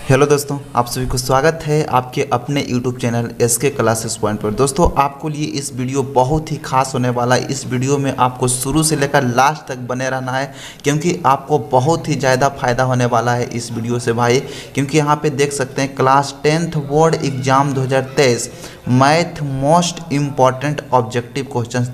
Hello दोस्तों, आप सभी को स्वागत है आपके अपने YouTube channel SK classes point पर। दोस्तों, आपको लिए इस वीडियो बहुत ही खास होने वाला है। इस वीडियो में आपको शुरू से लेकर लास्ट तक बने रहना है, क्योंकि आपको बहुत ही ज़्यादा फायदा होने वाला है इस वीडियो से भाई। क्योंकि यहाँ पे देख सकते हैं class 10th board exam 2023 math most important objective question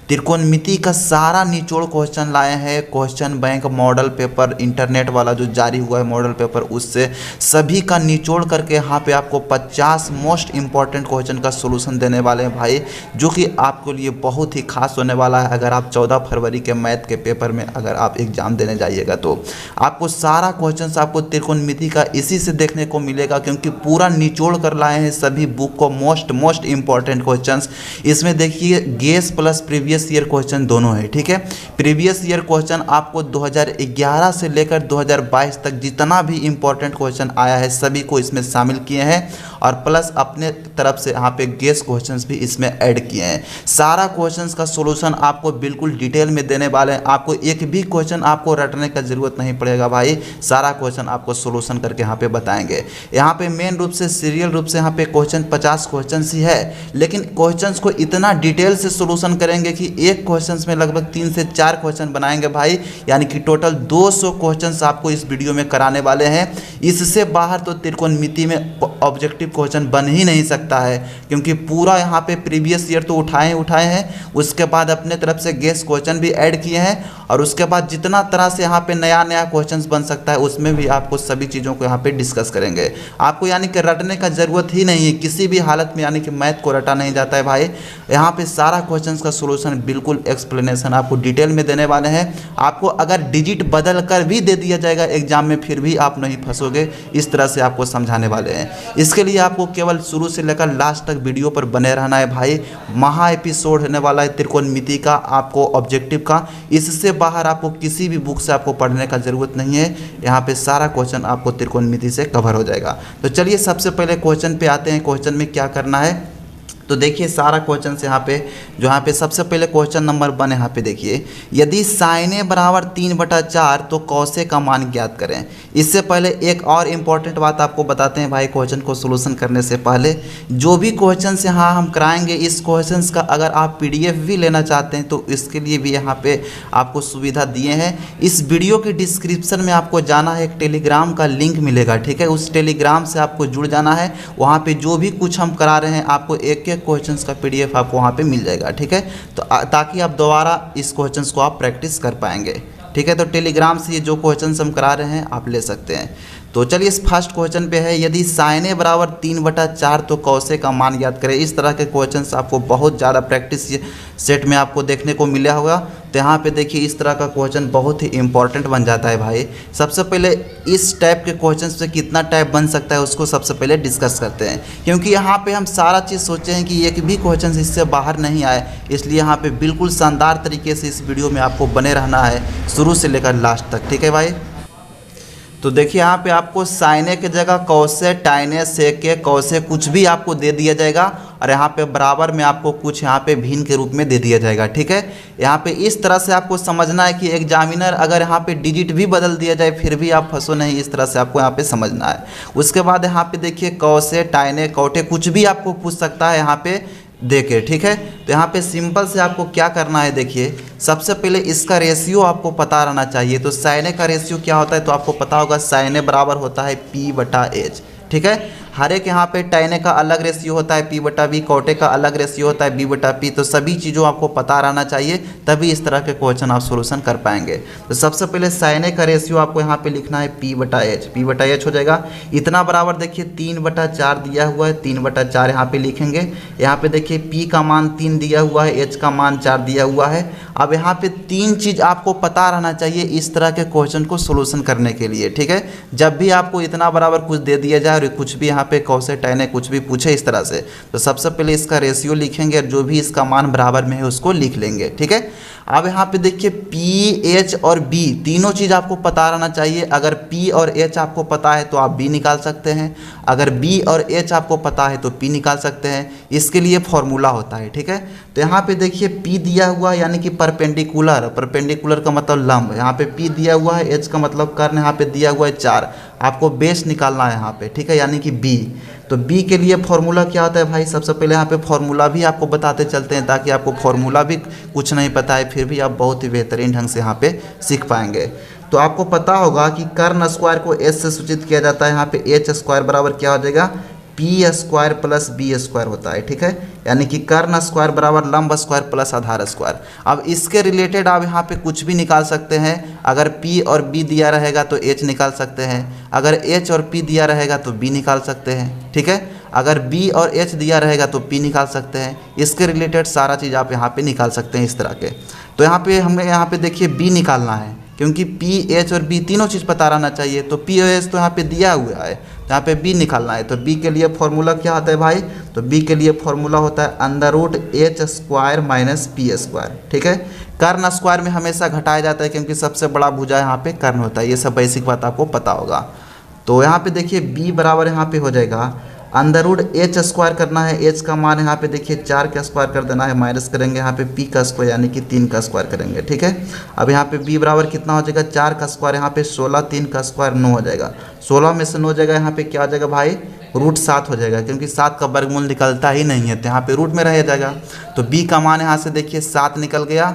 त्रिकोणमिति का सारा निचोड़ क्वेश्चन लाए हैं। Question bank model paper internet वाला जो जारी हुआ है मॉडल पेपर, उससे सभी का निचोड़ करके यहाँ पे आपको 50 मोस्ट इम्पॉर्टेंट क्वेश्चन का सोल्यूशन देने वाले हैं भाई, जो कि आपके लिए बहुत ही खास होने वाला है। अगर आप 14 फरवरी के मैथ के पेपर में अगर आप एग्जाम देने जाइएगा तो आपको सारा क्वेश्चन आपको त्रिकोणमिति का इसी से देखने को मिलेगा, क्योंकि पूरा निचोड़ कर लाए हैं सभी बुक को मोस्ट इम्पॉर्टेंट क्वेश्चंस। इसमें देखिए guess plus previous year question दोनों है, ठीक है। प्रीवियस ईयर क्वेश्चन आपको 2011 से लेकर 2022 तक जितना भी इम्पॉर्टेंट क्वेश्चन आया है सभी को इसमें शामिल किए हैं, और प्लस अपने तरफ से यहाँ पे गेस क्वेश्चंस भी इसमें ऐड किए हैं। सारा क्वेश्चंस का सॉल्यूशन आपको बिल्कुल डिटेल में देने वाले हैं। आपको एक भी क्वेश्चन आपको रटने का जरूरत नहीं पड़ेगा भाई, सारा क्वेश्चन आपको सॉल्यूशन करके यहाँ पे बताएंगे। यहाँ पे मेन रूप से सीरियल रूप से यहाँ पे क्वेश्चन 50 क्वेश्चन ही है, लेकिन क्वेश्चंस को इतना डिटेल से सॉल्यूशन करेंगे कि एक क्वेश्चंस में लगभग 3 से 4 क्वेश्चन बनाएंगे भाई, यानी कि टोटल 200 क्वेश्चंस आपको इस वीडियो में कराने वाले हैं। इससे बाहर तो त्रिकोणमिति में ऑब्जेक्टिव क्वेश्चन बन ही नहीं सकता है, क्योंकि पूरा यहाँ पे प्रीवियस ईयर तो उठाए हैं, उसके बाद अपने तरफ से गेस क्वेश्चन भी ऐड किए हैं, और उसके बाद जितना तरह से यहाँ पे नया क्वेश्चंस बन सकता है उसमें भी आपको सभी चीज़ों को यहाँ पे डिस्कस करेंगे। आपको यानी कि रटने का ज़रूरत ही नहीं है किसी भी हालत में, यानी कि मैथ को रटा नहीं जाता है भाई। यहाँ पे सारा क्वेश्चंस का सॉल्यूशन बिल्कुल एक्सप्लेनेशन आपको डिटेल में देने वाले हैं। आपको अगर डिजिट बदल कर भी दे दिया जाएगा एग्जाम में फिर भी आप नहीं फंसोगे, इस तरह से आपको समझाने वाले हैं। इसके लिए आपको केवल शुरू से लेकर लास्ट तक वीडियो पर बने रहना है भाई। महा एपिसोड होने वाला है त्रिकोणमिति का, आपको ऑब्जेक्टिव का। इससे बाहर आपको किसी भी बुक से आपको पढ़ने का ज़रूरत नहीं है। यहाँ पे सारा क्वेश्चन आपको त्रिकोणमिति से कवर हो जाएगा। तो चलिए सबसे पहले क्वेश्चन पे आते हैं। क्वेश्चन में क्या करना है तो देखिए सारा क्वेश्चन से यहाँ पे सबसे पहले क्वेश्चन नंबर 1 यहाँ पे देखिए, यदि साइन ए बराबर 3/4 तो कौसे का मान ज्ञात करें। इससे पहले एक और इम्पॉर्टेंट बात आपको बताते हैं भाई। क्वेश्चन को सोल्यूशन करने से पहले जो भी क्वेश्चन यहाँ हम कराएंगे, इस क्वेश्चन का अगर आप PDF भी लेना चाहते हैं तो इसके लिए भी यहाँ पे आपको सुविधा दिए हैं। इस वीडियो के डिस्क्रिप्शन में आपको जाना है, एक टेलीग्राम का लिंक मिलेगा, ठीक है। उस टेलीग्राम से आपको जुड़ जाना है। वहाँ पर जो भी कुछ हम करा रहे हैं आपको एक क्वेश्चंस का PDF आपको वहाँ पे मिल जाएगा, ठीक है। तो ताकि आप दोबारा इस क्वेश्चंस को आप प्रैक्टिस कर पाएंगे, ठीक है। तो टेलीग्राम से ये जो क्वेश्चंस हम करा रहे हैं आप ले सकते हैं। तो चलिए इस फर्स्ट क्वेश्चन पे है, यदि साइन ए बराबर 3/4 तो कौसे का मान ज्ञात करें। इस तरह के क्वेश्चंस आपको बहुत ज़्यादा प्रैक्टिस सेट में आपको देखने को मिला होगा। तो यहाँ पे देखिए इस तरह का क्वेश्चन बहुत ही इंपॉर्टेंट बन जाता है भाई। सबसे पहले इस टाइप के क्वेश्चन से कितना टाइप बन सकता है उसको सबसे पहले डिस्कस करते हैं, क्योंकि यहाँ पे हम सारा चीज़ सोचे हैं कि एक भी क्वेश्चन इससे बाहर नहीं आए, इसलिए यहाँ पे बिल्कुल शानदार तरीके से इस वीडियो में आपको बने रहना है शुरू से लेकर लास्ट तक, ठीक है भाई। तो देखिए यहाँ पे आपको साइने की जगह कौसे, टाइने, सेके, कौसे कुछ भी आपको दे दिया जाएगा, और यहाँ पे बराबर में आपको कुछ यहाँ पे भिन्न के रूप में दे दिया जाएगा, ठीक है। यहाँ पे इस तरह से आपको समझना है कि एग्जामिनर अगर यहाँ पे डिजिट भी बदल दिया जाए फिर भी आप फंसो नहीं, इस तरह से आपको यहाँ पे समझना है। उसके बाद यहाँ पे देखिए कौसे, टाइने, कौटे कुछ भी आपको पूछ सकता है यहाँ पे देखे, ठीक है। तो यहाँ पे सिंपल से आपको क्या करना है, देखिए सबसे पहले इसका रेशियो आपको पता रहना चाहिए। तो साइने का रेशियो क्या होता है तो आपको पता होगा, साइने बराबर होता है P/H, ठीक है। हर एक यहाँ पे टाइने का अलग रेशियो होता है P/V, कौटे का अलग रेशियो होता है B/P। तो सभी चीज़ों आपको पता रहना चाहिए, तभी इस तरह के क्वेश्चन आप सोल्यूशन कर पाएंगे। तो सबसे पहले साइने का रेशियो आपको यहाँ पे लिखना है P/H हो जाएगा। इतना बराबर देखिए 3/4 दिया हुआ है, 3/4 यहाँ पे लिखेंगे। यहाँ पे देखिए P का मान 3 दिया हुआ है, H का मान 4 दिया हुआ है। अब यहाँ पे 3 चीज़ आपको पता रहना चाहिए इस तरह के क्वेश्चन को सोल्यूशन करने के लिए, ठीक है। जब भी आपको इतना बराबर कुछ दे दिया जाए और कुछ भी यहाँ पे कौसे, टाइने कुछ भी पूछे इस तरह से, तो सबसे पहले इसका रेशियो लिखेंगे और जो भी इसका मान बराबर में है उसको लिख लेंगे, ठीक है। अब यहाँ पे देखिए P, H और B तीनों चीज़ आपको पता रहना चाहिए। अगर P और H आपको पता है तो आप B निकाल सकते हैं, अगर B और H आपको पता है तो P निकाल सकते हैं। इसके लिए फॉर्मूला होता है, ठीक है। तो यहाँ पे देखिए P दिया हुआ है यानी कि परपेंडिकुलर का मतलब लंब, यहाँ पे P दिया हुआ है, H का मतलब कर्ण यहाँ पे दिया हुआ है 4, आपको बेस निकालना है यहाँ पे, ठीक है, यानी कि बी। तो बी के लिए फॉर्मूला क्या होता है भाई, सबसे पहले यहाँ पे फॉर्मूला भी आपको बताते चलते हैं, ताकि आपको फॉर्मूला भी कुछ नहीं पता है फिर भी आप बहुत ही बेहतरीन ढंग से यहाँ पे सीख पाएंगे। तो आपको पता होगा कि कर्ण स्क्वायर को एच से सूचित किया जाता है। यहाँ पे एच स्क्वायर बराबर क्या हो जाएगा, P square plus B square होता है, ठीक है, यानी कि कर्ण स्क्वायर बराबर लंब स्क्वायर प्लस आधार स्क्वायर। अब इसके रिलेटेड आप यहाँ पे कुछ भी निकाल सकते हैं। अगर p और b दिया रहेगा तो h निकाल सकते हैं, अगर h और p दिया रहेगा तो b निकाल सकते हैं, ठीक है, अगर b और h दिया रहेगा तो p निकाल सकते हैं। इसके रिलेटेड सारा चीज़ आप यहाँ पे निकाल सकते हैं इस तरह के। तो यहाँ पे हमें यहाँ पे देखिए b निकालना है, क्योंकि p h और b तीनों चीज़ पता रहना चाहिए। तो p और h तो यहाँ पे दिया हुआ है, तो यहाँ पे b निकालना है। तो b के लिए फॉर्मूला क्या होता है भाई, तो b के लिए फॉर्मूला होता है under root H square minus P square, ठीक है। कर्ण स्क्वायर में हमेशा घटाया जाता है, क्योंकि सबसे बड़ा भुजा यहाँ पे कर्ण होता है। ये सब बेसिक बात आपको पता होगा। तो यहाँ पे देखिए b बराबर यहाँ पे हो जाएगा अंडर रूट एच स्क्वायर करना है, एच का मान यहाँ पे देखिए 4 का स्क्वायर कर देना है, माइनस करेंगे यहाँ पे पी का स्क्वायर यानी कि 3 का स्क्वायर करेंगे, ठीक है। अब यहाँ पे b बराबर कितना हो जाएगा, 4 का स्क्वायर यहाँ पे 16, 3 का स्क्वायर 9 हो जाएगा। 16 में से 9 जाएगा, यहाँ पे क्या हो जाएगा भाई, रूट 7 हो जाएगा, क्योंकि 7 का वर्गमूल निकलता ही नहीं है, तो यहाँ पे रूट में रह जाएगा। तो b का मान यहाँ से देखिए 7 निकल गया।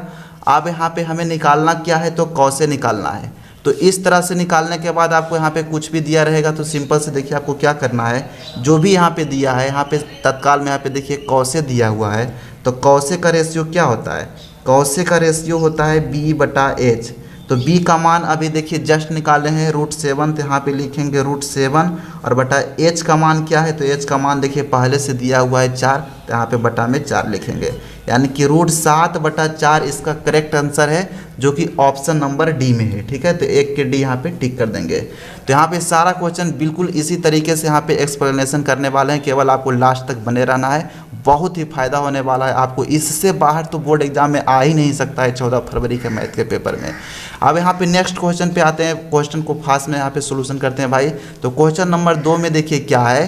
अब यहाँ पे हमें निकालना क्या है, तो कौसे निकालना है। तो इस तरह से निकालने के बाद आपको यहाँ पे कुछ भी दिया रहेगा तो सिंपल से देखिए आपको क्या करना है, जो भी यहाँ पे दिया है, यहाँ पे तत्काल में यहाँ पे देखिए कौसे दिया हुआ है। तो कौसे का रेशियो क्या होता है, कौसे का रेशियो होता है b बटा एच। तो b का मान अभी देखिए जस्ट निकाले हैं √7, तो यहाँ पे लिखेंगे √7 और बटा h का मान क्या है, तो h का मान देखिए पहले से दिया हुआ है 4, तो यहाँ पे बटा में 4 लिखेंगे, यानी कि √7 बटा 4 इसका करेक्ट आंसर है, जो कि ऑप्शन नंबर डी में है, ठीक है। तो एक के डी यहाँ पे टिक कर देंगे। तो यहाँ पे सारा क्वेश्चन बिल्कुल इसी तरीके से यहाँ पे एक्सप्लेनेशन करने वाले हैं, केवल आपको लास्ट तक बने रहना है, बहुत ही फायदा होने वाला है आपको। इससे बाहर तो बोर्ड एग्जाम में आ ही नहीं सकता है 14 फरवरी के मैथ के पेपर में। अब यहाँ पे नेक्स्ट क्वेश्चन पे आते हैं, क्वेश्चन को फास्ट में यहाँ पे सोल्यूशन करते हैं भाई। तो क्वेश्चन नंबर 2 में देखिए क्या है,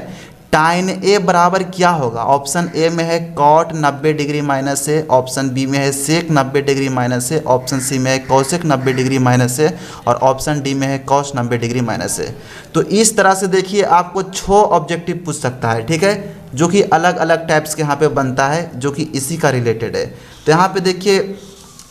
टाइन ए बराबर क्या होगा। ऑप्शन ए में है कॉट 90 डिग्री माइनस से, ऑप्शन बी में है सेक 90 डिग्री माइनस से, ऑप्शन सी में है कौशिक 90 डिग्री माइनस से, और ऑप्शन डी में है कॉस 90 डिग्री माइनस से। तो इस तरह से देखिए आपको 6 ऑब्जेक्टिव पूछ सकता है, ठीक है, जो कि अलग अलग टाइप्स के यहाँ पे बनता है, जो कि इसी का रिलेटेड है। तो यहाँ पे देखिए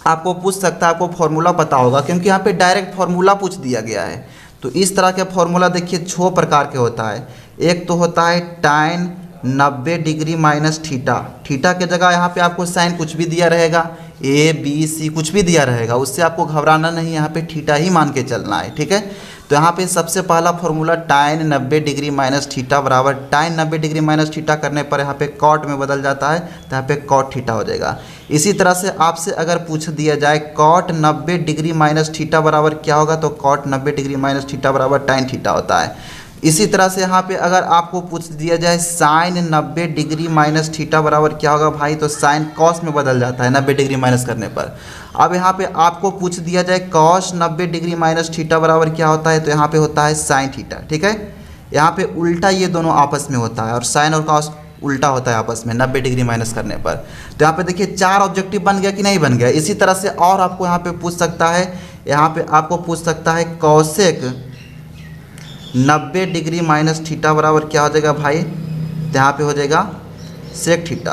आपको पूछ सकता है, आपको फॉर्मूला पता होगा, क्योंकि यहाँ पे डायरेक्ट फॉर्मूला पूछ दिया गया है। तो इस तरह के फॉर्मूला देखिए 6 प्रकार के होता है। एक तो होता है टाइन 90 डिग्री माइनस थीटा, थीटा के जगह यहाँ पे आपको साइन कुछ भी दिया रहेगा, ए बी सी कुछ भी दिया रहेगा, उससे आपको घबराना नहीं, यहाँ पे थीटा ही मान के चलना है, ठीक है। तो यहाँ पे सबसे पहला फॉर्मूला टाइन 90 डिग्री माइनस थीटा बराबर टाइन 90 डिग्री माइनस थीटा करने पर यहाँ पे कॉट में बदल जाता है, तो यहाँ पे कॉट थीटा हो जाएगा। इसी तरह से आपसे अगर पूछ दिया जाए कॉट 90 डिग्री माइनस थीटा बराबर क्या होगा, तो कॉट 90 डिग्री माइनस थीटा बराबर टाइन थीटा होता है। इसी तरह से यहाँ पे अगर आपको पूछ दिया जाए साइन 90 डिग्री माइनस थीटा बराबर क्या होगा भाई, तो साइन कॉस में बदल जाता है 90 डिग्री माइनस करने पर। अब यहाँ पे आपको पूछ दिया जाए कॉस 90 डिग्री माइनस थीटा बराबर क्या होता है, तो यहाँ पे होता है साइन थीटा, ठीक है। यहाँ पे उल्टा ये दोनों आपस में होता है, और साइन और कॉस उल्टा होता है आपस में 90 डिग्री माइनस करने पर। तो यहाँ पे देखिए 4 ऑब्जेक्टिव बन गया कि नहीं बन गया। इसी तरह से और आपको यहाँ पे पूछ सकता है, यहाँ पे आपको पूछ सकता है कौशिक 90 डिग्री माइनस थीटा बराबर क्या हो जाएगा भाई, तो यहाँ पे हो जाएगा सेक थीटा।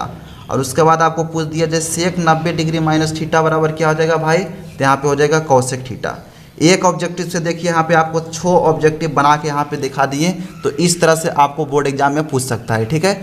और उसके बाद आपको पूछ दिया जाए सेक 90 डिग्री माइनस थीटा बराबर क्या हो जाएगा भाई, तो यहाँ पे हो जाएगा कौशिक थीटा। एक ऑब्जेक्टिव से देखिए यहाँ पे आपको 6 ऑब्जेक्टिव बना के यहाँ पे दिखा दिए। तो इस तरह से आपको बोर्ड एग्जाम में पूछ सकता है, ठीक है।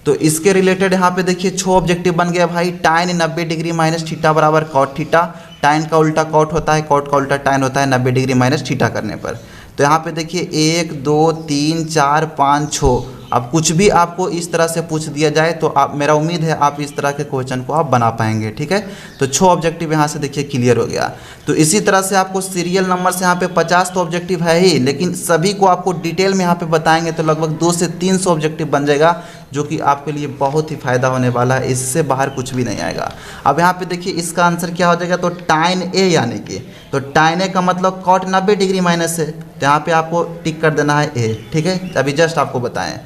तो इसके रिलेटेड यहाँ पे देखिए 6 ऑब्जेक्टिव बन गया भाई। टाइन 90 डिग्री माइनस थीटा बराबर कॉट थीटा, टाइन का उल्टा कॉट होता है, कॉट का उल्टा टाइन होता है 90 डिग्री माइनस थीटा करने पर। तो यहाँ पे देखिए 1 2 3 4 5 6। अब कुछ भी आपको इस तरह से पूछ दिया जाए तो आप, मेरा उम्मीद है आप इस तरह के क्वेश्चन को आप बना पाएंगे, ठीक है। तो 6 ऑब्जेक्टिव यहाँ से देखिए क्लियर हो गया। तो इसी तरह से आपको सीरियल नंबर से यहाँ पे 50 तो ऑब्जेक्टिव है ही, लेकिन सभी को आपको डिटेल में यहाँ पे बताएंगे तो लगभग 200 से 300 ऑब्जेक्टिव बन जाएगा, जो कि आपके लिए बहुत ही फायदा होने वाला है। इससे बाहर कुछ भी नहीं आएगा। अब यहाँ पे देखिए इसका आंसर क्या हो जाएगा, तो टाइन ए यानी कि, तो टाइन ए का मतलब कॉट 90 डिग्री माइनस है, तो यहाँ पे आपको टिक कर देना है ए, ठीक है। अभी जस्ट आपको बताएं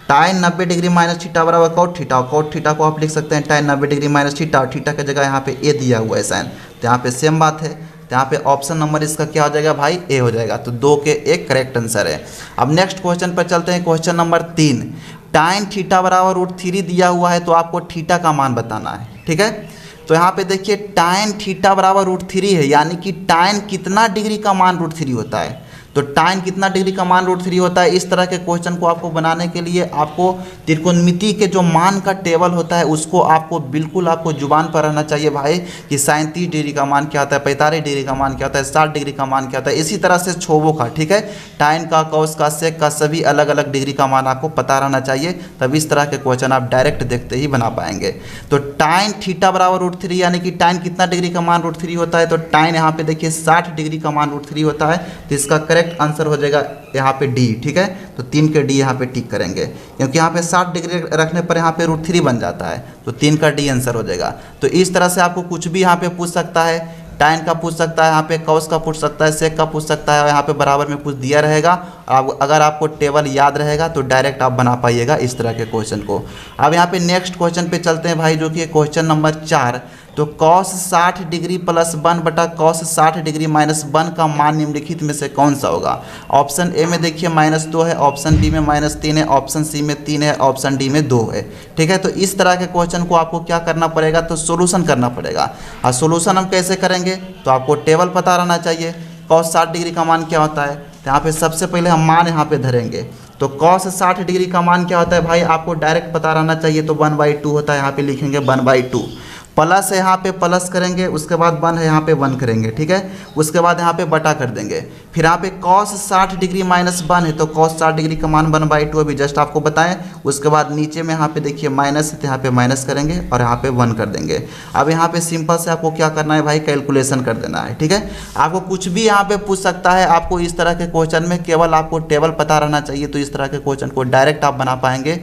टाइन 90 डिग्री माइनस थीटा बराबर कॉट थीटा, कॉट थीटा को आप लिख सकते हैं टाइन 90 डिग्री माइनस थीटा, और थीटा की जगह यहाँ पे ए दिया हुआ है साइन, तो यहाँ पे सेम बात है। तो तो यहाँ पे ऑप्शन नंबर इसका क्या हो जाएगा भाई, ए हो जाएगा। तो 2 के 1 करेक्ट आंसर है। अब नेक्स्ट क्वेश्चन पर चलते हैं, क्वेश्चन नंबर 3। टाइन थीटा बराबर √3 दिया हुआ है, तो आपको थीटा का मान बताना है, ठीक है। तो यहाँ पे देखिए टाइन थीटा बराबर √3 है, यानी कि टाइन कितना डिग्री का मान √3 होता है। तो टाइन कितना डिग्री का मान √3 होता है। इस तरह के क्वेश्चन को आपको बनाने के लिए आपको त्रिकोणमिति के जो मान का टेबल होता है उसको आपको बिल्कुल आपको जुबान पर रहना चाहिए भाई, कि 37 डिग्री का मान क्या होता है, 45 डिग्री का मान क्या होता है, 60 डिग्री का मान क्या होता है। इसी तरह से छोबों का, ठीक है, टाइन का, कॉस का, सेक का, सभी अलग अलग डिग्री का मान आपको पता रहना चाहिए, तब इस तरह के क्वेश्चन आप डायरेक्ट देखते ही बना पाएंगे। तो टाइन थीटा बराबर √3 यानी कि टाइन कितना डिग्री का मान √3 होता है। तो टाइन यहाँ पे देखिए 60 डिग्री का मान √3 होता है। तो इसका करेक्ट आंसर हो जाएगा यहाँ पे डी, ठीक है। तो 3 के डी यहाँ पे टिक करेंगे, क्योंकि यहाँ पे 60 डिग्री रखने पर यहाँ पे √3 बन जाता है। तो 3 का डी आंसर हो जाएगा। तो इस तरह से आपको कुछ भी यहाँ पे पूछ सकता है, टाइन का पूछ सकता है, यहाँ पे कॉस का पूछ सकता है, सेक का पूछ सकता है, और यहाँ पे बराबर में कुछ दिया रहेगा। अगर आपको टेबल याद रहेगा तो डायरेक्ट आप बना पाइएगा इस तरह के क्वेश्चन को। अब यहाँ पे नेक्स्ट क्वेश्चन पे चलते हैं भाई, जो कि क्वेश्चन नंबर 4। तो cos 60 डिग्री प्लस 1 बटा cos 60 डिग्री माइनस 1 का मान निम्नलिखित में से कौन सा होगा। ऑप्शन ए में देखिए -2 है, ऑप्शन बी में -3 है, ऑप्शन सी में 3 है, ऑप्शन डी में 2 है, ठीक है। तो इस तरह के क्वेश्चन को आपको क्या करना पड़ेगा, तो सोल्यूशन करना पड़ेगा। और सोल्यूशन हम कैसे करेंगे, तो आपको टेबल पता रहना चाहिए। cos 60 डिग्री का मान क्या होता है, तो यहाँ पे सबसे पहले हम मान यहाँ पे धरेंगे। तो cos 60 डिग्री का मान क्या होता है भाई, आपको डायरेक्ट पता रहना चाहिए। तो 1/2 होता है, यहाँ पे लिखेंगे 1/2। प्लस है यहाँ पे प्लस करेंगे, उसके बाद 1 है यहाँ पे 1 करेंगे, ठीक है। उसके बाद यहाँ पे बटा कर देंगे। फिर यहाँ पे cos 60 डिग्री माइनस 1 है, तो cos 60 डिग्री का मान 1/2 अभी जस्ट आपको बताएं। उसके बाद नीचे में यहाँ पे देखिए माइनस है, तो यहाँ पे माइनस करेंगे और यहाँ पे 1 कर देंगे। अब यहाँ पे सिंपल से आपको क्या करना है भाई, कैलकुलेशन कर देना है, ठीक है। आपको कुछ भी यहाँ पे पूछ सकता है, आपको इस तरह के क्वेश्चन में केवल आपको टेबल पता रहना चाहिए। तो इस तरह के क्वेश्चन को डायरेक्ट आप बना पाएंगे।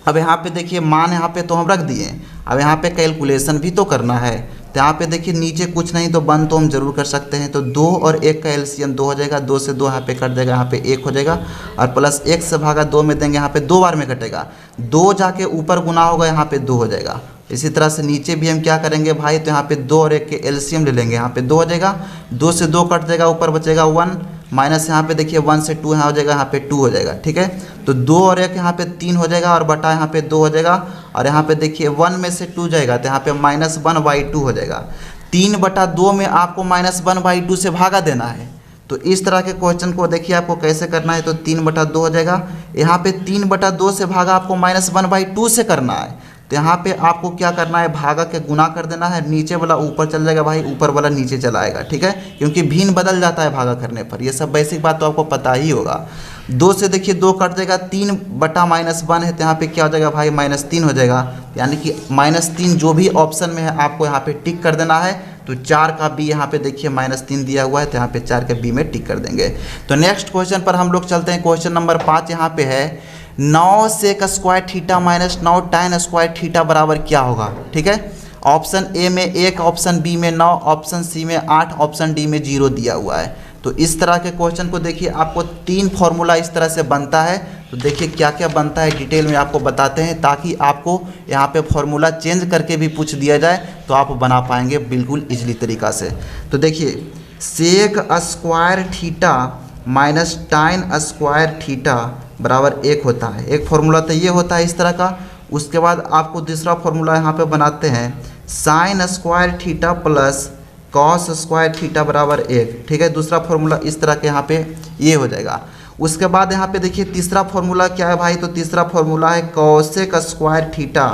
अब यहाँ पे देखिए मान यहाँ पे तो हम रख दिए, अब यहाँ पे कैलकुलेशन भी तो करना है। तो यहाँ पे देखिए नीचे कुछ नहीं तो 1 तो हम जरूर कर सकते हैं। तो 2 और 1 का एलसीएम 2 हो जाएगा, 2 से 2 यहाँ पे कट जाएगा, यहाँ पे 1 हो जाएगा, और प्लस 1 से भागा 2 में देंगे, यहाँ पे 2 बार में कटेगा, 2 जाके ऊपर गुना होगा, यहाँ पे 2 हो जाएगा। इसी तरह से नीचे भी हम क्या करेंगे भाई, तो यहाँ पे 2 और 1 के एलसीएम ले लेंगे, यहाँ पे 2 हो जाएगा, 2 से 2 कट जाएगा, ऊपर बचेगा 1, माइनस यहाँ पे देखिए 1 से 2 यहाँ हो जाएगा, यहाँ पे 2 हो जाएगा, ठीक है। तो 2 और 1 यहाँ पे 3 हो जाएगा, और बटा यहाँ पे 2 हो जाएगा, और यहाँ पे देखिए 1 में से 2 जाएगा, तो यहाँ पे -1/2 हो जाएगा। 3/2 में आपको -1/2 से भागा देना है। तो इस तरह के क्वेश्चन को देखिए आपको कैसे करना है। तो 3/2 हो जाएगा, यहाँ पे 3/2 से भागा आपको -1/2 से करना है। तो यहाँ पे आपको क्या करना है, भागा के गुना कर देना है, नीचे वाला ऊपर चल जाएगा भाई, ऊपर वाला नीचे चला आएगा, ठीक है, क्योंकि भिन्न बदल जाता है भागा करने पर। ये सब बेसिक बात तो आपको पता ही होगा। 2 से देखिए 2 कट जाएगा, 3/-1 है, तो यहाँ पे क्या हो जाएगा भाई, -3 हो जाएगा। यानी कि -3 जो भी ऑप्शन में है आपको यहाँ पे टिक कर देना है। तो 4 का बी यहाँ पे देखिए -3 दिया हुआ है, तो यहाँ पे 4 के बी में टिक कर देंगे। तो नेक्स्ट क्वेश्चन पर हम लोग चलते हैं। क्वेश्चन नंबर 5 यहाँ पे है 9 सेक स्क्वायर थीटा माइनस 9 टाइन स्क्वायर थीटा बराबर क्या होगा, ठीक है। ऑप्शन ए में 1, ऑप्शन बी में 9, ऑप्शन सी में 8, ऑप्शन डी में 0 दिया हुआ है। तो इस तरह के क्वेश्चन को देखिए आपको 3 फॉर्मूला इस तरह से बनता है। तो देखिए क्या क्या बनता है डिटेल में आपको बताते हैं, ताकि आपको यहाँ पे फॉर्मूला चेंज करके भी पूछ दिया जाए तो आप बना पाएंगे बिल्कुल इजली तरीक़ा से। तो देखिए sec square theta minus tan square theta बराबर 1 होता है। एक फार्मूला तो ये होता है इस तरह का। उसके बाद आपको दूसरा फार्मूला यहाँ पे बनाते हैं, sign square theta plus cos square theta बराबर 1, ठीक है। दूसरा फार्मूला इस तरह के यहाँ पे ये हो जाएगा। उसके बाद यहाँ पे देखिए तीसरा फार्मूला क्या है भाई, तो तीसरा फार्मूला है cosec square theta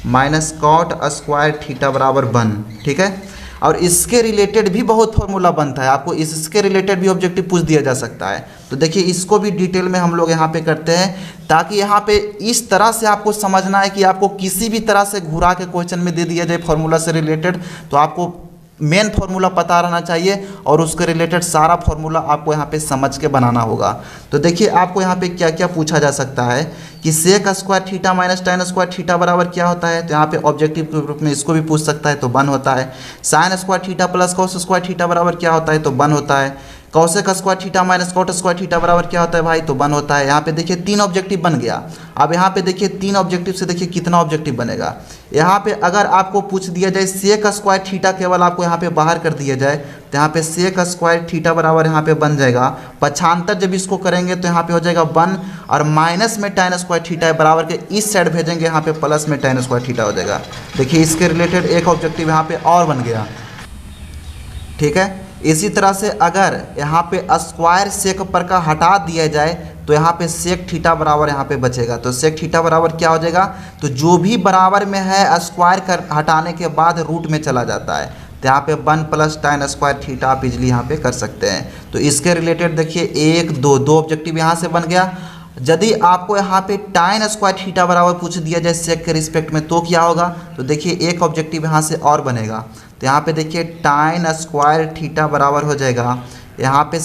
minus cot square theta बराबर 1, ठीक है। और इसके रिलेटेड भी बहुत फार्मूला बनता है, आपको इसके रिलेटेड भी ऑब्जेक्टिव पूछ दिया जा सकता है। तो देखिए इसको भी डिटेल में हम लोग यहाँ पे करते हैं, ताकि यहाँ पे इस तरह से आपको समझना है कि आपको किसी भी तरह से घुरा के क्वेश्चन में दे दिया जाए फार्मूला से रिलेटेड, तो आपको मेन फार्मूला पता रहना चाहिए और उसके रिलेटेड सारा फार्मूला आपको यहाँ पे समझ के बनाना होगा। तो देखिए आपको यहाँ पे क्या क्या पूछा जा सकता है कि sec square theta minus tan square theta बराबर क्या होता है। तो यहाँ पे ऑब्जेक्टिव के रूप में इसको भी पूछ सकता है, तो 1 होता है। Sine square theta plus cos square theta बराबर क्या होता है, तो 1 होता है। Cosec square theta minus cot square theta बराबर क्या होता है भाई, तो 1 होता है। यहाँ पे देखिए 3 ऑब्जेक्टिव बन गया। अब यहाँ पे देखिए 3 ऑब्जेक्टिव से देखिए कितना ऑब्जेक्टिव बनेगा। यहाँ पे अगर आपको पूछ दिया जाए सेक स्क्वायर थीटा, केवल आपको यहाँ पे बाहर कर दिया जाए तो यहाँ पे सेक स्क्वायर थीटा बराबर यहाँ पे बन जाएगा 95। जब इसको करेंगे तो यहाँ पे हो जाएगा 1 और माइनस में tan स्क्वायर थीटा है बराबर के इस साइड भेजेंगे, यहाँ पे प्लस में tan स्क्वायर थीटा हो जाएगा। देखिए इसके रिलेटेड एक ऑब्जेक्टिव यहाँ पे और बन गया, ठीक है। इसी तरह से अगर यहाँ पे स्क्वायर सेक पर का हटा दिया जाए तो यहाँ पे सेक थीटा बराबर यहाँ पे बचेगा। तो सेक थीटा बराबर क्या हो जाएगा, तो जो भी बराबर में है स्क्वायर कर हटाने के बाद रूट में चला जाता है, तो यहाँ पे 1 प्लस tan स्क्वायर थीटा आप इजली यहाँ पे कर सकते हैं। तो इसके रिलेटेड देखिए 1 2 2 ऑब्जेक्टिव यहाँ से बन गया। यदि आपको यहाँ पे tan स्क्वायर थीटा बराबर पूछ दिया जाए सेक के रिस्पेक्ट में तो क्या होगा, तो देखिए एक ऑब्जेक्टिव यहाँ से और बनेगा। तो यहाँ पे देखिए tan स्क्वायर थीटा बराबर हो जाएगा, यहाँ पे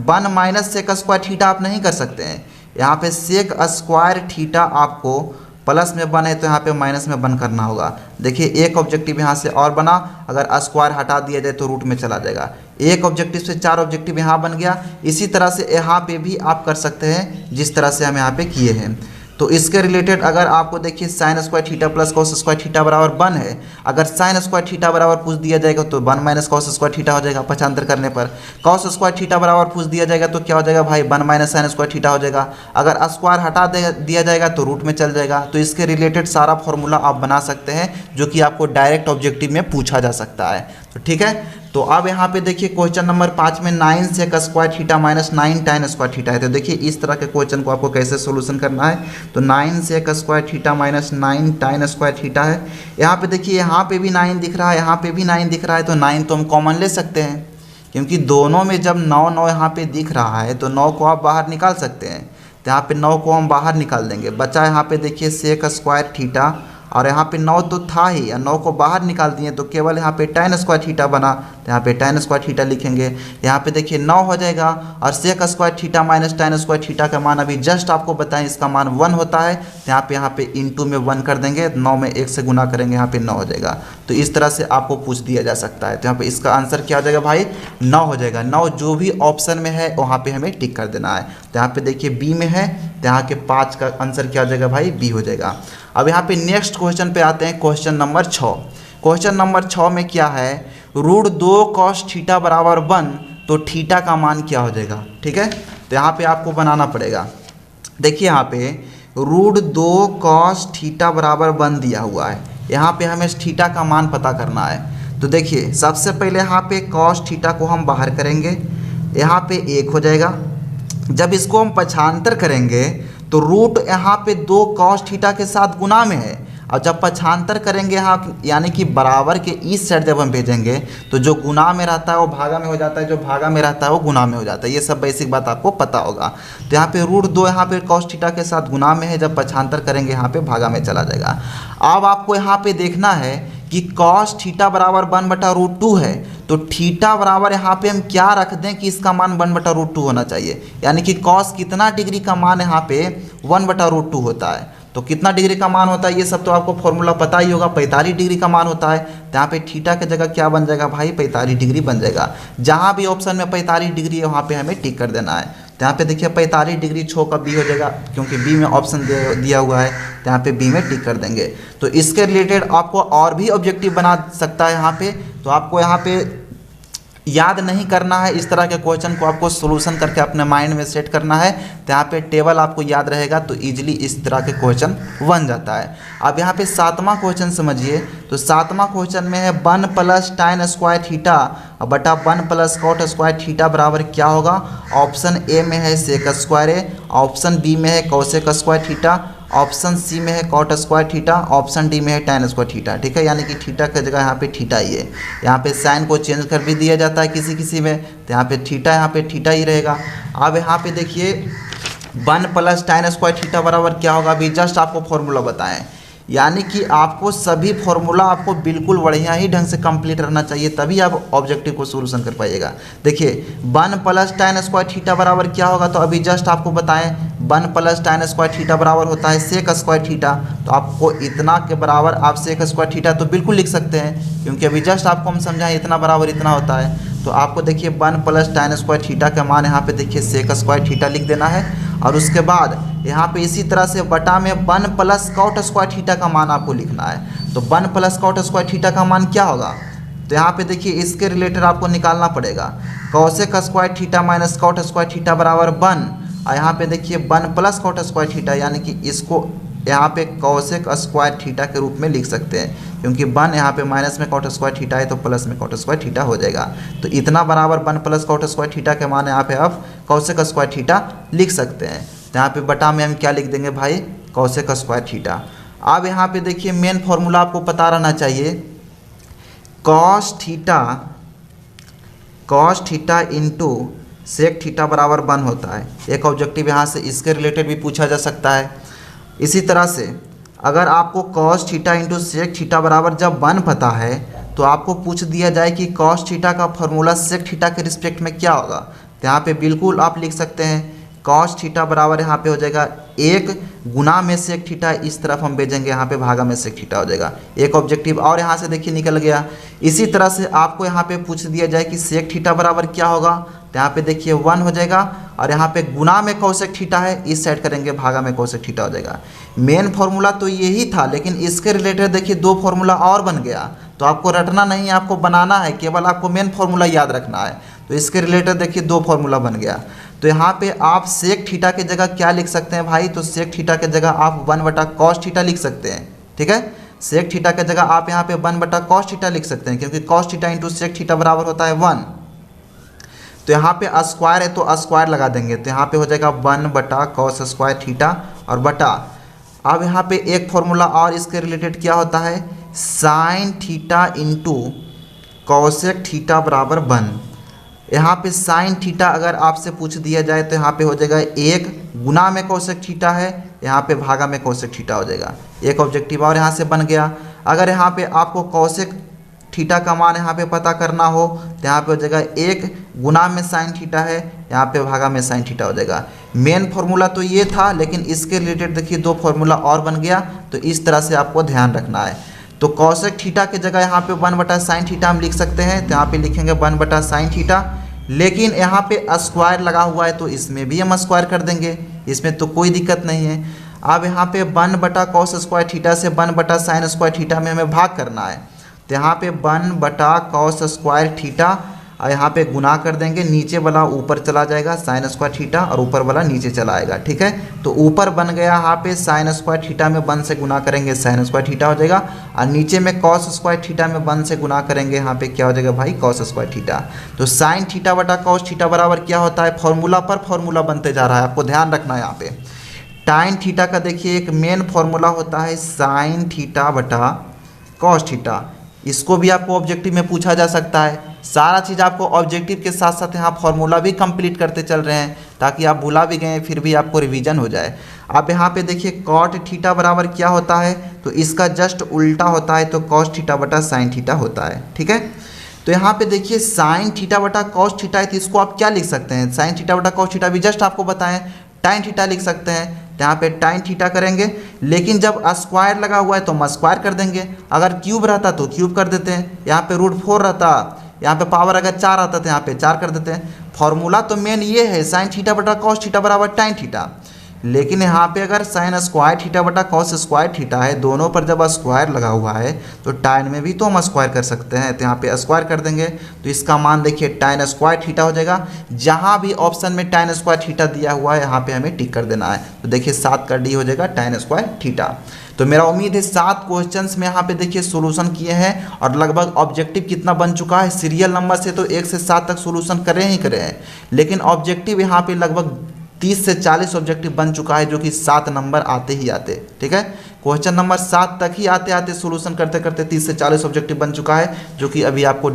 1 माइनस सेक स्क्वायर थीटा आप नहीं कर सकते हैं, यहाँ पे सेक स्क्वायर थीटा आपको प्लस में 1 है तो यहाँ पे माइनस में 1 करना होगा। देखिए एक ऑब्जेक्टिव यहाँ से और बना, अगर स्क्वायर हटा दिया जाए तो रूट में चला जाएगा। एक ऑब्जेक्टिव से 4 ऑब्जेक्टिव यहाँ बन गया। इसी तरह से यहाँ पे भी आप कर सकते हैं जिस तरह से हम यहाँ पे किए हैं। तो इसके रिलेटेड अगर आपको देखिए sign square theta plus cos square theta बराबर 1 है, अगर साइन स्क्वायर थीटा बराबर पूछ दिया जाएगा तो 1 माइनस कॉस स्क्वायर थीटा हो जाएगा पक्षांतर करने पर। कॉस स्क्वायर थीटा बराबर पूछ दिया जाएगा तो क्या हो जाएगा भाई, 1 माइनस साइन स्क्वायर थीटा हो जाएगा। अगर स्क्वायर हटा दिया जाएगा तो रूट में चल जाएगा। तो इसके रिलेटेड सारा फॉर्मूला आप बना सकते हैं जो कि आपको डायरेक्ट ऑब्जेक्टिव में पूछा जा सकता है। तो ठीक है, तो अब यहाँ पे देखिए क्वेश्चन नंबर 5 में 9 sec square theta minus 9 tan square theta है। तो देखिए इस तरह के क्वेश्चन को आपको कैसे सोल्यूशन करना है। तो 9 sec square theta minus 9 tan square theta है। यहाँ पे देखिए यहाँ पे भी 9 दिख रहा है, यहाँ पे भी 9 दिख रहा है, तो 9 तो हम कॉमन ले सकते हैं क्योंकि दोनों में जब 9 9 यहाँ पे दिख रहा है तो 9 को आप बाहर निकाल सकते हैं। तो यहाँ पे 9 को हम बाहर निकाल देंगे, बचा यहाँ पे देखिए सेक स्क्वायर थीटा, और यहाँ पे 9 तो था ही, 9 को बाहर निकाल दिए तो केवल यहाँ पे tan स्क्वायर थीटा बना, तो यहाँ पे tan स्क्वायर थीटा लिखेंगे। यहाँ पे देखिए 9 हो जाएगा और sec square theta minus tan square theta का मान अभी जस्ट आपको बताएं इसका मान 1 होता है, तो यहाँ पे इंटू में 1 कर देंगे, 9 में 1 से गुना करेंगे, यहाँ पे 9 हो जाएगा। तो इस तरह से आपको पूछ दिया जा सकता है। तो यहाँ पे इसका आंसर क्या हो जाएगा भाई, 9 हो जाएगा। 9 जो भी ऑप्शन में है वहाँ पे हमें टिक कर देना है। तो यहाँ पे देखिए बी में है, तो यहाँ के 5 का आंसर क्या हो जाएगा भाई, बी हो जाएगा। अब यहाँ पे नेक्स्ट क्वेश्चन पे आते हैं, क्वेश्चन नंबर 6। क्वेश्चन नंबर 6 में क्या है, रूट 2 कॉस थीटा बराबर 1, तो थीटा का मान क्या हो जाएगा। ठीक है, तो यहाँ पे आपको बनाना पड़ेगा। देखिए यहाँ पे रूट 2 कॉस थीटा बराबर 1 दिया हुआ है, यहाँ पे हमें थीटा का मान पता करना है। तो देखिए सबसे पहले यहाँ पे कॉस थीटा को हम बाहर करेंगे, यहाँ पे 1 हो जाएगा। जब इसको हम पक्षांतर करेंगे तो रूट यहाँ पे 2 कॉस थीटा के साथ गुना में है, और जब पक्षांतर करेंगे यहाँ यानी कि बराबर के इस साइड जब हम भेजेंगे तो जो गुना में रहता है वो भागा में हो जाता है, जो भागा में रहता है वो गुना में हो जाता है। ये सब बेसिक बात आपको पता होगा। तो यहाँ पे रूट 2 यहाँ पे कॉस थीटा के साथ गुना में है, जब पक्षांतर करेंगे यहाँ पे भागा में चला जाएगा। अब आपको यहाँ पे देखना है कि कॉस थीटा बराबर 1/√2 है, तो थीटा बराबर यहाँ पे हम क्या रख दें कि इसका मान 1/√2 होना चाहिए, यानी कि कॉस कितना डिग्री का मान यहाँ पे 1/√2 होता है। तो कितना डिग्री का मान होता है ये सब तो आपको फॉर्मूला पता ही होगा, 45 डिग्री का मान होता है। तो यहाँ पे थीटा की जगह क्या बन जाएगा भाई, 45 डिग्री बन जाएगा। जहाँ भी ऑप्शन में 45 डिग्री है वहाँ पे हमें टिक कर देना है। तो यहाँ पे देखिए 45 डिग्री 6 का बी हो जाएगा, क्योंकि बी में ऑप्शन दिया हुआ है, तो यहाँ पे बी में टिक कर देंगे। तो इसके रिलेटेड आपको और भी ऑब्जेक्टिव बना सकता है यहाँ पे, तो आपको यहाँ पे याद नहीं करना है, इस तरह के क्वेश्चन को आपको सोल्यूशन करके अपने माइंड में सेट करना है। तो यहाँ पे टेबल आपको याद रहेगा तो इजीली इस तरह के क्वेश्चन बन जाता है। अब यहाँ पे 7वां क्वेश्चन समझिए। तो 7वां क्वेश्चन में है 1 प्लस tan स्क्वायर थीटा बटा 1 प्लस कॉट स्क्वायर थीटा बराबर क्या होगा। ऑप्शन ए में है sec square A, option B में है cosec square theta, option C में है cot square theta, option D में है tan स्क्वायर थीटा। ठीक है, यानी कि थीटा की जगह यहाँ पे थीटा ही है। यहाँ पे साइन को चेंज कर भी दिया जाता है किसी किसी में, तो यहाँ पे थीटा ही रहेगा। अब यहाँ पे देखिए 1 प्लस tan स्क्वायर थीटा बराबर क्या होगा, अभी जस्ट आपको फॉर्मूला बताएं, यानी कि आपको सभी फॉर्मूला आपको बिल्कुल बढ़िया ही ढंग से कंप्लीट रहना चाहिए, तभी आप ऑब्जेक्टिव को सोल्यूशन कर पाइएगा। देखिए 1 प्लस tan स्क्वायर थीटा बराबर क्या होगा, तो अभी जस्ट आपको बताएं 1 प्लस tan स्क्वायर थीटा बराबर होता है सेक स्क्वायर थीटा। तो आपको इतना के बराबर आप सेक स्क्वायर थीटा तो बिल्कुल लिख सकते हैं, क्योंकि अभी जस्ट आपको हम समझाएं इतना बराबर इतना होता है। तो आपको देखिए 1 प्लस tan स्क्वायर थीटा का मान यहाँ पे देखिए सेक स्क्वायर थीटा लिख देना है, और उसके बाद यहाँ पे इसी तरह से बटा में 1 प्लस कॉट स्क्वायर थीटा का मान आपको लिखना है। तो 1 प्लस कॉट स्क्वायर थीटा का मान क्या होगा, तो यहाँ पे देखिए इसके रिलेटेड आपको निकालना पड़ेगा। Cosec square theta minus cot square theta बराबर 1, और यहाँ पे देखिए 1 प्लस कॉट स्क्वायर थीटा, यानी कि इसको यहाँ पे कॉसेक स्क्वायर थीटा के रूप में लिख सकते हैं, क्योंकि 1 यहाँ पे माइनस में कॉट स्क्वायर थीटा है तो प्लस में कॉट स्क्वायर थीटा हो जाएगा। तो इतना बराबर 1 प्लस कॉट स्क्वायर थीटा के मान यहाँ पे आप कॉसेक स्क्वायर थीटा लिख सकते हैं। तो यहाँ पे बटा में हम क्या लिख देंगे भाई, कॉसेक स्क्वायर थीटा। अब यहाँ पे देखिए मेन फॉर्मूला आपको पता रहना चाहिए, cos theta into sec theta बराबर 1 होता है। एक ऑब्जेक्टिव यहाँ से इसके रिलेटेड भी पूछा जा सकता है। इसी तरह से अगर आपको cos theta into sec theta बराबर जब 1 पता है, तो आपको पूछ दिया जाए कि कॉस थीटा का फॉर्मूला सेक थीटा के रिस्पेक्ट में क्या होगा, तो यहाँ पे बिल्कुल आप लिख सकते हैं कॉस थीटा बराबर यहाँ पे हो जाएगा 1 गुना में सेक थीटा, इस तरफ हम भेजेंगे यहाँ पे भागा में सेक थीटा हो जाएगा। एक ऑब्जेक्टिव और यहाँ से देखिए निकल गया। इसी तरह से आपको यहाँ पे पूछ दिया जाए कि सेक थीटा बराबर क्या होगा, तो यहाँ पे देखिए 1 हो जाएगा, और यहाँ पे गुना में कॉसेक थीटा है, इस साइड करेंगे भागा में कॉसेक थीटा हो जाएगा। मेन फॉर्मूला तो यही था, लेकिन इसके रिलेटेड देखिए 2 फॉर्मूला और बन गया। तो आपको रटना नहीं है, आपको बनाना है, केवल आपको मेन फॉर्मूला याद रखना है। तो इसके रिलेटेड देखिए 2 फॉर्मूला बन गया। तो यहाँ पे आप सेक थीटा के जगह क्या लिख सकते हैं भाई, तो सेक थीटा के जगह आप 1 बटा कॉस थीटा लिख सकते हैं। ठीक है, सेक थीटा के जगह आप यहाँ पे 1 बटा कॉस थीटा लिख सकते हैं, क्योंकि cos theta into sec theta बराबर होता है 1। तो यहाँ पे स्क्वायर है तो स्क्वायर लगा देंगे, तो यहाँ पे हो जाएगा 1 बटा कॉस स्क्वायर थीटा और बटा। अब यहाँ पे एक फॉर्मूला और इसके रिलेटेड क्या होता है, sine theta into cosec theta बराबर 1। यहाँ पे साइन थीटा अगर आपसे पूछ दिया जाए तो यहाँ पे हो जाएगा 1 गुना में कॉसेक थीटा है, यहाँ पे भागा में कॉसेक थीटा हो जाएगा। एक ऑब्जेक्टिव और यहाँ से बन गया। अगर यहाँ पे आपको कॉसेक थीटा का मान यहाँ पे पता करना हो तो यहाँ पे हो जाएगा 1 गुना में साइन थीटा है, यहाँ पे भागा में साइन थीटा हो जाएगा। मेन फार्मूला तो ये था, लेकिन इसके रिलेटेड देखिए 2 फार्मूला और बन गया। तो इस तरह से आपको ध्यान रखना है। तो कॉसेक थीटा की जगह यहाँ पे 1 बटा साइन थीटा हम लिख सकते हैं, तो यहाँ पे लिखेंगे 1 बटा साइन थीटा। लेकिन यहाँ पे स्क्वायर लगा हुआ है तो इसमें भी हम स्क्वायर कर देंगे, इसमें तो कोई दिक्कत नहीं है। अब यहाँ पे 1 बटा कॉस स्क्वायर थीटा से 1 बटा साइन स्क्वायर थीटा में हमें भाग करना है, तो यहाँ पे 1 बटा कॉस स्क्वायर थीटा और यहाँ पे गुना कर देंगे, नीचे वाला ऊपर चला जाएगा साइन स्क्वायर थीटा और ऊपर वाला नीचे चला आएगा। ठीक है, तो ऊपर बन गया यहाँ पे साइन स्क्वायर थीटा में 1 से गुना करेंगे साइन स्क्वायर थीटा हो जाएगा, और नीचे में कॉस स्क्वायर थीटा में 1 से गुना करेंगे यहाँ पे क्या हो जाएगा भाई, कॉस स्क्वायर थीटा। तो साइन थीटा बटा कॉस थीटा बराबर क्या होता है, फॉर्मूला पर फॉर्मूला बनते जा रहा है, आपको ध्यान रखना है। यहाँ पे टाइन थीटा का देखिए एक मेन फॉर्मूला होता है साइन थीटा बटा कॉस थीटा, इसको भी आपको ऑब्जेक्टिव में पूछा जा सकता है। सारा चीज़ आपको ऑब्जेक्टिव के साथ साथ यहाँ फॉर्मूला भी कंप्लीट करते चल रहे हैं, ताकि आप भुला भी गए फिर भी आपको रिवीजन हो जाए। आप यहाँ पे देखिए कॉट थीटा बराबर क्या होता है, तो इसका जस्ट उल्टा होता है, तो कॉस थीटा बटा साइन थीटा होता है। ठीक है, तो यहाँ पे देखिए साइन थीटा बटा कॉस थीटा है, तो इसको आप क्या लिख सकते हैं, साइन थीटा बटा कॉस थीटा भी जस्ट आपको बताएं टाइन थीटा लिख सकते हैं। तो यहाँ पे टाइन थीटा करेंगे, लेकिन जब स्क्वायर लगा हुआ है तो हम स्क्वायर कर देंगे, अगर क्यूब रहता तो क्यूब कर देते हैं, यहाँ पे √4 रहता, यहाँ पे पावर अगर 4 आता तो यहाँ पे 4 कर देते हैं। फॉर्मूला तो मेन ये है साइन थीटा बटा कॉस थीटा बराबर टाइन थीटा, लेकिन यहाँ पे अगर साइन स्क्वायर थीटा बटा कॉस स्क्वायर थीटा है, दोनों पर जब स्क्वायर लगा हुआ है तो टाइन में भी तो हम स्क्वायर कर सकते हैं, तो यहाँ पे स्क्वायर कर देंगे। तो इसका मान देखिए टाइन स्क्वायर थीटा हो जाएगा। जहाँ भी ऑप्शन में टाइन स्क्वायर थीटा दिया हुआ है यहाँ पे हमें टिक कर देना है, तो देखिए 7 का डी हो जाएगा टाइन स्क्वायर थीटा। तो मेरा उम्मीद है 7 क्वेश्चंस में यहाँ पे देखिए सोल्यूशन किए हैं, और लगभग ऑब्जेक्टिव कितना बन चुका है, सीरियल नंबर से तो 1 से 7 तक सोल्यूशन करे हैं, लेकिन ऑब्जेक्टिव यहाँ पे लगभग 30 से 40 ऑब्जेक्टिव बन चुका है, जो कि 7 नंबर आते ही आते। ठीक है, क्वेश्चन नंबर 7 तक ही आते आते सोल्यूशन करते करते 30 से 40 ऑब्जेक्टिव बन चुका है, जो कि अभी आपको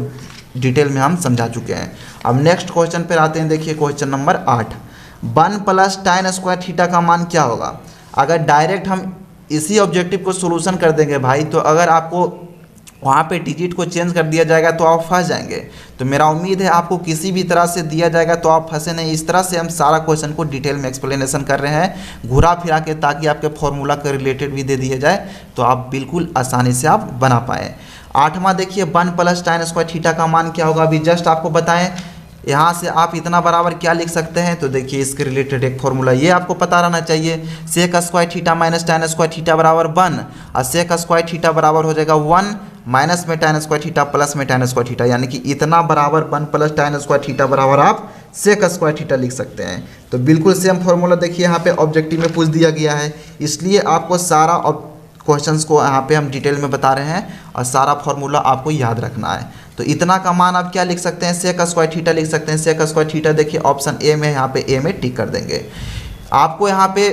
डिटेल में हम समझा चुके हैं। अब नेक्स्ट क्वेश्चन पर आते हैं। देखिए क्वेश्चन नंबर 8, 1 प्लस टाइन स्क्वायर थीटा का मान क्या होगा। अगर डायरेक्ट हम इसी ऑब्जेक्टिव को सोल्यूशन कर देंगे भाई, तो अगर आपको वहाँ पे डिजिट को चेंज कर दिया जाएगा तो आप फंस जाएंगे। तो मेरा उम्मीद है आपको किसी भी तरह से दिया जाएगा तो आप फंसे नहीं। इस तरह से हम सारा क्वेश्चन को डिटेल में एक्सप्लेनेशन कर रहे हैं घुरा फिरा के, ताकि आपके फॉर्मूला के रिलेटेड भी दे दिया जाए तो आप बिल्कुल आसानी से आप बना पाएँ। 8वां देखिए 1 प्लस tan स्क्वायर थीटा का मान क्या होगा, अभी जस्ट आपको बताएं। यहाँ से आप इतना बराबर क्या लिख सकते हैं, तो देखिए इसके रिलेटेड एक फॉर्मूला ये आपको पता रहना चाहिए। Sec square theta minus tan square theta बराबर 1 और सेक स्क्वायर थीटा बराबर हो जाएगा 1 माइनस में tan स्क्वायर थीटा प्लस में tan स्क्वायर थीटा, यानी कि इतना बराबर 1 प्लस tan स्क्वायर थीटा बराबर आप सेक स्क्वायर थीटा लिख सकते हैं। तो बिल्कुल सेम फॉर्मूला देखिए यहाँ पे ऑब्जेक्टिव में पूछ दिया गया है, इसलिए आपको सारा क्वेश्चंस को यहाँ पे हम डिटेल में बता रहे हैं और सारा फॉर्मूला आपको याद रखना है। तो इतना का मान आप क्या लिख सकते हैं, सेक स्क्वायर थीटा लिख सकते हैं। सेक स्क्वायर थीटा देखिए ऑप्शन ए में, यहाँ पे ए में टिक कर देंगे। आपको यहाँ पे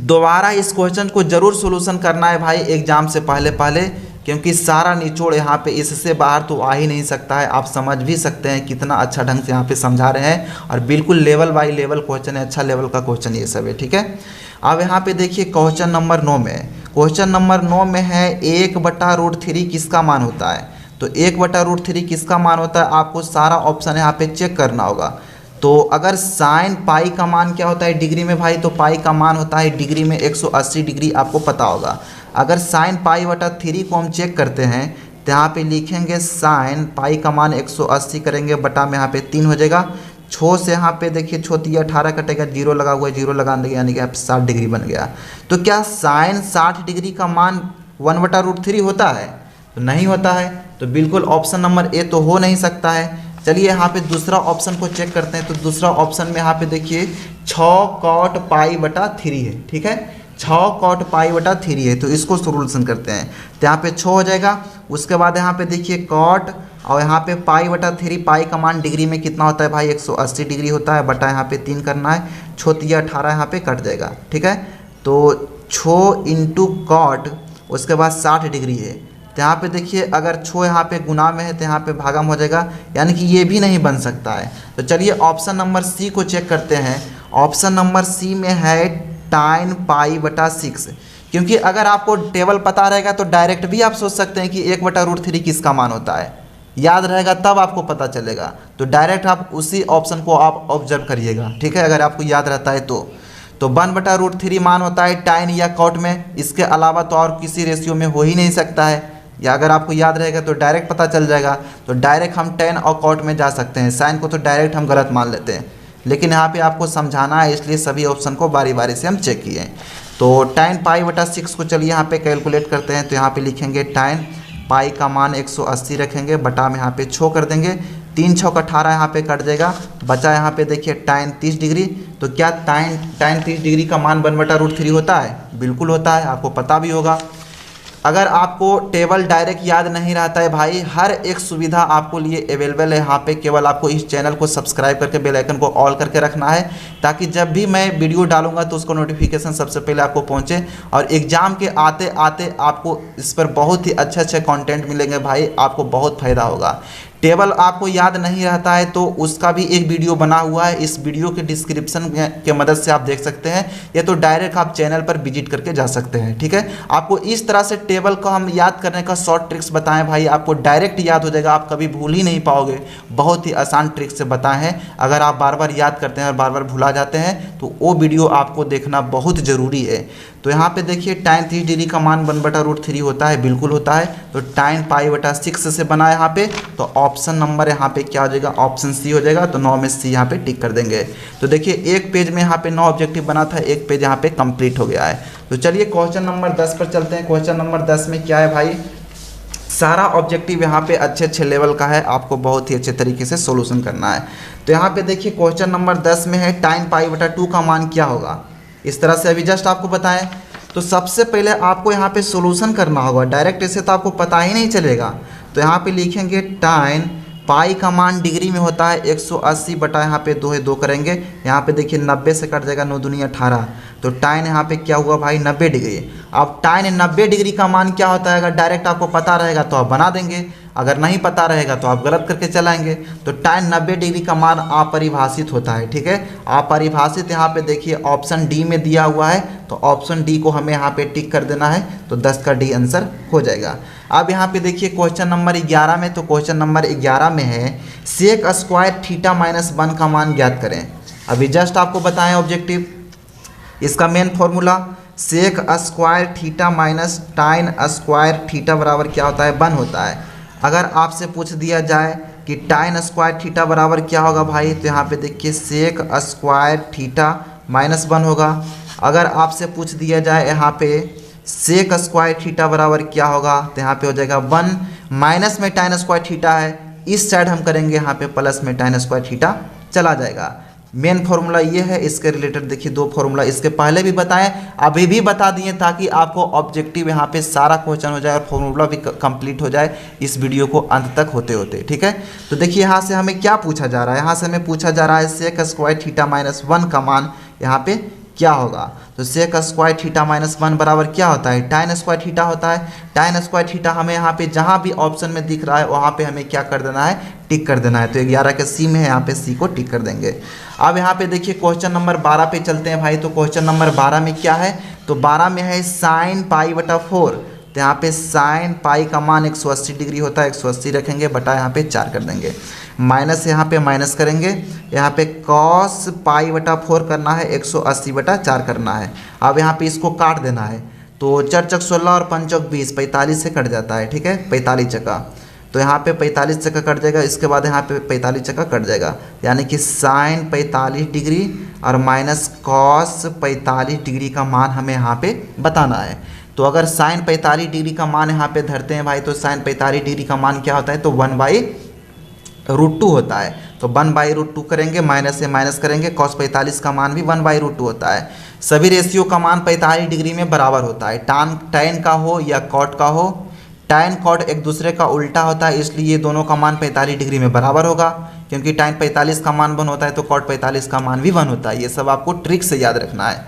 दोबारा इस क्वेश्चन को जरूर सोल्यूशन करना है भाई एग्जाम से पहले, क्योंकि सारा निचोड़ यहाँ पे इससे बाहर तो आ ही नहीं सकता है। आप समझ भी सकते हैं कितना अच्छा ढंग से यहाँ पे समझा रहे हैं और बिल्कुल लेवल बाई लेवल क्वेश्चन है, अच्छा लेवल का क्वेश्चन ये सब है, ठीक है। अब यहाँ पे देखिए क्वेश्चन नंबर 9 में, क्वेश्चन नंबर 9 में है 1/√3 किसका मान होता है। तो 1/√3 किसका मान होता है, आपको सारा ऑप्शन यहाँ पे चेक करना होगा। तो अगर साइन पाई का मान क्या होता है डिग्री में भाई, तो पाई का मान होता है डिग्री में 180 डिग्री, आपको पता होगा। अगर साइन पाई/3 को हम चेक करते हैं तो यहाँ पे लिखेंगे साइन पाई का मान 180 करेंगे बटा में यहाँ पे 3 हो जाएगा। छो से यहाँ पे देखिए छोटी 18 कटेगा, 0 लगा हुआ है, 0 लगाने के यानी कि आप 60 डिग्री बन गया। तो क्या साइन 60 डिग्री का मान 1/√3 होता है, तो नहीं होता है। तो बिल्कुल ऑप्शन नंबर ए तो हो नहीं सकता है। चलिए यहाँ पे दूसरा ऑप्शन को चेक करते हैं। तो दूसरा ऑप्शन में यहाँ पे देखिए 6 cot पाई/3 है, ठीक है, 6 cot पाई/3 है। तो इसको सोल्यूशन करते हैं तो यहाँ पे 6 हो जाएगा। उसके बाद यहाँ पे देखिए cot और यहाँ पे पाई/3, पाई का मान डिग्री में कितना होता है भाई 180 डिग्री होता है, बटा यहाँ पे 3 करना है, 6×3 18 यहाँ पे कट जाएगा, ठीक है। तो 6 इंटू कॉट उसके बाद 60 डिग्री है। तो यहाँ पे देखिए अगर 6 यहाँ पे गुना में है तो यहाँ पे भागम हो जाएगा, यानी कि ये भी नहीं बन सकता है। तो चलिए ऑप्शन नंबर सी को चेक करते हैं। ऑप्शन नंबर सी में है tan पाई/6, क्योंकि अगर आपको टेबल पता रहेगा तो डायरेक्ट भी आप सोच सकते हैं कि 1/√3 किसका मान होता है, याद रहेगा तब आपको पता चलेगा। तो डायरेक्ट आप उसी ऑप्शन को आप ऑब्जर्व करिएगा, ठीक है, अगर आपको याद रहता है तो 1/√3 मान होता है tan या कॉट में, इसके अलावा तो और किसी रेशियो में हो ही नहीं सकता है। या अगर आपको याद रहेगा तो डायरेक्ट पता चल जाएगा। तो डायरेक्ट हम tan और कॉट में जा सकते हैं, साइन को तो डायरेक्ट हम गलत मान लेते हैं, लेकिन यहाँ पे आपको समझाना है इसलिए सभी ऑप्शन को बारी बारी से हम चेक किए। तो tan पाई/6 को चलिए यहाँ पे कैलकुलेट करते हैं। तो यहाँ पे लिखेंगे tan पाई का मान 180 रखेंगे, बटा में यहाँ पे 6 कर देंगे, 3 6 18 यहाँ पे कट जाएगा, बचा यहाँ पे देखिए tan 30 डिग्री। तो क्या tan 30 डिग्री का मान 1/√3 होता है, बिल्कुल होता है, आपको पता भी होगा। अगर आपको टेबल डायरेक्ट याद नहीं रहता है भाई, हर एक सुविधा आपको लिए अवेलेबल है यहाँ पे। केवल आपको इस चैनल को सब्सक्राइब करके बेल आइकन को ऑल करके रखना है, ताकि जब भी मैं वीडियो डालूंगा तो उसको नोटिफिकेशन सबसे पहले आपको पहुँचे। और एग्ज़ाम के आते आते आपको इस पर बहुत ही अच्छे कंटेंट मिलेंगे भाई, आपको बहुत फ़ायदा होगा। टेबल आपको याद नहीं रहता है तो उसका भी एक वीडियो बना हुआ है, इस वीडियो के डिस्क्रिप्शन के मदद से आप देख सकते हैं, या तो डायरेक्ट आप चैनल पर विजिट करके जा सकते हैं, ठीक है। आपको इस तरह से टेबल को हम याद करने का शॉर्ट ट्रिक्स बताएं भाई, आपको डायरेक्ट याद हो जाएगा, आप कभी भूल ही नहीं पाओगे। बहुत ही आसान ट्रिक्स से बताए हैं, अगर आप बार बार याद करते हैं और बार बार भुला जाते हैं तो वो वीडियो आपको देखना बहुत ज़रूरी है। तो यहाँ पे देखिए tan 30 डिग्री का मान 1/√3 होता है, बिल्कुल होता है। तो tan पाई/6 से बना है यहाँ पे, तो ऑप्शन नंबर यहाँ पे क्या हो जाएगा, ऑप्शन सी हो जाएगा। तो 9 में सी यहाँ पे टिक कर देंगे। तो देखिए एक पेज में यहाँ पे 9 ऑब्जेक्टिव बना था, एक पेज यहाँ पे कंप्लीट हो गया है। तो चलिए क्वेश्चन नंबर 10 पर चलते हैं। क्वेश्चन नंबर 10 में क्या है भाई, सारा ऑब्जेक्टिव यहाँ पे अच्छे लेवल का है, आपको बहुत ही अच्छे तरीके से सोल्यूशन करना है। तो यहाँ पे देखिए क्वेश्चन नंबर 10 में है tan पाई/2 का मान क्या होगा, इस तरह से अभी जस्ट आपको बताएं। तो सबसे पहले आपको यहाँ पे सोल्यूशन करना होगा, डायरेक्ट ऐसे तो आपको पता ही नहीं चलेगा। तो यहाँ पे लिखेंगे tan पाई का मान डिग्री में होता है 180 बटा यहाँ पे 2 है, 2 करेंगे, यहाँ पे देखिए 90 से कट जाएगा, 9 दूनी 18। तो tan यहाँ पे क्या हुआ भाई 90 डिग्री। अब tan 90 डिग्री का मान क्या होता है, अगर डायरेक्ट आपको पता रहेगा तो आप बना देंगे, अगर नहीं पता रहेगा तो आप गलत करके चलाएंगे। तो tan 90 डिग्री का मान अपरिभाषित होता है, ठीक है। अपरिभाषित यहाँ पे देखिए ऑप्शन डी में दिया हुआ है, तो ऑप्शन डी को हमें यहाँ पे टिक कर देना है। तो 10 का डी आंसर हो जाएगा। अब यहाँ पे देखिए क्वेश्चन नंबर 11 में, तो क्वेश्चन नंबर 11 में है सेक स्क्वायर थीटा -1 का मान ज्ञात करें। अभी जस्ट आपको बताएं ऑब्जेक्टिव, इसका main formula sec square theta minus tan square theta बराबर क्या होता है, 1 होता है। अगर आपसे पूछ दिया जाए कि टाइन स्क्वायर थीटा बराबर क्या होगा भाई, तो यहाँ पे देखिए सेक स्क्वायर थीटा माइनस 1 होगा। अगर आपसे पूछ दिया जाए यहाँ पे सेक स्क्वायर थीटा बराबर क्या होगा, तो यहाँ पे हो जाएगा 1, माइनस में टाइन स्क्वायर थीटा है, इस साइड हम करेंगे यहाँ पे प्लस में टाइन स्क्वायर थीटा चला जाएगा। मेन फॉर्मूला ये है। इसके रिलेटेड देखिए 2 फॉर्मूला इसके पहले भी बताएं, अभी भी बता दिए, ताकि आपको ऑब्जेक्टिव यहाँ पे सारा क्वेश्चन हो जाए और फॉर्मूला भी कंप्लीट हो जाए इस वीडियो को अंत तक होते होते। ठीक है, तो देखिए यहाँ से हमें क्या पूछा जा रहा है, यहाँ से हमें पूछा जा रहा है सेक स्क्वायर थीटा माइनस 1 का मान यहाँ पे क्या होगा। तो सेक स्क्वायर थीटा माइनस 1 बराबर क्या होता है, टाइन स्क्वायर थीटा होता है। टाइन स्क्वायर थीटा हमें यहाँ पे जहाँ भी ऑप्शन में दिख रहा है वहाँ पे हमें क्या कर देना है, टिक कर देना है। तो 11 के सी में है, यहाँ पे सी को टिक कर देंगे। अब यहाँ पे देखिए क्वेश्चन नंबर 12 पे चलते हैं भाई। तो क्वेश्चन नंबर 12 में क्या है, तो 12 में है साइन पाई बटा 4। तो यहाँ पे साइन पाई का मान 180 डिग्री होता है, 180 रखेंगे बटा यहाँ पे 4 कर देंगे, माइनस यहाँ पे माइनस करेंगे, यहाँ पे कॉस पाई बटा 4 करना है, 180 बटा 4 करना है। अब यहाँ पे इसको काट देना है, तो 4 चक 16 और 5 चक 20, 45 से कट जाता है। ठीक है, 45 चक्का, तो यहाँ पे 45 चक्का कट जाएगा, इसके बाद यहाँ पे 45 चक्का कट जाएगा, यानी कि साइन 45 डिग्री और माइनस कॉस 45 डिग्री का मान हमें यहाँ पे बताना है। तो अगर साइन 45 डिग्री का मान यहाँ पे धरते हैं भाई, तो साइन 45 डिग्री का मान क्या होता है, तो 1/√2 होता है। तो 1/√2 करेंगे, माइनस से माइनस करेंगे, कॉस 45 का मान भी 1/√2 होता है। सभी रेशियो का मान 45 डिग्री में बराबर होता है, टैन का हो या कॉट का हो। टैन कॉट एक दूसरे का उल्टा होता है, इसलिए ये दोनों का मान 45 डिग्री में बराबर होगा, क्योंकि टैन 45 का मान 1 होता है तो कॉट 45 का मान भी 1 होता है। ये सब आपको ट्रिक से याद रखना है।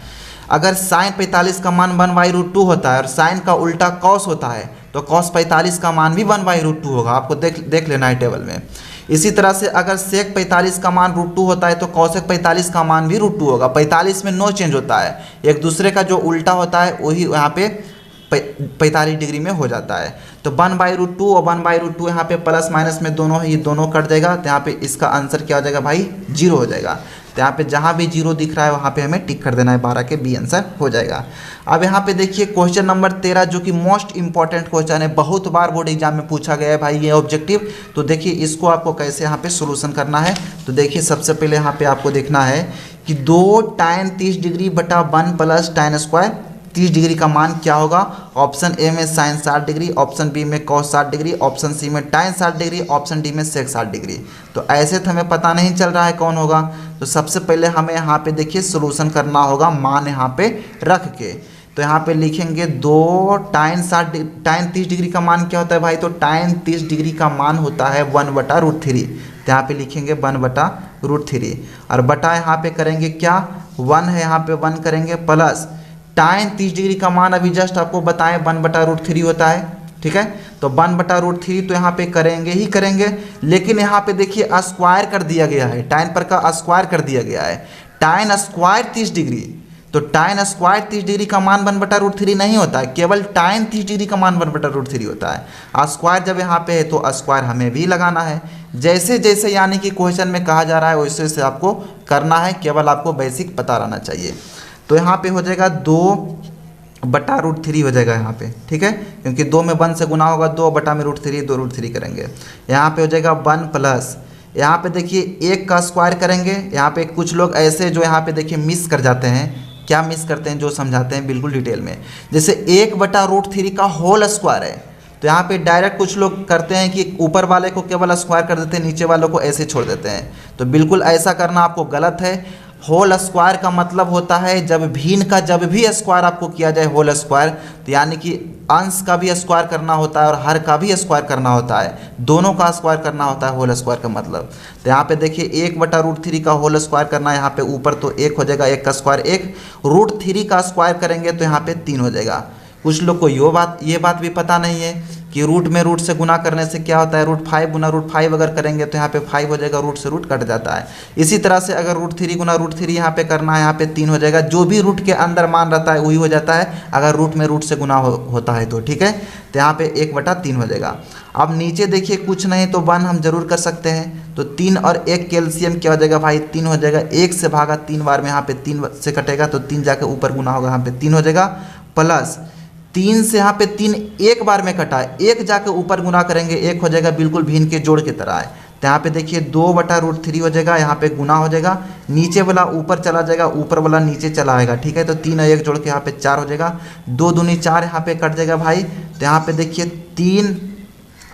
अगर साइन 45 का मान 1/√2 होता है और साइन का उल्टा कॉस होता है, तो कॉस 45 का मान भी 1/√2 होगा, आपको देख लेना है टेबल में। इसी तरह से अगर सेक 45 का मान √2 होता है, तो कॉसेक 45 का मान भी √2 होगा। 45 में नो चेंज होता है, एक दूसरे का जो उल्टा होता है वही यहाँ पे 45 डिग्री में हो जाता है। तो 1/√2 और 1/√2 यहाँ पे प्लस माइनस में दोनों है, ये दोनों कट जाएगा, तो यहाँ पे इसका आंसर क्या हो जाएगा भाई, 0 हो जाएगा। तो यहाँ पे जहाँ भी 0 दिख रहा है वहाँ पे हमें टिक कर देना है, 12 के बी आंसर हो जाएगा। अब यहाँ पे देखिए क्वेश्चन नंबर 13, जो कि मोस्ट इंपॉर्टेंट क्वेश्चन है, बहुत बार बोर्ड एग्जाम में पूछा गया है भाई ये ऑब्जेक्टिव। तो देखिए इसको आपको कैसे यहाँ पे सोल्यूशन करना है। तो देखिए सबसे पहले यहाँ पे आपको देखना है कि 2 टाइन 30 डिग्री बटा 1 प्लस टाइन स्क्वायर 30 डिग्री का मान क्या होगा। ऑप्शन ए में साइन 60 डिग्री, ऑप्शन बी में कॉस 60 डिग्री, ऑप्शन सी में टाइन 60 डिग्री, ऑप्शन डी में सेक 60 डिग्री। तो ऐसे तो हमें पता नहीं चल रहा है कौन होगा। तो सबसे पहले हमें यहाँ पे देखिए सोल्यूशन करना होगा मान यहाँ पे रख के। तो यहाँ पे लिखेंगे 2 टाइन 30 डिग्री का मान क्या होता है भाई, तो टाइन 30 डिग्री का मान होता है 1/√3। तो यहाँ पे लिखेंगे 1/√3 और बटा यहाँ पे करेंगे क्या, 1 है यहाँ पे 1 करेंगे, प्लस टाइन 30 डिग्री का मान अभी जस्ट आपको बताएं 1/√3 होता है। ठीक है, तो 1/√3 तो यहाँ पे करेंगे ही करेंगे, लेकिन यहाँ पे देखिए स्क्वायर कर दिया गया है, टाइन पर का स्क्वायर कर दिया गया है। टाइन स्क्वायर 30 डिग्री, तो टाइन स्क्वायर 30 डिग्री का मान 1/√3 नहीं होता है, केवल टाइन 30 डिग्री का मान 1/√3 होता है। स्क्वायर जब यहाँ पे है तो स्क्वायर हमें भी लगाना है। जैसे जैसे यानी कि क्वेश्चन में कहा जा रहा है वैसे वैसे आपको करना है, केवल आपको बेसिक पता रहना चाहिए। तो यहाँ पे हो जाएगा 2/√3 हो जाएगा यहाँ पे। ठीक है, क्योंकि 2 में 1 से गुना होगा, 2 बटा में √3, 2√3 करेंगे। यहाँ पे हो जाएगा 1 प्लस, यहाँ पे देखिए 1 का स्क्वायर करेंगे। यहाँ पे कुछ लोग ऐसे जो यहाँ पे देखिए मिस कर जाते हैं, क्या मिस करते हैं जो समझाते हैं बिल्कुल डिटेल में। जैसे 1/√3 का होल स्क्वायर है, तो यहाँ पे डायरेक्ट कुछ लोग करते हैं कि ऊपर वाले को केवल स्क्वायर कर देते हैं, नीचे वालों को ऐसे छोड़ देते हैं। तो बिल्कुल ऐसा करना आपको गलत है। होल स्क्वायर का मतलब होता है जब भिन्न का जब भी स्क्वायर आपको किया जाए होल स्क्वायर, तो यानी कि अंश का भी स्क्वायर करना होता है और हर का भी स्क्वायर करना होता है, दोनों का स्क्वायर करना होता है होल स्क्वायर का मतलब। तो यहाँ पे देखिए 1/√3 का होल स्क्वायर करना है, यहाँ पे ऊपर तो 1 हो जाएगा, 1 का स्क्वायर 1, √3 का स्क्वायर करेंगे तो यहाँ पे 3 हो जाएगा। कुछ लोग को ये बात भी पता नहीं है कि रूट में रूट से गुना करने से क्या होता है, रूट 5 गुना रूट 5 अगर करेंगे तो यहाँ पे 5 हो जाएगा, रूट से रूट कट जाता है। इसी तरह से अगर रूट 3 गुना रूट 3 यहाँ पे करना है, यहाँ पे 3 हो जाएगा। जो भी रूट के अंदर मान रहता है वही हो जाता है अगर रूट में रूट से गुना होता है तो, ठीक है। तो यहाँ पे 1/3 हो जाएगा। अब नीचे देखिए कुछ नहीं तो 1 हम जरूर कर सकते हैं, तो 3 और 1 कैल्शियम क्या हो जाएगा भाई, 3 हो जाएगा। 1 से भागा 3 बार में यहाँ पे 3 से कटेगा तो 3 जाके ऊपर गुना होगा, यहाँ पे 3 हो जाएगा। प्लस 3 से यहाँ पे 3 एक बार में कटा है, 1 जाके ऊपर गुना करेंगे 1 हो जाएगा, बिल्कुल भिन्न के जोड़ की तरह है। तो यहाँ पे देखिए 2/√3 हो जाएगा, यहाँ पे गुना हो जाएगा, नीचे वाला ऊपर चला जाएगा, ऊपर वाला नीचे चला आएगा, ठीक है। तो 3 और 1 जोड़ के यहाँ पे 4 हो जाएगा, 2 दूनी 4 यहाँ पे कट जाएगा भाई। तो यहाँ पे देखिए 3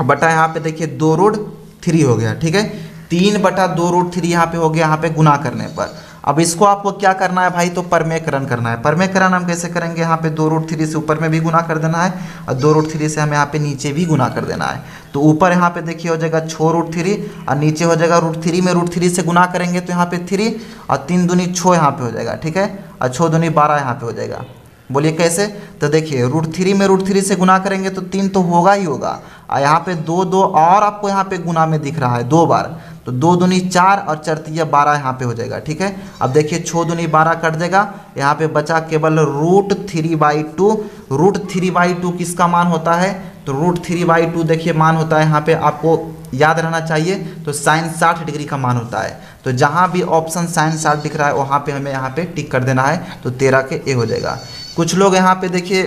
बटा यहाँ पे देखिए 2√3 हो गया, ठीक है। 3/2√3 यहाँ पे हो गया, यहाँ पे गुना करने पर। अब इसको आपको क्या करना है भाई, तो परमेकरण करना है। परमेकरण हम कैसे करेंगे, यहाँ पे 2√3 से ऊपर में भी गुना कर देना है और 2√3 से हमें यहाँ पे नीचे भी गुना कर देना है। तो ऊपर यहाँ पे देखिए हो जाएगा 6√3 और नीचे हो जाएगा √3 में √3 से गुना करेंगे तो यहाँ पे 3 और 3 दूनी 6 यहाँ पे हो जाएगा, ठीक है। और 6 दूनी 12 यहाँ पे हो जाएगा। बोलिए कैसे, तो देखिए √3 में √3 से गुना करेंगे तो 3 तो होगा ही होगा, और यहाँ पे 2 और आपको यहाँ पे गुना में दिख रहा है 2 बार, तो 2 दूनी 4 और 4 तिया 12 यहाँ पे हो जाएगा, ठीक है। अब देखिए 6 दूनी 12 कट जाएगा, यहाँ पे बचा केवल √3/2। √3/2 किसका मान होता है, तो √3/2 देखिए मान होता है, यहाँ पे आपको याद रहना चाहिए, तो sin 60 डिग्री का मान होता है। तो जहाँ भी ऑप्शन sin 60 दिख रहा है वहाँ पे हमें यहाँ पे टिक कर देना है, तो 13 के ए हो जाएगा। कुछ लोग यहाँ पे देखिए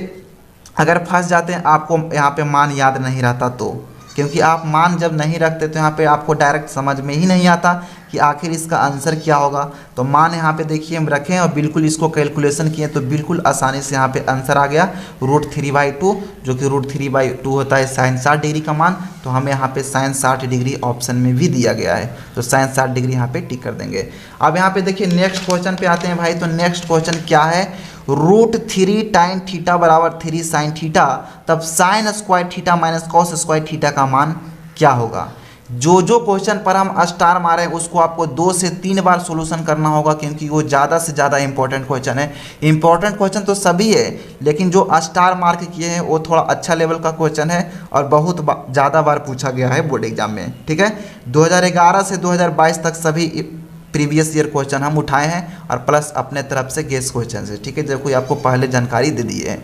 अगर फंस जाते हैं, आपको यहाँ पे मान याद नहीं रहता तो, क्योंकि आप मान जब नहीं रखते तो यहाँ पे आपको डायरेक्ट समझ में ही नहीं आता कि आखिर इसका आंसर क्या होगा। तो मान यहाँ पे देखिए हम रखें और बिल्कुल इसको कैलकुलेशन किए तो बिल्कुल आसानी से यहाँ पे आंसर आ गया √3/2, जो कि √3/2 होता है sin 60 डिग्री का मान। तो हमें यहाँ पे sin 60 डिग्री ऑप्शन में भी दिया गया है, तो sin 60 डिग्री यहाँ पे टिक कर देंगे। अब यहाँ पे देखिए नेक्स्ट क्वेश्चन पे आते हैं भाई। तो नेक्स्ट क्वेश्चन क्या है, √3 tan थीटा बराबर 3 sin थीटा, तब sin square theta minus cos square theta का मान क्या होगा। जो क्वेश्चन पर हम स्टार मारे उसको आपको 2 से 3 बार सॉल्यूशन करना होगा, क्योंकि वो ज़्यादा से ज़्यादा इंपॉर्टेंट क्वेश्चन है। इंपॉर्टेंट क्वेश्चन तो सभी है, लेकिन जो स्टार मार्क किए हैं वो थोड़ा अच्छा लेवल का क्वेश्चन है और बहुत ज़्यादा बार पूछा गया है बोर्ड एग्जाम में, ठीक है। 2011 से 2022 तक सभी प्रीवियस ईयर क्वेश्चन हम उठाए हैं और प्लस अपने तरफ से गेस क्वेश्चन से, ठीक है, जो कोई आपको पहले जानकारी दे दी है।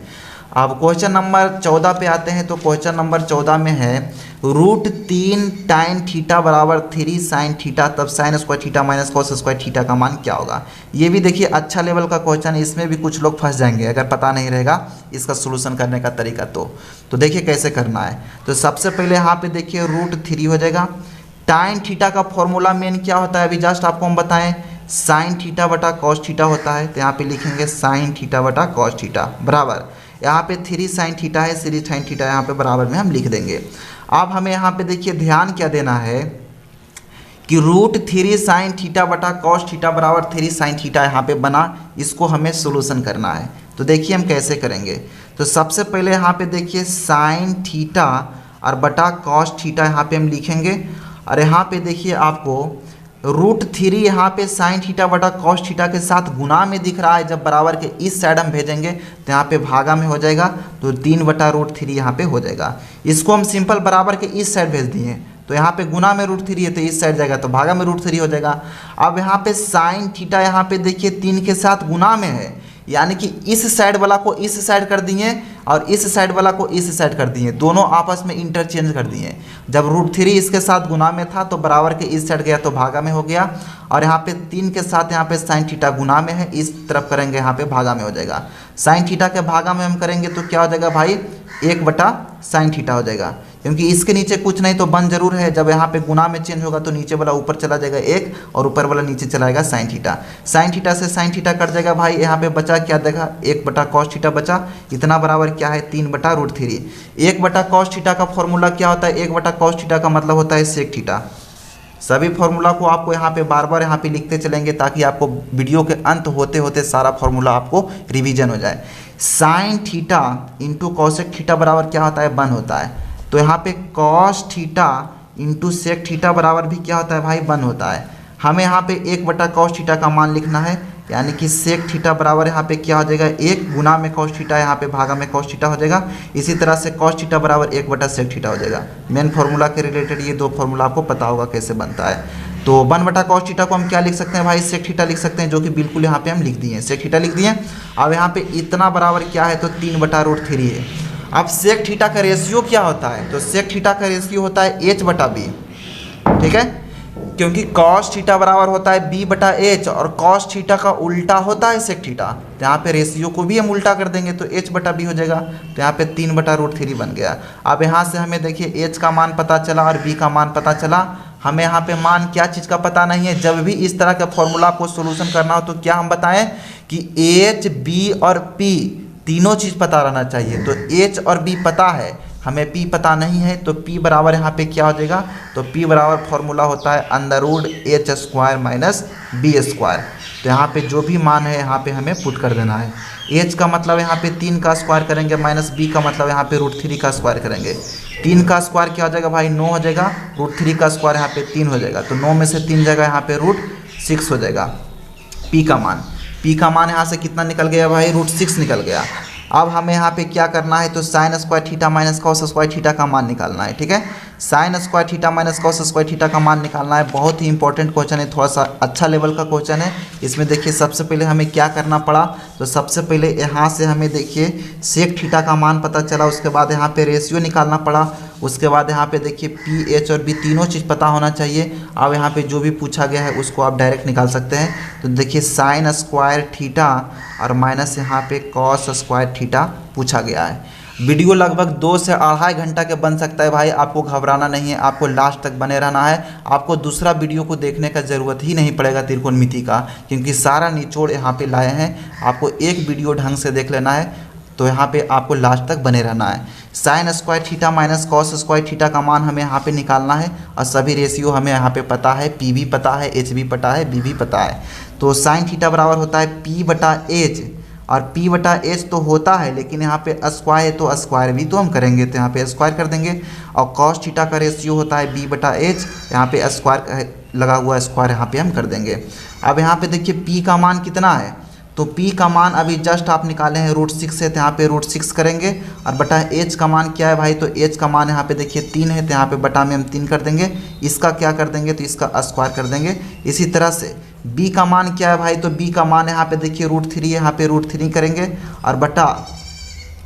अब क्वेश्चन नंबर 14 पे आते हैं। तो क्वेश्चन नंबर 14 में है √3 tan थीटा बराबर 3 sin थीटा, तब sin square theta minus cos square theta का मान क्या होगा। ये भी देखिए अच्छा लेवल का क्वेश्चन है, इसमें भी कुछ लोग फंस जाएंगे अगर पता नहीं रहेगा इसका सोल्यूशन करने का तरीका। तो देखिए कैसे करना है। तो सबसे पहले यहाँ पे देखिए √3 हो जाएगा। tan थीटा का फॉर्मूला मेन क्या होता है, अभी जस्ट आपको हम बताएं, sin थीटा बटा cos थीटा होता है। तो यहाँ पे लिखेंगे sin थीटा बटा cos थीटा बराबर, यहाँ पे 3 sin थीटा है, 3 sin थीटा यहाँ पे बराबर में हम लिख देंगे। अब हमें यहाँ पे देखिए ध्यान क्या देना है कि √3 sin थीटा बटा cos थीटा बराबर 3 sin थीटा यहाँ पे बना, इसको हमें सोल्यूशन करना है। तो देखिए हम कैसे करेंगे। तो सबसे पहले यहाँ पे देखिए sin थीटा और बटा cos थीटा यहाँ पे हम लिखेंगे, और यहाँ पे देखिए आपको √3 यहाँ पे sin थीटा बटा cos थीटा के साथ गुना में दिख रहा है, जब बराबर के इस साइड हम भेजेंगे तो यहाँ पे भागा में हो जाएगा, तो 3/√3 यहाँ पे हो जाएगा। इसको हम सिंपल बराबर के इस साइड भेज दिए, तो यहाँ पे गुना में √3 है तो इस साइड जाएगा, तो भागा में √3 हो जाएगा। अब यहाँ पे sin थीटा यहाँ पे देखिए 3 के साथ गुना में है, यानी कि इस साइड वाला को इस साइड कर दिए और इस साइड वाला को इस साइड कर दिए, दोनों आपस में इंटरचेंज कर दिए। जब √3 इसके साथ गुना में था तो बराबर के इस साइड गया तो भागा में हो गया, और यहाँ पे 3 के साथ यहाँ पे sin थीटा गुना में है, इस तरफ करेंगे यहाँ पे भागा में हो जाएगा। sin थीटा के भागा में हम करेंगे तो क्या हो जाएगा भाई, 1/sin थीटा हो जाएगा, क्योंकि इसके नीचे कुछ नहीं तो 1 जरूर है। जब यहाँ पे गुना में चेंज होगा तो नीचे वाला ऊपर चला जाएगा 1 और ऊपर वाला नीचे चला जाएगा sin थीटा। sin थीटा से sin थीटा कट जाएगा भाई, यहाँ पे बचा क्या देखा, 1/cos थीटा बचा, इतना बराबर क्या है 3/√3। 1/cos थीटा का फॉर्मूला क्या होता है, 1/cos थीटा का मतलब होता है sec थीटा। सभी फॉर्मूला को आपको यहाँ पे बार बार यहाँ पे लिखते चलेंगे ताकि आपको वीडियो के अंत होते होते सारा फॉर्मूला आपको रिवीजन हो जाए। sin theta into cosec theta बराबर क्या होता है, 1 होता है। तो यहाँ पे cos theta into sec theta बराबर भी क्या होता है भाई, 1 होता है। हमें यहाँ पे 1/cos थीटा का मान लिखना है, यानी कि सेक थीटा बराबर यहाँ पे क्या हो जाएगा, 1 गुना में कॉस थीटा, यहाँ पे भागा में कॉस थीटा हो जाएगा। इसी तरह से कॉस थीटा बराबर 1 बटा सेक थीटा हो जाएगा। मेन फार्मूला के रिलेटेड ये 2 फार्मूला आपको पता होगा कैसे बनता है। तो 1 बटा कॉस थीटा को हम क्या लिख सकते हैं भाई, सेक थीटा लिख सकते हैं, जो कि बिल्कुल यहाँ पे हम लिख दिए, सेक थीटा लिख दिए। अब यहाँ पे इतना बराबर क्या है, तो 3 बटा रूट 3 है। अब सेक थीटा का रेशियो क्या होता है, तो सेक थीटा का रेशियो होता है एच बटा बी, ठीक है, क्योंकि कॉस थीटा बराबर होता है बी बटा एच और कॉस थीटा का उल्टा होता है सेक थीटा। तो यहाँ पे रेशियो को भी हम उल्टा कर देंगे तो एच बटा बी हो जाएगा। तो यहाँ पे 3 बटा रूट 3 बन गया। अब यहाँ से हमें देखिए एच का मान पता चला और बी का मान पता चला। हमें यहाँ पे मान क्या चीज़ का पता नहीं है। जब भी इस तरह का फॉर्मूला को सोल्यूशन करना हो तो क्या हम बताएं कि एच बी और पी तीनों चीज़ पता रहना चाहिए। तो एच और बी पता है, हमें P पता नहीं है, तो P बराबर यहाँ पे क्या हो जाएगा, तो P बराबर फॉर्मूला होता है √h² माइनस b²। तो यहाँ पे जो भी मान है यहाँ पे हमें पुट कर देना है। h का मतलब यहाँ पे 3 का स्क्वायर करेंगे माइनस b का मतलब यहाँ पे √3 का स्क्वायर करेंगे। 3 का स्क्वायर क्या हो जाएगा भाई, 9 हो जाएगा। √3 का स्क्वायर यहाँ पे 3 हो जाएगा। तो 9 में से 3 जगह यहाँ पे √6 हो जाएगा। P का मान यहाँ से कितना निकल गया भाई, √6 निकल गया। अब हमें यहाँ पे क्या करना है, तो sign square theta minus cos square theta का मान निकालना है, ठीक है। Sine square theta minus cos square theta का मान निकालना है। बहुत ही इंपॉर्टेंट क्वेश्चन है, थोड़ा सा अच्छा लेवल का क्वेश्चन है। इसमें देखिए सबसे पहले हमें क्या करना पड़ा, तो सबसे पहले यहाँ से हमें देखिए सेक थीटा का मान पता चला। उसके बाद यहाँ पे रेशियो निकालना पड़ा। उसके बाद यहाँ पे देखिए पी एच और बी तीनों चीज़ पता होना चाहिए। अब यहाँ पे जो भी पूछा गया है उसको आप डायरेक्ट निकाल सकते हैं। तो देखिए साइन स्क्वायर थीटा और माइनस यहाँ पे कॉस स्क्वायर थीटा पूछा गया है। वीडियो लगभग 2 से 2.5 घंटा के बन सकता है भाई, आपको घबराना नहीं है, आपको लास्ट तक बने रहना है। आपको दूसरा वीडियो को देखने का ज़रूरत ही नहीं पड़ेगा त्रिकोणमिति का, क्योंकि सारा निचोड़ यहाँ पे लाए हैं। आपको एक वीडियो ढंग से देख लेना है, तो यहाँ पे आपको लास्ट तक बने रहना है। Sine square theta minus cos square theta का मान हमें यहाँ पे निकालना है और सभी रेशियो हमें यहाँ पे पता है। पी भी पता है, एच भी पता है, बी भी पता है। तो साइन थीटा बराबर होता है पी बटा एच, और पी बटा एच तो होता है, लेकिन यहाँ पे स्क्वायर है तो स्क्वायर भी तो हम करेंगे, तो यहाँ पे स्क्वायर कर देंगे। और कॉस थीटा का रेशियो होता है बी बटा एच, यहाँ पे स्क्वायर लगा हुआ स्क्वायर यहाँ पे हम कर देंगे। अब यहाँ पे देखिए पी का मान कितना है, तो P का मान अभी जस्ट आप निकाले हैं √6 से, तो यहाँ पे √6 करेंगे। और बटा H का मान क्या है भाई, तो H का मान यहाँ पे देखिए 3 है, तो यहाँ पे बटा में हम 3 कर देंगे। इसका क्या कर देंगे, तो इसका स्क्वायर कर देंगे। इसी तरह से B का मान क्या है भाई, तो B का मान यहाँ पे देखिए √3 है, यहाँ पे √3 करेंगे। और बटा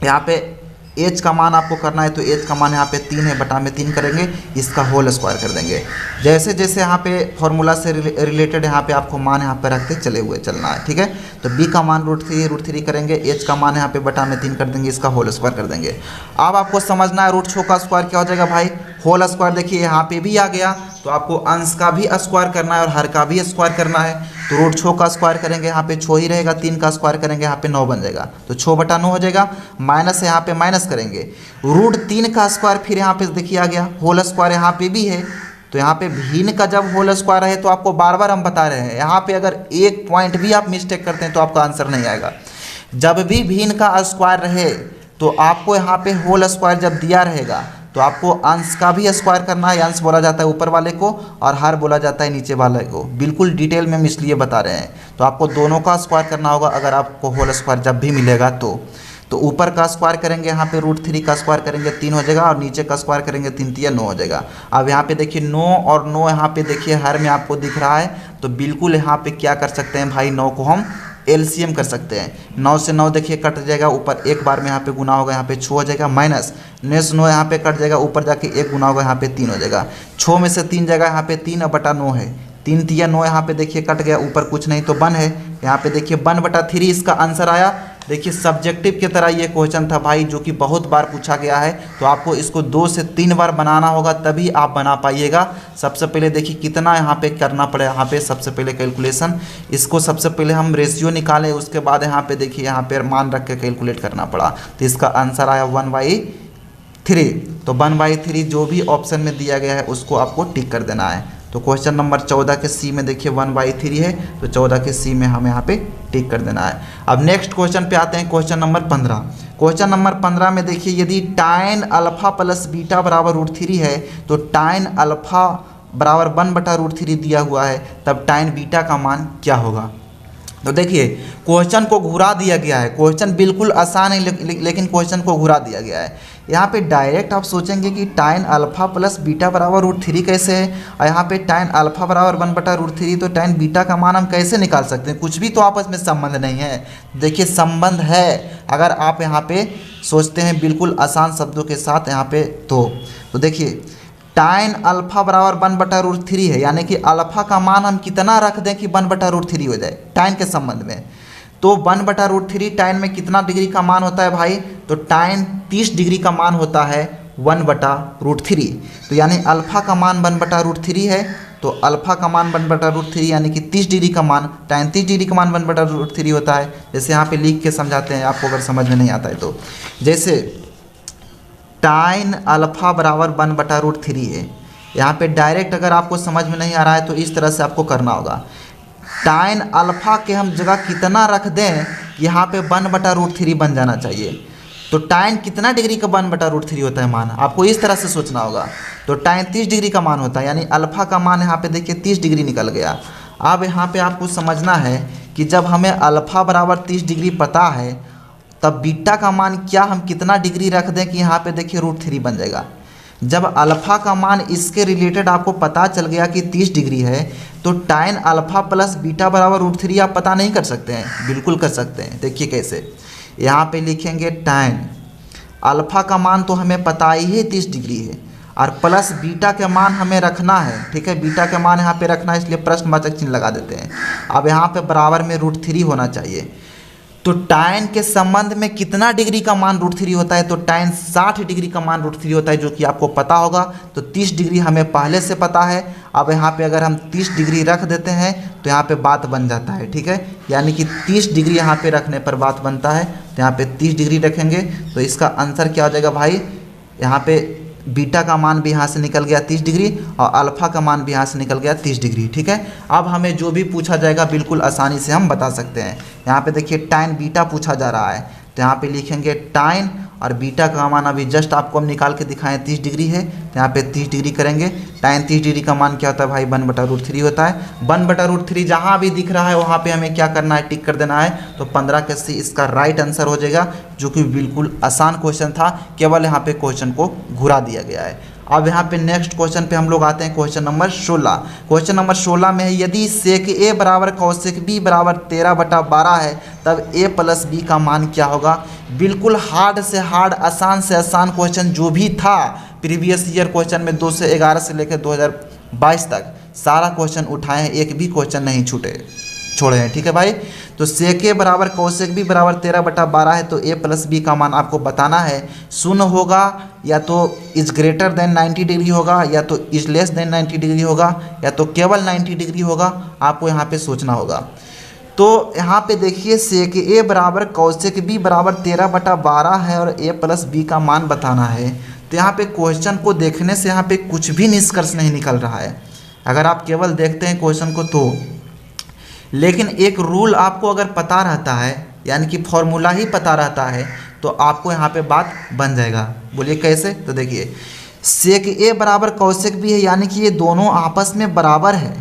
यहाँ पे H का मान आपको करना है, तो H का मान यहाँ पे 3 है, बटा में 3 करेंगे, इसका होल स्क्वायर कर देंगे। जैसे जैसे यहाँ पे फॉर्मूला से रिलेटेड यहाँ पे आपको मान यहाँ पे रखते चले हुए चलना है, ठीक है। तो B का मान √3 करेंगे, H का मान यहाँ पे बटा में 3 कर देंगे, इसका होल स्क्वायर कर देंगे। अब आपको समझना है √6 का स्क्वायर क्या हो जाएगा भाई, होल स्क्वायर देखिए यहाँ पे भी आ गया। तो आपको अंश का भी स्क्वायर करना है और हर का भी स्क्वायर करना है। तो √6 का स्क्वायर करेंगे, यहाँ पे 6 ही रहेगा, 3 का स्क्वायर करेंगे, यहाँ पे 9 बन जाएगा। तो 6 बटा 9 हो जाएगा। माइनस यहाँ पे माइनस करेंगे, √3 का स्क्वायर फिर यहाँ पे देखिए आ गया, होल स्क्वायर यहाँ पे भी है। तो यहाँ पे भिन्न का जब होल स्क्वायर है, तो आपको बार बार हम बता रहे हैं, यहाँ पे अगर एक पॉइंट भी आप मिस्टेक करते हैं तो आपका आंसर नहीं आएगा। जब भी भिन्न का स्क्वायर रहे तो आपको यहाँ पे होल स्क्वायर जब दिया रहेगा तो आपको अंश का भी स्क्वायर करना है। अंश बोला जाता है ऊपर वाले को और हर बोला जाता है नीचे वाले को। बिल्कुल डिटेल में हम इसलिए बता रहे हैं। तो आपको दोनों का स्क्वायर करना होगा अगर आपको होल स्क्वायर जब भी मिलेगा तो ऊपर का स्क्वायर करेंगे, यहाँ पे √3 का स्क्वायर करेंगे 3 हो जाएगा, और नीचे का स्क्वायर करेंगे 3 3 9 हो जाएगा। अब यहाँ पे देखिए 9 और 9 यहाँ पे देखिए हर में आपको दिख रहा है। तो बिल्कुल यहाँ पे क्या कर सकते हैं भाई, 9 को हम LCM कर सकते हैं। 9 से 9 देखिए कट जाएगा, ऊपर एक बार में यहाँ पे गुना होगा, यहाँ पे 6 हो जाएगा, माइनस 9 से 9 यहाँ पे कट जाएगा, ऊपर जाके 1 गुना होगा, यहाँ पे 3 हो जाएगा। 6 में से 3 जगह यहाँ पे 3 बटा 9 है, 3 3 9 यहाँ पे देखिए कट गया, ऊपर कुछ नहीं तो 1 है, यहाँ पे देखिए 1 बटा 3 इसका आंसर आया। देखिए सब्जेक्टिव की तरह ये क्वेश्चन था भाई, जो कि बहुत बार पूछा गया है। तो आपको इसको 2 से 3 बार बनाना होगा, तभी आप बना पाइएगा। सबसे पहले देखिए कितना यहाँ पे करना पड़े, यहाँ पे सबसे पहले कैलकुलेशन, इसको सबसे पहले हम रेशियो निकालें, उसके बाद यहाँ पे देखिए यहाँ पे मान रख के कैलकुलेट करना पड़ा। तो इसका आंसर आया 1/3। तो 1/3 जो भी ऑप्शन में दिया गया है उसको आपको टिक कर देना है। तो क्वेश्चन नंबर 14 के सी में देखिए 1/3 है, तो 14 के सी में हमें यहाँ पे टिक कर देना है। अब नेक्स्ट क्वेश्चन पे आते हैं, क्वेश्चन नंबर 15। क्वेश्चन नंबर 15 में देखिए यदि tan अल्फा प्लस बीटा बराबर √3 है, तो tan अल्फा बराबर 1/√3 दिया हुआ है, तब tan बीटा का मान क्या होगा। तो देखिए क्वेश्चन को घुरा दिया गया है, क्वेश्चन बिल्कुल आसान है लेकिन क्वेश्चन को घुरा दिया गया है। यहाँ पे डायरेक्ट आप सोचेंगे कि tan अल्फा प्लस बीटा बराबर √3 कैसे है, और यहाँ पे tan अल्फा बराबर 1/√3, तो tan बीटा का मान हम कैसे निकाल सकते हैं, कुछ भी तो आपस में संबंध नहीं है। देखिए संबंध है, अगर आप यहाँ पे सोचते हैं बिल्कुल आसान शब्दों के साथ यहाँ पे तो देखिए tan अल्फा बराबर 1/√3 है, यानी कि अल्फा का मान हम कितना रख दें कि 1/√3 हो जाए tan के संबंध में। तो 1/√3 tan में कितना डिग्री का मान होता है भाई, तो tan 30 डिग्री का मान होता है 1/√3। तो यानी अल्फा का मान 1/√3 है, तो अल्फा का मान 1/√3 यानी कि 30 डिग्री का मान, tan 30 डिग्री का मान 1/√3 होता है। जैसे यहाँ पे लिख के समझाते हैं आपको अगर समझ में नहीं आता है तो, जैसे tan अल्फा बराबर 1/√3 है। यहाँ पे डायरेक्ट अगर आपको समझ में नहीं आ रहा है तो इस तरह से आपको करना होगा, tan अल्फा के हम जगह कितना रख दें, यहाँ पे 1/√3 बन जाना चाहिए। तो tan कितना डिग्री का 1/√3 होता है मान, आपको इस तरह से सोचना होगा। तो tan 30 डिग्री का मान होता है, यानी अल्फा का मान यहाँ पे देखिए 30 डिग्री निकल गया। अब यहाँ पे आपको समझना है कि जब हमें अल्फा बराबर 30 डिग्री पता है, तब बीटा का मान क्या हम कितना डिग्री रख दें कि यहाँ पे देखिए √3 बन जाएगा। जब अल्फा का मान इसके रिलेटेड आपको पता चल गया कि 30 डिग्री है, तो tan अल्फा प्लस बीटा बराबर √3 आप पता नहीं कर सकते हैं, बिल्कुल कर सकते हैं। देखिए कैसे, यहाँ पे लिखेंगे tan अल्फा का मान तो हमें पता ही है 30 डिग्री है, और प्लस बीटा के मान हमें रखना है, ठीक है, बीटा के मान यहाँ पे रखना है, इसलिए प्रश्नवाचक चिन्ह लगा देते हैं। अब यहाँ पे बराबर में √3 होना चाहिए। तो tan के संबंध में कितना डिग्री का मान √3 होता है, तो tan 60 डिग्री का मान √3 होता है, जो कि आपको पता होगा। तो 30 डिग्री हमें पहले से पता है। अब यहाँ पे अगर हम 30 डिग्री रख देते हैं तो यहाँ पे बात बन जाता है, ठीक है, यानी कि 30 डिग्री यहाँ पे रखने पर बात बनता है। तो यहाँ पे 30 डिग्री रखेंगे तो इसका आंसर क्या हो जाएगा भाई, यहाँ पे बीटा का मान भी यहाँ से निकल गया 30 डिग्री, और अल्फा का मान भी यहाँ से निकल गया 30 डिग्री, ठीक है। अब हमें जो भी पूछा जाएगा बिल्कुल आसानी से हम बता सकते हैं। यहाँ पे देखिए tan बीटा पूछा जा रहा है, तो यहाँ पे लिखेंगे tan, और बीटा का मान अभी जस्ट आपको हम निकाल के दिखाएं 30 डिग्री है, तो यहाँ पे 30 डिग्री करेंगे। tan 30 डिग्री का मान क्या होता है भाई, 1/√3 होता है। 1/√3 जहाँ भी दिख रहा है वहाँ पे हमें क्या करना है, टिक कर देना है। तो 15 के सी इसका राइट आंसर हो जाएगा, जो कि बिल्कुल आसान क्वेश्चन था, केवल यहाँ पे क्वेश्चन को घुरा दिया गया है। अब यहाँ पे नेक्स्ट क्वेश्चन पे हम लोग आते हैं, क्वेश्चन नंबर 16। क्वेश्चन नंबर 16 में है, यदि sec a बराबर cosec b बराबर 13/12 है, तब a प्लस b का मान क्या होगा। बिल्कुल हार्ड से हार्ड, आसान से आसान क्वेश्चन जो भी था प्रीवियस ईयर क्वेश्चन में 2011 से लेकर 2022 तक सारा क्वेश्चन उठाए हैं, एक भी क्वेश्चन नहीं छोड़े हैं, ठीक है भाई। तो sec a बराबर cosec b बराबर 13/12 है, तो a प्लस b का मान आपको बताना है। शून्य होगा, या तो इज ग्रेटर देन 90 डिग्री होगा, या तो इज लेस देन 90 डिग्री होगा, या तो केवल 90 डिग्री होगा, आपको यहाँ पे सोचना होगा। तो यहाँ पे देखिए sec a बराबर cosec b बराबर 13/12 है, और a प्लस b का मान बताना है। तो यहाँ पे क्वेश्चन को देखने से यहाँ पे कुछ भी निष्कर्ष नहीं निकल रहा है, अगर आप केवल देखते हैं क्वेश्चन को तो। लेकिन एक रूल आपको अगर पता रहता है, यानी कि फॉर्मूला ही पता रहता है, तो आपको यहाँ पे बात बन जाएगा। बोलिए कैसे, तो देखिए sec a बराबर cosec b है, यानी कि ये दोनों आपस में बराबर है,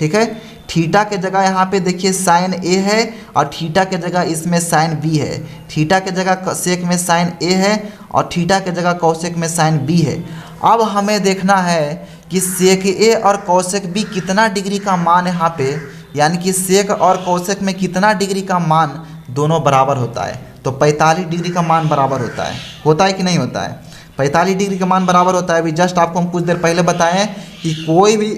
ठीक है। थीटा के जगह यहाँ पे देखिए sin a है, और थीटा के जगह इसमें sin b है। थीटा के जगह sec में sin a है, और थीटा के जगह cosec में sin b है। अब हमें देखना है कि sec a और cosec b कितना डिग्री का मान यहाँ पे, यानी कि sec और cosec में कितना डिग्री का मान दोनों बराबर होता है। तो 45 डिग्री का मान बराबर होता है कि नहीं होता है। 45 डिग्री का मान बराबर होता है। अभी जस्ट आपको हम कुछ देर पहले बताएं कि कोई भी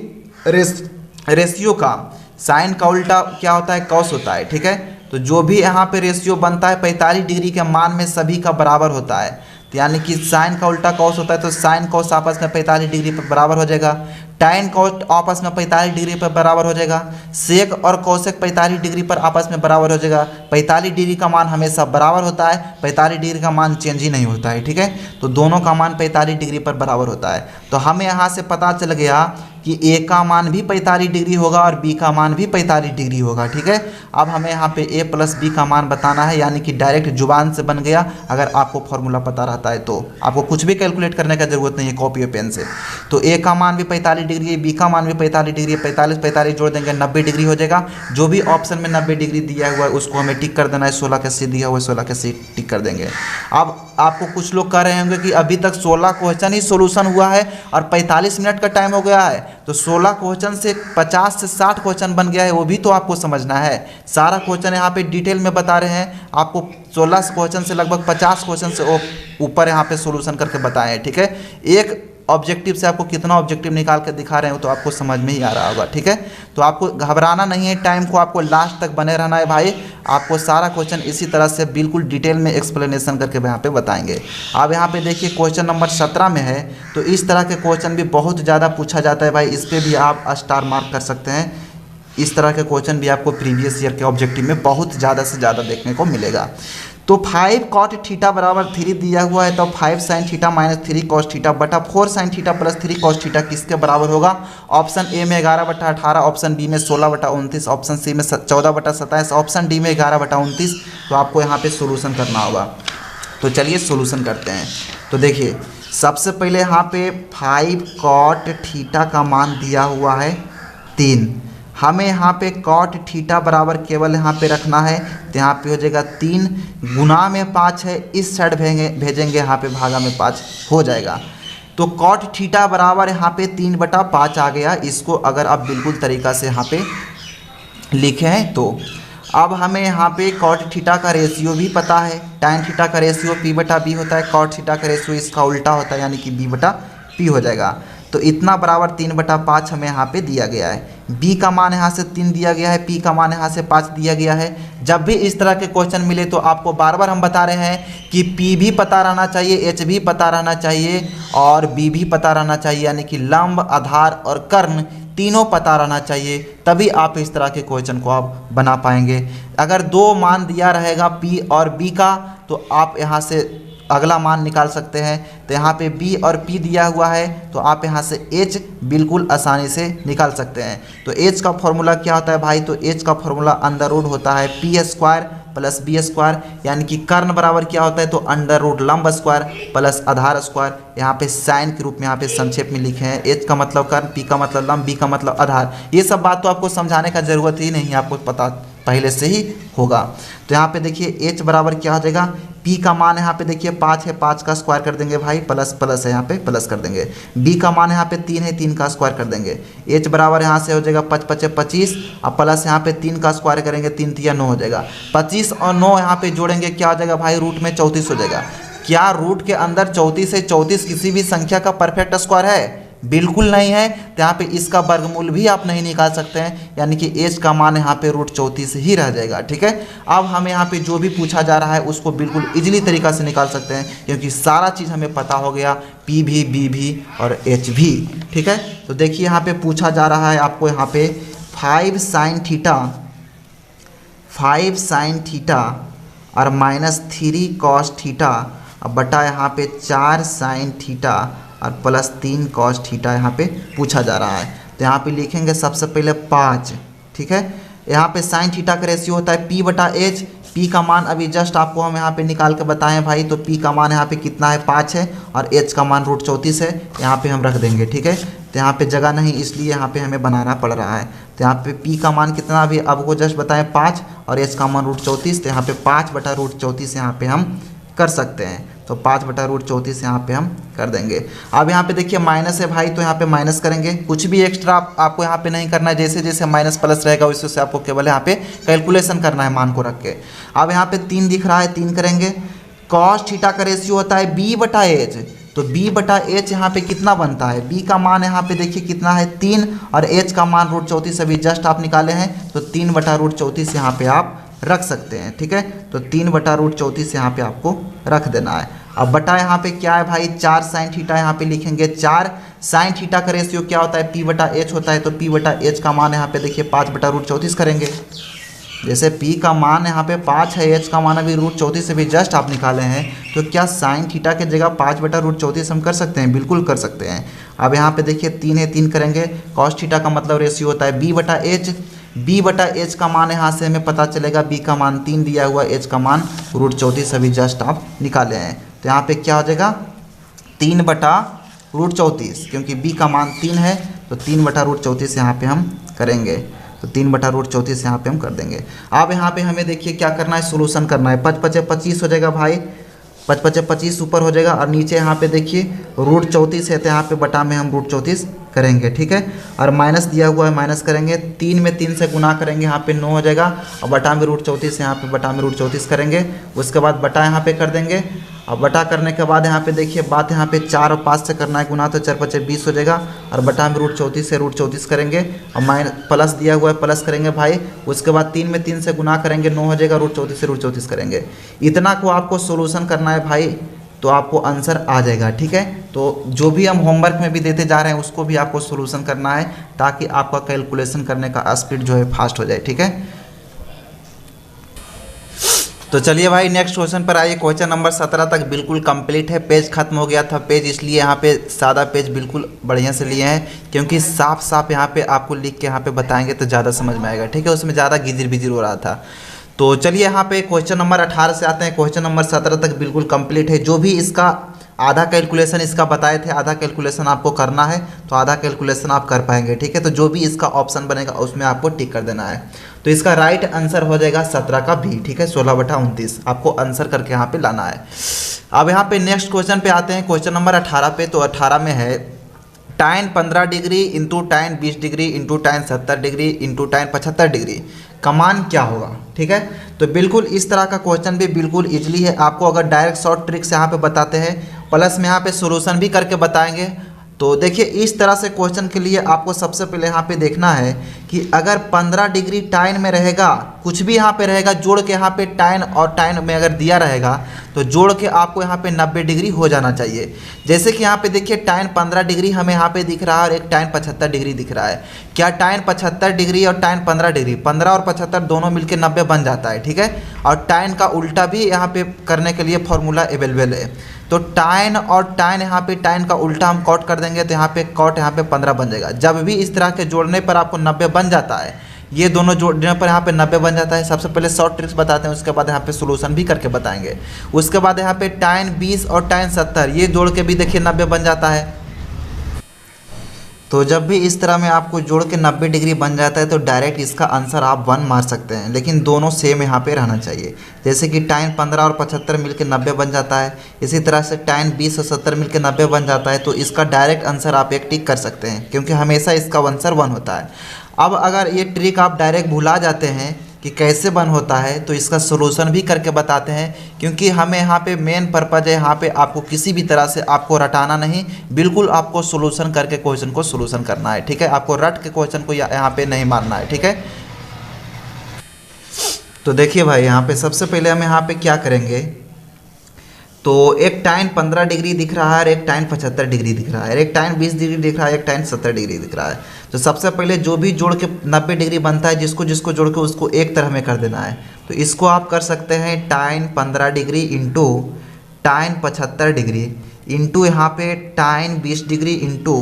रेशियो का साइन का उल्टा क्या होता है, कॉस होता है, ठीक है। तो जो भी यहाँ पे रेशियो बनता है 45 डिग्री के मान में सभी का बराबर होता है। तो यानी कि साइन का उल्टा कॉस होता है, तो साइन कॉस आपस में 45 डिग्री पर बराबर हो जाएगा। tan कॉस आपस में 45 डिग्री पर बराबर हो जाएगा। सेक और कोसेक 45 डिग्री पर आपस में बराबर हो जाएगा। 45 डिग्री का मान हमेशा बराबर होता है, 45 डिग्री का मान चेंज ही नहीं होता है, ठीक है। तो दोनों का मान 45 डिग्री पर बराबर होता है। तो हमें यहाँ से पता चल गया कि ए का मान भी 45 डिग्री होगा और बी का मान भी 45 डिग्री होगा। ठीक है, अब हमें यहाँ पे ए प्लस बी का मान बताना है, यानी कि डायरेक्ट जुबान से बन गया। अगर आपको फॉर्मूला पता रहता है तो आपको कुछ भी कैलकुलेट करने का जरूरत नहीं है कॉपी और पेन से। तो ए का मान भी 45 डिग्री है, बी का मान भी 45 डिग्री है, 45 45 जोड़ देंगे 90 डिग्री हो जाएगा। जो भी ऑप्शन में 90 डिग्री दिया हुआ है उसको हमें टिक कर देना है, 16 का सी दिया हुआ है 16 का सी टिक कर देंगे। अब आपको कुछ लोग कह रहे होंगे कि अभी तक 16 क्वेश्चन ही सोल्यूशन हुआ है और 45 मिनट का टाइम हो गया है, तो 16 क्वेश्चन से 50 से 60 क्वेश्चन बन गया है, वो भी तो आपको समझना है। सारा क्वेश्चन यहाँ पे डिटेल में बता रहे हैं आपको, 16 क्वेश्चन से लगभग 50 क्वेश्चन से ऊपर यहाँ पे सोल्यूशन करके बताए हैं। ठीक है, एक ऑब्जेक्टिव से आपको कितना ऑब्जेक्टिव निकाल कर दिखा रहे हो तो आपको समझ में ही आ रहा होगा। ठीक है, तो आपको घबराना नहीं है, टाइम को आपको लास्ट तक बने रहना है भाई। आपको सारा क्वेश्चन इसी तरह से बिल्कुल डिटेल में एक्सप्लेनेशन करके यहाँ पे बताएंगे। आप यहाँ पे देखिए क्वेश्चन नंबर 17 में है, तो इस तरह के क्वेश्चन भी बहुत ज़्यादा पूछा जाता है भाई, इस पर भी आप स्टार मार्क कर सकते हैं। इस तरह के क्वेश्चन भी आपको प्रीवियस ईयर के ऑब्जेक्टिव में बहुत ज़्यादा से ज़्यादा देखने को मिलेगा। तो 5 cot थीटा बराबर 3 दिया हुआ है, तो 5 sin theta minus 3 cos theta बटा 4 sin theta plus 3 cos theta किसके बराबर होगा? ऑप्शन ए में 11/18, ऑप्शन बी में 16/29, ऑप्शन सी में 14/27, ऑप्शन डी में 11/29। तो आपको यहाँ पे सोल्यूशन करना होगा। तो चलिए सोल्यूशन करते हैं। तो देखिए सबसे पहले यहाँ पे 5 cot थीटा का मान दिया हुआ है 3। हमें यहाँ पे cot थीटा बराबर केवल यहाँ पे रखना है, तो यहाँ पे हो जाएगा 3 गुना में 5 है, इस साइड भेजेंगे यहाँ पे भागा में 5 हो जाएगा। तो cot थीटा बराबर यहाँ पे 3/5 आ गया। इसको अगर आप बिल्कुल तरीका से यहाँ पे लिखे हैं तो अब हमें यहाँ पे cot थीटा का रेशियो भी पता है, tan थीटा का रेशियो p/b होता है, cot थीटा का रेशियो इसका उल्टा होता है, यानी कि b/p हो जाएगा। तो इतना बराबर 3/5 हमें यहाँ पे दिया गया है। b का मान यहाँ से 3 दिया गया है, p का मान यहाँ से 5 दिया गया है। जब भी इस तरह के क्वेश्चन मिले तो आपको बार बार हम बता रहे हैं कि p भी पता रहना चाहिए, h भी पता रहना चाहिए और b भी पता रहना चाहिए, यानी कि लंब, आधार और कर्ण तीनों पता रहना चाहिए, तभी आप इस तरह के क्वेश्चन को आप बना पाएंगे। अगर 2 मान दिया रहेगा p और b का, तो आप यहाँ से अगला मान निकाल सकते हैं। तो यहाँ पे b और p दिया हुआ है, तो आप यहाँ से h बिल्कुल आसानी से निकाल सकते हैं। तो h का फॉर्मूला क्या होता है भाई? तो h का फॉर्मूला अंडर रूट होता है p² प्लस b², यानी कि कर्ण बराबर क्या होता है? तो अंडर रूट लंब स्क्वायर प्लस आधार स्क्वायर। यहाँ पे साइन के रूप में यहाँ पे संक्षेप में लिखे हैं। h का मतलब कर्ण, p का मतलब लंब, b का मतलब आधार। ये सब बात तो आपको समझाने का जरूरत ही नहीं, आपको पता पहले से ही होगा। तो यहाँ पे देखिए h बराबर क्या हो जाएगा? p का मान यहाँ पे देखिए 5 है, 5 का स्क्वायर कर देंगे भाई, प्लस प्लस है यहाँ पे प्लस कर देंगे। b का मान यहाँ पे 3 है, 3 का स्क्वायर कर देंगे। h बराबर यहाँ से हो जाएगा 5 5 25, अब प्लस यहाँ पे 3 का स्क्वायर करेंगे, 3 3 9 हो जाएगा। 25 और 9 यहाँ पे जोड़ेंगे, क्या हो जाएगा भाई? रूट में 34 हो जाएगा। क्या रूट के अंदर 34 से 34 किसी भी संख्या का परफेक्ट स्क्वायर है? बिल्कुल नहीं है। तो यहाँ पे इसका वर्गमूल भी आप नहीं निकाल सकते हैं, यानी कि h का मान यहाँ पे रूट 34 ही रह जाएगा। ठीक है, अब हमें यहाँ पे जो भी पूछा जा रहा है उसको बिल्कुल इजीली तरीका से निकाल सकते हैं, क्योंकि सारा चीज़ हमें पता हो गया, p भी, b भी और h भी। ठीक है, तो देखिए यहाँ पे पूछा जा रहा है आपको यहाँ पे 5 sin थीटा और माइनस 3 cos थीटा और बटा यहाँ पे 4 sin थीटा और प्लस 3 cos थीटा यहाँ पे पूछा जा रहा है। तो यहाँ पे लिखेंगे सबसे पहले 5। ठीक है, यहाँ पे साइन थीटा का रेशियो होता है p/h। p का मान अभी जस्ट आपको हम यहाँ पे निकाल के बताएं भाई, तो p का मान यहाँ पे कितना है? 5 है और h का मान रूट 34 है, यहाँ पे हम रख देंगे। ठीक है, तो यहाँ पे जगह नहीं, इसलिए यहाँ पे हमें बनाना पड़ रहा है। तो यहाँ पे p का मान कितना अभी आपको जस्ट बताएं 5 और h का मान रूट 34, तो यहाँ पे 5/√34 यहाँ पे हम कर सकते हैं। तो 5/√34 यहाँ पे हम कर देंगे। अब यहाँ पे देखिए माइनस है भाई, तो यहाँ पे माइनस करेंगे। कुछ भी एक्स्ट्रा आपको यहाँ पे नहीं करना है, जैसे जैसे माइनस प्लस रहेगा वैसे से आपको केवल यहाँ पे कैलकुलेशन करना है मान को रख के। अब यहाँ पे 3 दिख रहा है, 3 करेंगे। cos थीटा का रेशियो होता है b/h, तो b/h यहाँ पे कितना बनता है? b का मान यहाँ पे देखिए कितना है? 3 और h का मान रूट 34 अभी जस्ट आप निकाले हैं, तो 3/√34 यहाँ पे आप रख सकते हैं। ठीक है, तो 3/√34 यहाँ पे आपको रख देना है। अब बटा यहाँ पे क्या है भाई? 4 sin थीटा यहाँ पे लिखेंगे। 4 sin थीटा का रेशियो क्या होता है? p/h होता है, तो p/h का मान यहाँ पे देखिए 5/√34 करेंगे। जैसे P का मान यहाँ पे 5 है, H का मान अभी √34 से भी जस्ट आप निकाले हैं, तो क्या साइन थीटा के जगह 5/√34 हम कर सकते हैं? बिल्कुल कर सकते हैं। अब यहाँ पे देखिए 3 है, 3 करेंगे, कॉस थीटा का मतलब रेशियो होता है B/H। B/H का मान यहाँ से हमें पता चलेगा, B का मान 3 दिया हुआ, H का मान √34 अभी जस्ट आप निकाले हैं। तो यहाँ पे क्या हो जाएगा 3/√34, क्योंकि B का मान 3 है तो 3/√34 यहाँ पे हम करेंगे, तो 3/√34 यहाँ पे हम कर देंगे। अब यहाँ पे हमें देखिए क्या करना है, सोल्यूशन करना है। 5×5 = 25 हो जाएगा भाई, 5×5 = 25 ऊपर हो जाएगा, और नीचे यहाँ पे देखिए √34 है तो यहाँ पे बटा में हम √34 करेंगे, ठीक है। और माइनस दिया हुआ है, माइनस करेंगे, 3 में 3 से गुना करेंगे, यहाँ पे 9 हो जाएगा, और बटा में √34 यहाँ पे बटा में √34 करेंगे। उसके बाद बटा यहाँ पे कर देंगे, अब बटा करने के बाद यहाँ पे देखिए बात यहाँ पे 4 और 5 से करना है गुना, तो 4×5 = 20 हो जाएगा, और बटा में √34 से √34 करेंगे, और माइनस प्लस दिया हुआ है प्लस करेंगे भाई। उसके बाद 3 में 3 से गुना करेंगे, 9 हो जाएगा, √34 से √34 करेंगे। इतना को आपको सोल्यूशन करना है भाई, तो आपको आंसर आ जाएगा, ठीक है। तो जो भी हम होमवर्क में भी देते जा रहे हैं उसको भी आपको सोल्यूशन करना है, ताकि आपका कैलकुलेशन करने का स्पीड जो है फास्ट हो जाए, ठीक है। तो चलिए भाई नेक्स्ट क्वेश्चन पर आइए। क्वेश्चन नंबर 17 तक बिल्कुल कंप्लीट है। पेज खत्म हो गया था पेज, इसलिए यहाँ पे सादा पेज बिल्कुल बढ़िया से लिए हैं, क्योंकि साफ साफ यहाँ पे आपको लिख के यहाँ पे बताएंगे तो ज़्यादा समझ में आएगा, ठीक है। उसमें ज़्यादा गिजिर बिजिर हो रहा था। तो चलिए यहाँ पे क्वेश्चन नंबर 18 से आते हैं। क्वेश्चन नंबर 17 तक बिल्कुल कंप्लीट है। जो भी इसका आधा कैलकुलेशन इसका बताए थे, आधा कैलकुलेशन आपको करना है, तो आधा कैलकुलेशन आप कर पाएंगे, ठीक है। तो जो भी इसका ऑप्शन बनेगा उसमें आपको टिक कर देना है। तो इसका राइट आंसर हो जाएगा 17 का B, ठीक है। 16/29 आपको आंसर करके यहाँ पे लाना है। अब यहाँ पे नेक्स्ट क्वेश्चन पे आते हैं, क्वेश्चन नंबर 18 पे। तो 18 में है tan 15 degree into tan 20 degree into tan 70 degree into tan 75 degree का मान क्या होगा, ठीक है। तो बिल्कुल इस तरह का क्वेश्चन भी बिल्कुल इजली है। आपको अगर डायरेक्ट शॉर्ट ट्रिक से यहाँ पे बताते हैं, प्लस में यहाँ पे सोल्यूशन भी करके बताएंगे। तो देखिए इस तरह से क्वेश्चन के लिए आपको सबसे पहले यहाँ पे देखना है कि अगर 15 डिग्री tan में रहेगा, कुछ भी यहाँ पे रहेगा जोड़ के, यहाँ पे tan और tan में अगर दिया रहेगा तो जोड़ के आपको यहाँ पे 90 डिग्री हो जाना चाहिए। जैसे कि यहाँ पे देखिए tan 15 डिग्री हमें यहाँ पे दिख रहा है और एक tan 75 डिग्री दिख रहा है। क्या tan 75 डिग्री और tan 15 डिग्री, 15 और 75 दोनों मिलकर 90 बन जाता है, ठीक है। और tan का उल्टा भी यहाँ पे करने के लिए फॉर्मूला अवेलेबल है। तो tan और tan यहाँ पे tan का उल्टा हम कॉट कर देंगे, तो यहाँ पे कॉट यहाँ पे 15 बन जाएगा। जब भी इस तरह के जोड़ने पर आपको 90 बन जाता है, ये दोनों जोड़ने पर यहाँ पे 90 बन जाता है। सबसे पहले शॉर्ट ट्रिक्स बताते हैं, उसके बाद यहाँ पे सोल्यूशन भी करके बताएंगे। उसके बाद यहाँ पे tan 20 और tan 70 ये जोड़ के भी देखिए 90 बन जाता है। तो जब भी इस तरह में आपको जोड़ के 90 डिग्री बन जाता है तो डायरेक्ट इसका आंसर आप 1 मार सकते हैं, लेकिन दोनों सेम यहाँ पे रहना चाहिए। जैसे कि tan 15 और 75 मिलकर 90 बन जाता है, इसी तरह से tan 20 और 70 मिलकर 90 बन जाता है। तो इसका डायरेक्ट आंसर आप एक टिक कर सकते हैं, क्योंकि हमेशा इसका आंसर 1 होता है। अब अगर ये ट्रिक आप डायरेक्ट भुला जाते हैं कि कैसे बन होता है, तो इसका सोल्यूशन भी करके बताते हैं, क्योंकि हमें यहाँ पे मेन पर्पज़ है, यहाँ पे आपको किसी भी तरह से आपको रटाना नहीं, बिल्कुल आपको सोल्यूशन करके क्वेश्चन को सोल्यूशन करना है, ठीक है। आपको रट के क्वेश्चन को यहाँ पे नहीं मारना है, ठीक है। तो देखिए भाई यहाँ पे सबसे पहले हम यहाँ पे क्या करेंगे, तो एक tan 15 डिग्री दिख रहा है और एक tan 75 डिग्री दिख रहा है, एक tan 20 डिग्री दिख रहा है, एक tan 70 डिग्री दिख रहा है। तो सबसे पहले जो भी जोड़ के 90 डिग्री बनता है, जिसको जिसको जोड़ के उसको एक तरह में कर देना है। तो इसको आप कर सकते हैं tan 15 degree into tan 75 degree into यहाँ पे tan 20 degree into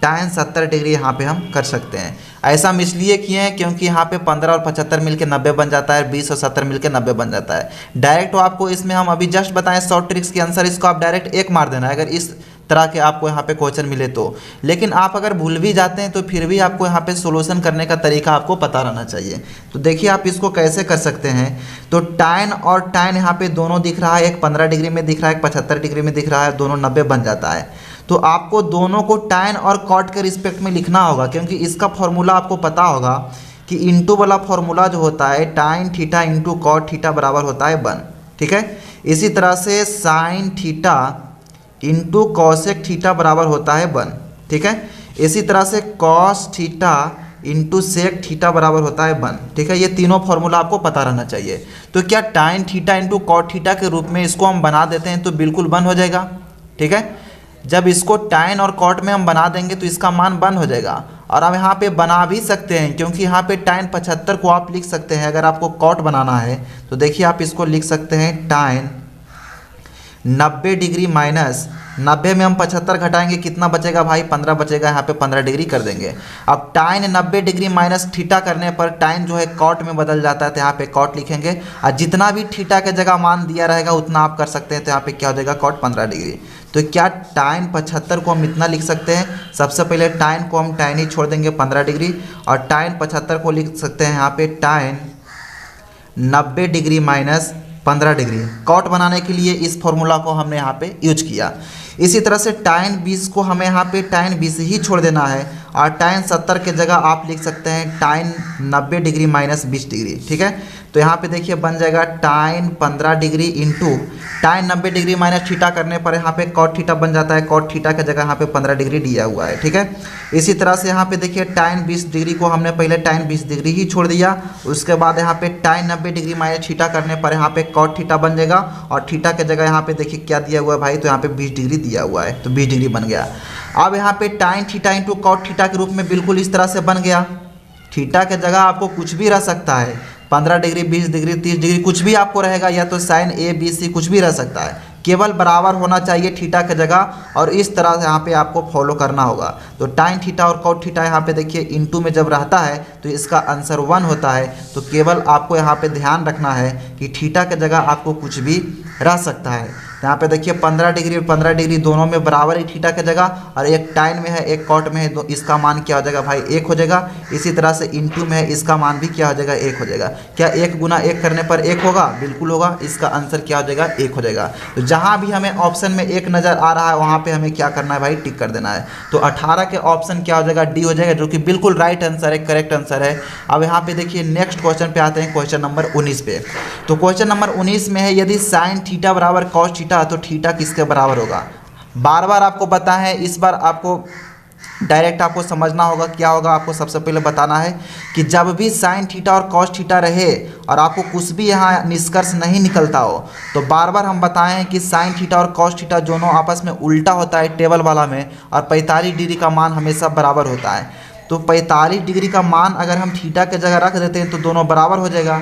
tan 70 degree यहाँ पे हम कर सकते हैं। ऐसा हम इसलिए किए हैं क्योंकि यहाँ पे 15 और 75 मिलके 90 बन जाता है, 20 और 70 मिलके 90 बन जाता है। डायरेक्ट तो आपको इसमें हम अभी जस्ट बताएं शॉर्ट ट्रिक्स के आंसर, इसको आप डायरेक्ट 1 मार देना है अगर इस तरह के आपको यहाँ पे क्वेश्चन मिले तो। लेकिन आप अगर भूल भी जाते हैं तो फिर भी आपको यहाँ पे सोल्यूशन करने का तरीका आपको पता रहना चाहिए। तो देखिए आप इसको कैसे कर सकते हैं। तो tan और tan यहाँ पे दोनों दिख रहा है, एक 15 डिग्री में दिख रहा है, एक 75 डिग्री में दिख रहा है, दोनों 90 बन जाता है। तो आपको दोनों को tan और cot के रिस्पेक्ट में लिखना होगा, क्योंकि इसका फॉर्मूला आपको पता होगा कि इंटू वाला फॉर्मूला जो होता है tan theta into cot theta बराबर होता है 1, ठीक है। इसी तरह से sin theta into cosec theta बराबर होता है 1, ठीक है। इसी तरह से cos theta into sec theta बराबर होता है 1, ठीक है। ये तीनों फॉर्मूला आपको पता रहना चाहिए। तो क्या tan theta into cot theta के रूप में इसको हम बना देते हैं तो बिल्कुल 1 हो जाएगा, ठीक है। जब इसको tan और cot में हम बना देंगे तो इसका मान 1 हो जाएगा। और हम यहाँ पे बना भी सकते हैं, क्योंकि यहाँ पे tan 75 को आप लिख सकते हैं। अगर आपको कॉट बनाना है तो देखिए आप इसको लिख सकते हैं tan 90 डिग्री माइनस 90 में हम 75 घटाएंगे, कितना बचेगा भाई 15 बचेगा, यहाँ पे 15 डिग्री कर देंगे। अब tan 90 डिग्री माइनस थीटा करने पर tan जो है कॉट में बदल जाता है, तो यहाँ पे कॉट लिखेंगे और जितना भी थीटा के जगह मान दिया रहेगा उतना आप कर सकते हैं। तो यहाँ पे क्या हो जाएगा कॉट 15 डिग्री। तो क्या tan 75 को हम इतना लिख सकते हैं, सबसे पहले tan को हम tan ही छोड़ देंगे 15 डिग्री, और tan 75 को लिख सकते हैं यहाँ पे tan 90 degree minus 15 degree. Cot बनाने के लिए इस फॉर्मूला को हमने यहाँ पे यूज किया। इसी तरह से tan 20 को हमें यहाँ पे tan 20 ही छोड़ देना है, और tan 70 के जगह आप लिख सकते हैं tan 90 डिग्री माइनस 20 डिग्री। ठीक है, तो यहाँ पे देखिए बन जाएगा tan 15 degree into tan 90 degree minus theta करने पर यहाँ पे कॉट थीटा बन जाता है। कॉट थीटा के जगह यहाँ पे 15 डिग्री दिया हुआ है। ठीक है, इसी तरह से यहाँ पे देखिए tan 20 डिग्री को हमने पहले tan 20 डिग्री ही छोड़ दिया, उसके बाद यहाँ पे tan 90 डिग्री माइनस थीटा करने पर यहाँ पे कॉट थीटा बन जाएगा, और थीटा के जगह यहाँ पे देखिए क्या दिया हुआ है भाई, तो यहाँ पे 20 डिग्री दिया हुआ है, तो 20 डिग्री बन गया। अब यहाँ पे tan theta into cot theta के रूप में बिल्कुल इस तरह से बन गया। थीटा के जगह आपको कुछ भी रह सकता है, 15 डिग्री 20 डिग्री 30 डिग्री कुछ भी आपको रहेगा, या तो साइन ए बी सी कुछ भी रह सकता है, केवल बराबर होना चाहिए थीटा के जगह, और इस तरह से यहाँ पे आपको फॉलो करना होगा। तो tan थीटा और कॉट थीटा यहाँ पे देखिए इनटू में जब रहता है तो इसका आंसर 1 होता है। तो केवल आपको यहाँ पे ध्यान रखना है कि थीटा के जगह आपको कुछ भी रह सकता है। यहाँ पे देखिए 15 डिग्री और 15 डिग्री दोनों में बराबर ही थीटा के जगह, और एक tan में है एक कॉट में है, तो इसका मान क्या हो जाएगा भाई 1 हो जाएगा। इसी तरह से इनटू में है, इसका मान भी क्या हो जाएगा 1 हो जाएगा। क्या 1 गुना 1 करने पर 1 होगा? बिल्कुल होगा। इसका आंसर क्या हो जाएगा 1 हो जाएगा। तो जहाँ भी हमें ऑप्शन में 1 नज़र आ रहा है वहाँ पे हमें क्या करना है भाई टिक कर देना है। तो 18 के ऑप्शन क्या हो जाएगा डी हो जाएगा, जो कि बिल्कुल राइट आंसर है, करेक्ट आंसर है। अब यहाँ पे देखिए नेक्स्ट क्वेश्चन पे आते हैं, क्वेश्चन नंबर 19 पे। तो क्वेश्चन नंबर 19 में है यदि साइन थीटा बराबर कॉस थीटा तो थीटा किसके बराबर होगा। बार बार आपको बताया है, इस बार आपको डायरेक्ट आपको समझना होगा क्या होगा। आपको सबसे पहले बताना है कि जब भी साइन थीटा और कॉस थीटा रहे और आपको कुछ भी यहाँ निष्कर्ष नहीं निकलता हो, तो बार बार हम बताएं हैं कि साइन थीटा और कॉस थीटा दोनों आपस में उल्टा होता है टेबल वाला में, और 45 डिग्री का मान हमेशा बराबर होता है। तो 45 डिग्री का मान अगर हम थीटा के जगह रख देते हैं तो दोनों बराबर हो जाएगा,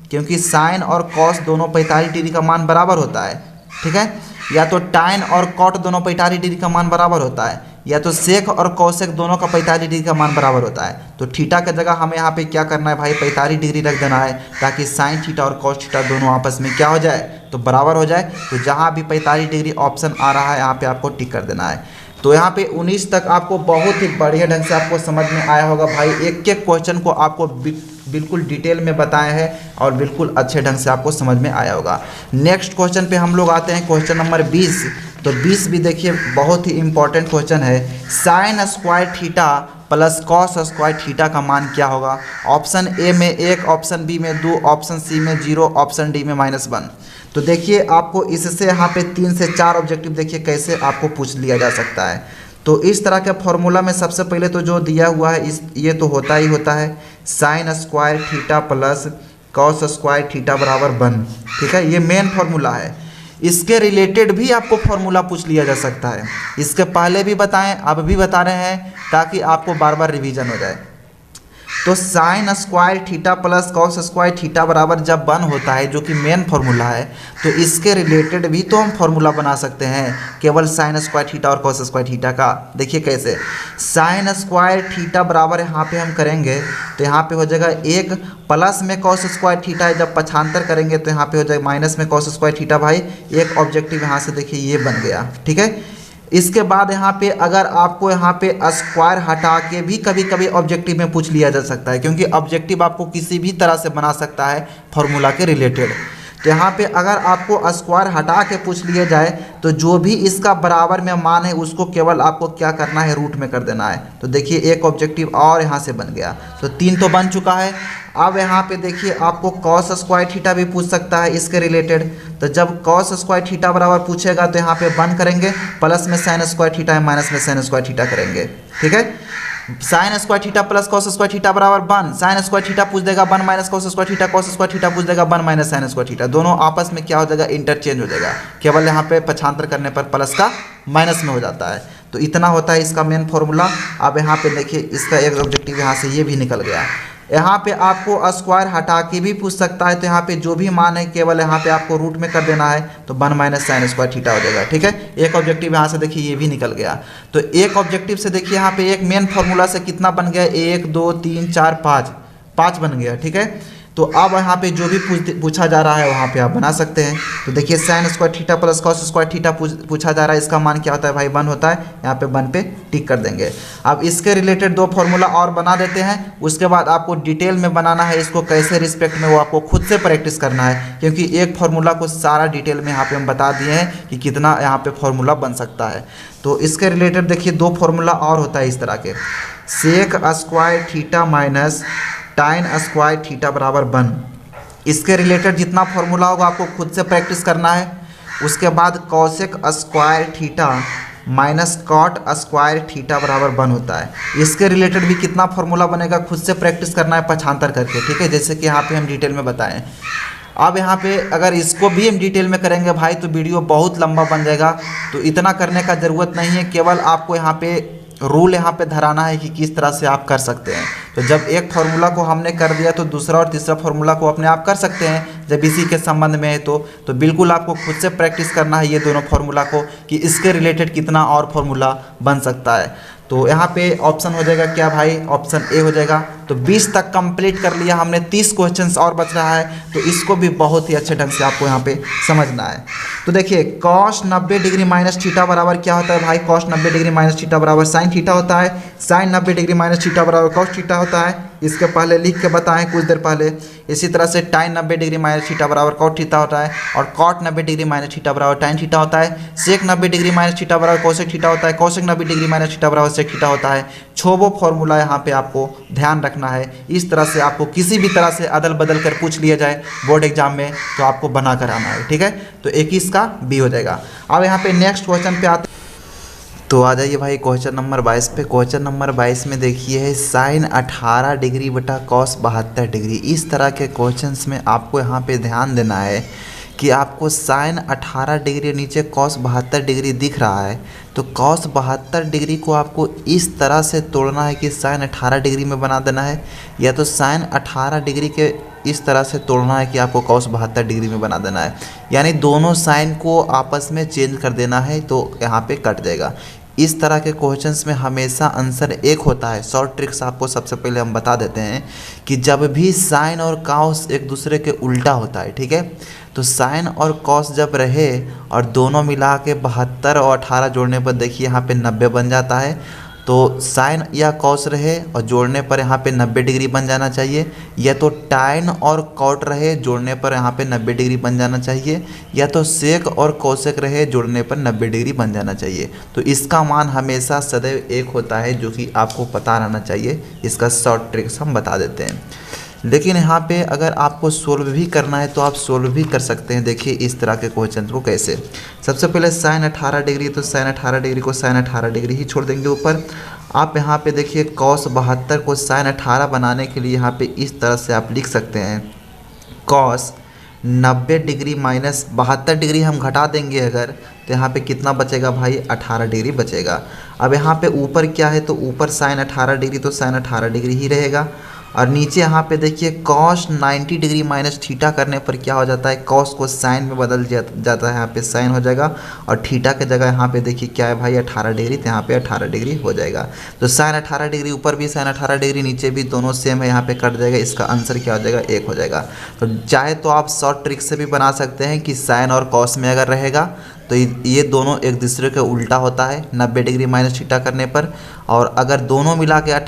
क्योंकि साइन और कॉस दोनों 45 डिग्री का मान बराबर होता है। ठीक है, या तो टाइन और कॉट दोनों 45 डिग्री का मान बराबर होता है, या तो सेक और कौसेक दोनों का 45 डिग्री का मान बराबर होता है। तो थीटा की जगह हमें यहाँ पे क्या करना है भाई 45 डिग्री रख देना है, ताकि साइन थीटा और कॉस थीटा दोनों आपस में क्या हो जाए तो बराबर हो जाए। तो जहाँ भी 45 डिग्री ऑप्शन आ रहा है यहाँ पे आपको टिक कर देना है। तो यहाँ पे 19 तक आपको बहुत ही बढ़िया ढंग से आपको समझ में आया होगा भाई। एक एक क्वेश्चन को आपको बिल्कुल डिटेल में बताया है और बिल्कुल अच्छे ढंग से आपको समझ में आया होगा। नेक्स्ट क्वेश्चन पे हम लोग आते हैं, क्वेश्चन नंबर 20। तो 20 भी देखिए बहुत ही इंपॉर्टेंट क्वेश्चन है। Sine square theta plus cos square theta का मान क्या होगा। ऑप्शन ए में 1, ऑप्शन बी में 2, ऑप्शन सी में 0, ऑप्शन डी में -1। तो देखिए आपको इससे यहाँ पे 3 से 4 ऑब्जेक्टिव देखिए कैसे आपको पूछ लिया जा सकता है। तो इस तरह के फॉर्मूला में सबसे पहले तो जो दिया हुआ है ये तो होता ही होता है, sine square theta plus cos square theta बराबर 1। ठीक है, ये मेन फार्मूला है। इसके रिलेटेड भी आपको फार्मूला पूछ लिया जा सकता है। इसके पहले भी बताएं, अब भी बता रहे हैं, ताकि आपको बार बार रिवीजन हो जाए। तो sign square theta plus cos square theta बराबर जब 1 होता है, जो कि मेन फार्मूला है, तो इसके रिलेटेड भी तो हम फार्मूला बना सकते हैं केवल साइन स्क्वायर थीटा और कॉस स्क्वायर थीटा का। देखिए कैसे, साइन स्क्वायर थीटा बराबर यहाँ पे हम करेंगे तो यहाँ पे हो जाएगा 1 प्लस में कॉस स्क्वायर थीटा है, जब पक्षांतर करेंगे तो यहाँ पे हो जाएगा माइनस में कॉस स्क्वायर थीटा। भाई एक ऑब्जेक्टिव यहाँ से देखिए ये बन गया। ठीक है, इसके बाद यहाँ पे अगर आपको यहाँ पे स्क्वायर हटा के भी कभी कभी ऑब्जेक्टिव में पूछ लिया जा सकता है, क्योंकि ऑब्जेक्टिव आपको किसी भी तरह से बना सकता है फॉर्मूला के रिलेटेड। तो यहाँ पे अगर आपको स्क्वायर हटा के पूछ लिया जाए तो जो भी इसका बराबर में मान है उसको केवल आपको क्या करना है रूट में कर देना है। तो देखिए एक ऑब्जेक्टिव और यहाँ से बन गया, तो 3 तो बन चुका है। अब यहाँ पे देखिए आपको कॉस स्क्वायर थीटा भी पूछ सकता है इसके रिलेटेड। तो जब कॉस स्क्वायर थीटा बराबर पूछेगा तो यहाँ पे 1 करेंगे, प्लस में साइन स्क्वायर थीटा है, माइनस में साइन स्क्वायर थीटा करेंगे। ठीक है, sine square theta plus cos square theta बराबर 1, साइन स्क्वायर थीटा पूछ देगा 1 minus cos square theta, cos square theta पूछ देगा 1 माइनस साइन स्क्वायर थीटा। दोनों आपस में क्या हो जाएगा इंटरचेंज हो जाएगा, केवल यहाँ पे पक्षांतर करने पर प्लस का माइनस में हो जाता है। तो इतना होता है इसका मेन फॉर्मूला। अब यहाँ पे देखिए इसका एक ऑब्जेक्टिव यहाँ से ये भी निकल गया। यहाँ पे आपको स्क्वायर हटा के भी पूछ सकता है, तो यहाँ पे जो भी मान है केवल यहाँ पे आपको रूट में कर देना है, तो 1 माइनस साइन स्क्वायर थीटा हो जाएगा। ठीक है, एक ऑब्जेक्टिव यहाँ से देखिए ये भी निकल गया। तो एक ऑब्जेक्टिव से देखिए यहाँ पे एक मेन फॉर्मूला से कितना बन गया, 1 2 3 4 5 बन गया। ठीक है, तो अब यहाँ पे जो भी पूछा जा रहा है वहाँ पे आप बना सकते हैं। तो देखिए sign square theta plus cos square theta पूछा जा रहा है, इसका मान क्या होता है भाई 1 होता है, यहाँ पे 1 पे टिक कर देंगे। अब इसके रिलेटेड 2 फॉर्मूला और बना देते हैं, उसके बाद आपको डिटेल में बनाना है इसको कैसे रिस्पेक्ट में, वो आपको खुद से प्रैक्टिस करना है, क्योंकि एक फार्मूला को सारा डिटेल में यहाँ पे हम बता दिए हैं कि कितना यहाँ पे फार्मूला बन सकता है। तो इसके रिलेटेड देखिए 2 फार्मूला और होता है इस तरह के, sec square theta minus tan square theta बराबर 1। इसके रिलेटेड जितना फॉर्मूला होगा आपको खुद से प्रैक्टिस करना है। उसके बाद cosec square theta minus cot square theta बराबर 1 होता है। इसके रिलेटेड भी कितना फॉर्मूला बनेगा खुद से प्रैक्टिस करना है पक्षांतर करके। ठीक है, जैसे कि यहाँ पे हम डिटेल में बताएं। अब यहाँ पे अगर इसको भी हम डिटेल में करेंगे भाई तो वीडियो बहुत लंबा बन जाएगा, तो इतना करने का ज़रूरत नहीं है, केवल आपको यहाँ पे रूल यहाँ पे धराना है कि किस तरह से आप कर सकते हैं। तो जब एक फार्मूला को हमने कर दिया तो दूसरा और तीसरा फार्मूला को अपने आप कर सकते हैं जब इसी के संबंध में है। तो बिल्कुल आपको खुद से प्रैक्टिस करना है ये दोनों फार्मूला को कि इसके रिलेटेड कितना और फार्मूला बन सकता है। तो यहाँ पे ऑप्शन हो जाएगा क्या भाई, ऑप्शन ए हो जाएगा। तो 20 तक कंप्लीट कर लिया हमने, 30 क्वेश्चंस और बच रहा है, तो इसको भी बहुत ही अच्छे ढंग से आपको यहाँ पे समझना है। तो देखिए कॉस 90 डिग्री माइनस थीटा बराबर क्या होता है भाई, कॉस 90 डिग्री माइनस थीटा बराबर साइन थीटा होता है। साइन 90 डिग्री माइनस थीटा बराबर कॉस थीटा होता है, इसके पहले लिख के बताएं कुछ देर पहले। इसी तरह से टाइन 90 डिग्री माइनस थीटा बराबर कॉट थीटा होता है, और कॉट 90 डिग्री माइनस थीटा बराबर टाइन थीटा होता है। सेक 90 डिग्री माइनस थीटा बराबर कोसेक थीटा होता है, कोसेक 90 डिग्री माइनस थीटा बराबर सेक थीटा होता है। छोबो फॉर्मूला यहाँ पे आपको ध्यान रखना है। इस तरह से आपको किसी भी तरह से अदल बदल कर पूछ लिया जाए बोर्ड एग्जाम में तो आपको बना कर आना है। ठीक है, तो 21 का बी हो जाएगा। अब यहाँ पे नेक्स्ट क्वेश्चन पे आते, तो आ जाइए भाई क्वेश्चन नंबर 22 पे। क्वेश्चन नंबर 22 में देखिए है साइन 18 डिग्री बटा कॉस 72 डिग्री। इस तरह के क्वेश्चंस में आपको यहाँ पे ध्यान देना है कि आपको साइन 18 डिग्री नीचे कॉस 72 डिग्री दिख रहा है, तो कॉस 72 डिग्री को आपको इस तरह से तोड़ना है कि साइन 18 डिग्री में बना देना है, या तो साइन 18 डिग्री के इस तरह से तोड़ना है कि आपको कॉस 72 डिग्री में बना देना है, यानी दोनों साइन को आपस में चेंज कर देना है, तो यहाँ पे कट जाएगा। इस तरह के क्वेश्चंस में हमेशा आंसर एक होता है। शॉर्ट ट्रिक्स आपको सबसे पहले हम बता देते हैं कि जब भी साइन और कॉस एक दूसरे के उल्टा होता है, ठीक है, तो साइन और कॉस जब रहे और दोनों मिला के 72 और 18 जोड़ने पर देखिए यहाँ पे 90 बन जाता है। तो साइन या कॉस रहे और जोड़ने पर यहाँ पे 90 डिग्री बन जाना चाहिए, या तो टाइन और कॉट रहे जोड़ने पर यहाँ पे 90 डिग्री बन जाना चाहिए, या तो सेक और कोसेक रहे जोड़ने पर 90 डिग्री बन जाना चाहिए। तो इसका मान हमेशा सदैव एक होता है, जो कि आपको पता रहना चाहिए। इसका शॉर्ट ट्रिक्स हम बता देते हैं। लेकिन यहाँ पे अगर आपको सोल्व भी करना है तो आप सोल्व भी कर सकते हैं। देखिए इस तरह के क्वेश्चन को कैसे। सबसे पहले साइन 18 डिग्री, तो साइन 18 डिग्री को साइन 18 डिग्री ही छोड़ देंगे ऊपर। आप यहाँ पे देखिए कॉस 72 को साइन 18 बनाने के लिए यहाँ पे इस तरह से आप लिख सकते हैं, कॉस 90 डिग्री माइनस 72 डिग्री हम घटा देंगे अगर, तो यहाँ पे कितना बचेगा भाई, 18 डिग्री बचेगा। अब यहाँ पे ऊपर क्या है, तो ऊपर साइन 18 डिग्री, तो साइन 18 डिग्री ही रहेगा। और नीचे यहाँ पे देखिए कॉस 90 डिग्री माइनस थीटा करने पर क्या हो जाता है, कॉस को साइन में बदल जाता है, यहाँ पे साइन हो जाएगा, और थीटा के जगह यहाँ पे देखिए क्या है भाई 18 डिग्री, तो यहाँ पे 18 डिग्री हो जाएगा। तो साइन 18 डिग्री ऊपर भी साइन 18 डिग्री नीचे भी दोनों सेम है, यहाँ पे कट जाएगा। इसका आंसर क्या हो जाएगा, 1 हो जाएगा। तो चाहे तो आप शॉर्ट ट्रिक से भी बना सकते हैं कि साइन और कॉस में अगर रहेगा तो ये दोनों एक दूसरे के उल्टा होता है 90 डिग्री माइनस थीटा करने पर, और अगर दोनों मिला के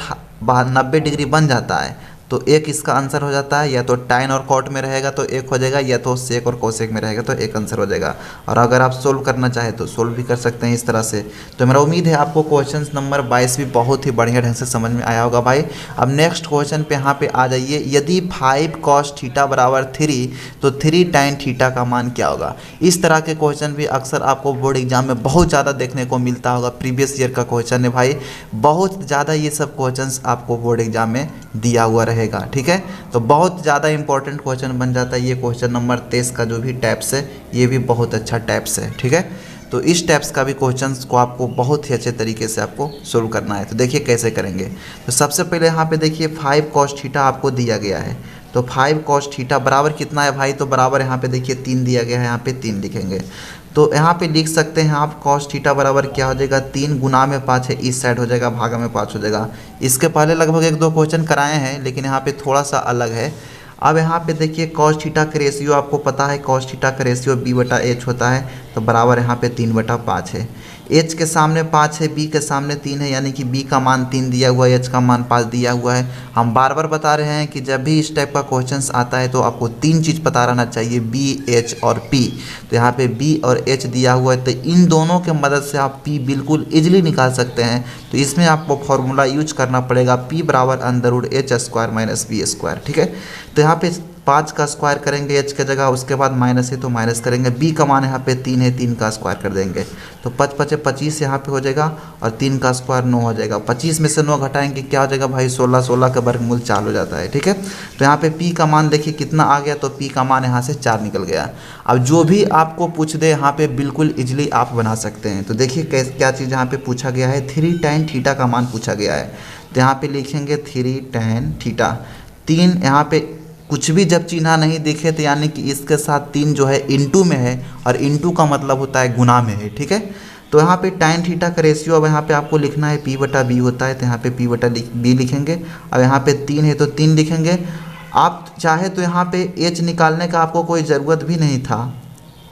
90 डिग्री बन जाता है तो 1 इसका आंसर हो जाता है। या तो टाइन और कॉट में रहेगा तो 1 हो जाएगा, या तो सेक और कोसेक में रहेगा तो 1 आंसर हो जाएगा। और अगर आप सोल्व करना चाहें तो सोल्व भी कर सकते हैं इस तरह से। तो मेरा उम्मीद है आपको क्वेश्चन नंबर 22 भी बहुत ही बढ़िया ढंग से समझ में आया होगा भाई। अब नेक्स्ट क्वेश्चन पे यहाँ पे आ जाइए। यदि 5 कॉस थीटा बराबर 3 तो 3 टाइन थीटा का मान क्या होगा। इस तरह के क्वेश्चन भी अक्सर आपको बोर्ड एग्जाम में बहुत ज़्यादा देखने को मिलता होगा। प्रीवियस ईयर का क्वेश्चन है भाई, बहुत ज़्यादा ये सब क्वेश्चन आपको बोर्ड एग्जाम में दिया हुआ रहेगा। ठीक है, तो बहुत ज़्यादा इंपॉर्टेंट क्वेश्चन बन जाता है ये क्वेश्चन नंबर 23 का जो भी टैप्स है, ये भी बहुत अच्छा टैप्स है। ठीक है, तो इस टाइप्स का भी क्वेश्चंस को आपको बहुत ही अच्छे तरीके से आपको सोल्व करना है। तो देखिए कैसे करेंगे। तो सबसे पहले यहाँ पे देखिए 5 cos थीटा आपको दिया गया है। तो 5 cos थीटा बराबर कितना है भाई, तो बराबर यहाँ पे देखिए 3 दिया गया है, यहाँ पे 3 लिखेंगे। तो यहाँ पे लिख सकते हैं आप cos थीटा बराबर क्या हो जाएगा, 3 गुना में 5 है, इस साइड हो जाएगा, भागा में 5 हो जाएगा। इसके पहले लगभग 1-2 क्वेश्चन कराए हैं, लेकिन यहाँ पे थोड़ा सा अलग है। अब यहाँ पे देखिए cos थीटा का रेशियो आपको पता है, cos थीटा का रेशियो b/h होता है। तो बराबर यहाँ पे 3/5 है। h के सामने 5 है, b के सामने 3 है, यानी कि b का मान 3 दिया हुआ है, h का मान 5 दिया हुआ है। हम बार बार बता रहे हैं कि जब भी इस टाइप का क्वेश्चंस आता है तो आपको 3 चीज़ पता रहना चाहिए, b, h और p। तो यहाँ पे b और h दिया हुआ है, तो इन दोनों के मदद से आप p बिल्कुल ईजिली निकाल सकते हैं। तो इसमें आपको फॉर्मूला यूज करना पड़ेगा, p बराबर √h² - b²। ठीक है, तो यहाँ पे 5 का स्क्वायर करेंगे h की जगह, उसके बाद माइनस है तो माइनस करेंगे, b का मान यहाँ पे 3 है, 3 का स्क्वायर कर देंगे। तो 5×5 = 25 यहाँ पे हो जाएगा, और 3 का स्क्वायर 9 हो जाएगा। 25 में से 9 घटाएंगे क्या हो जाएगा भाई, 16। 16 का वर्गमूल 4 हो जाता है। ठीक है, तो यहाँ पे p का मान देखिए कितना आ गया, तो p का मान यहाँ से 4 निकल गया। अब जो भी आपको पूछ दे यहाँ पे बिल्कुल ईजिली आप बना सकते हैं। तो देखिए क्या चीज़ यहाँ पे पूछा गया है, 3 tan थीटा का मान पूछा गया है। तो यहाँ पे लिखेंगे 3 tan थीटा। 3 यहाँ पे कुछ भी जब चिन्ह नहीं दिखे तो यानी कि इसके साथ 3 जो है इनटू में है, और इनटू का मतलब होता है गुना में है। ठीक है, तो यहाँ पे tan थीटा का रेशियो अब यहाँ पे आपको लिखना है p/b होता है, तो यहाँ पे p/b लिखेंगे। अब यहाँ पे 3 है तो 3 लिखेंगे। आप चाहे तो यहाँ पे h निकालने का आपको कोई ज़रूरत भी नहीं था,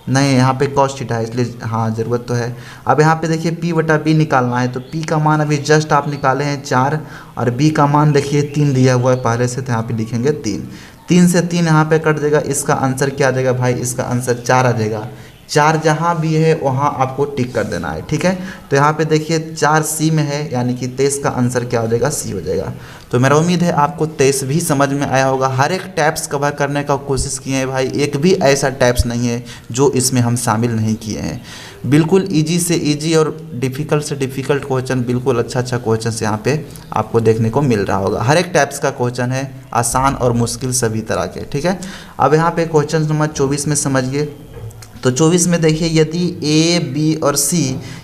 नहीं यहाँ पे cos थीटा है इसलिए हाँ ज़रूरत तो है। अब यहाँ पे देखिए p/b निकालना है, तो p का मान अभी जस्ट आप निकाले हैं 4, और b का मान देखिए 3 दिया हुआ है पहले से, तो यहाँ पे लिखेंगे 3। 3 से 3 यहाँ पे कट जाएगा, इसका आंसर क्या आ जाएगा भाई, इसका आंसर 4 आ जाएगा। 4 जहाँ भी है वहाँ आपको टिक कर देना है। ठीक है, तो यहाँ पे देखिए 4 C में है, यानी कि 23 का आंसर क्या हो जाएगा, C हो जाएगा। तो मेरा उम्मीद है आपको 23 भी समझ में आया होगा। हर एक टैप्स कवर करने का कोशिश किए हैं भाई, एक भी ऐसा टैप्स नहीं है जो इसमें हम शामिल नहीं किए हैं। बिल्कुल ईजी से ईजी और डिफ़िकल्ट से डिफ़िकल्ट क्वेश्चन, बिल्कुल अच्छा क्वेश्चन यहाँ पे आपको देखने को मिल रहा होगा। हर एक टाइप्स का क्वेश्चन है, आसान और मुश्किल सभी तरह के। ठीक है, अब यहाँ पे क्वेश्चन नंबर 24 में समझिए। तो 24 में देखिए, यदि a, b और c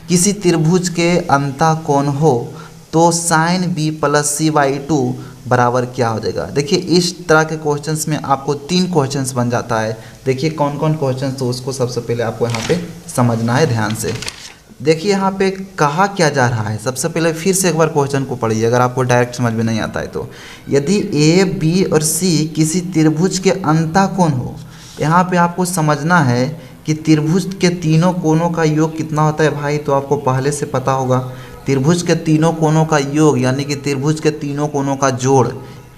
किसी त्रिभुज के अंतःकोण हो तो sin b + c/2 बराबर क्या हो जाएगा। देखिए इस तरह के क्वेश्चंस में आपको 3 क्वेश्चंस बन जाता है। देखिए कौन कौन क्वेश्चंस, तो उसको सबसे पहले आपको यहाँ पे समझना है ध्यान से। देखिए यहाँ पे कहा क्या जा रहा है, सबसे पहले फिर से एक बार क्वेश्चन को पढ़िए अगर आपको डायरेक्ट समझ में नहीं आता है तो। यदि a, b और c किसी त्रिभुज के अंतःकोण हो, यहाँ पे आपको समझना है कि त्रिभुज के तीनों कोणों का योग कितना होता है भाई, तो आपको पहले से पता होगा। त्रिभुज के तीनों कोणों का योग यानी कि त्रिभुज के तीनों कोणों का जोड़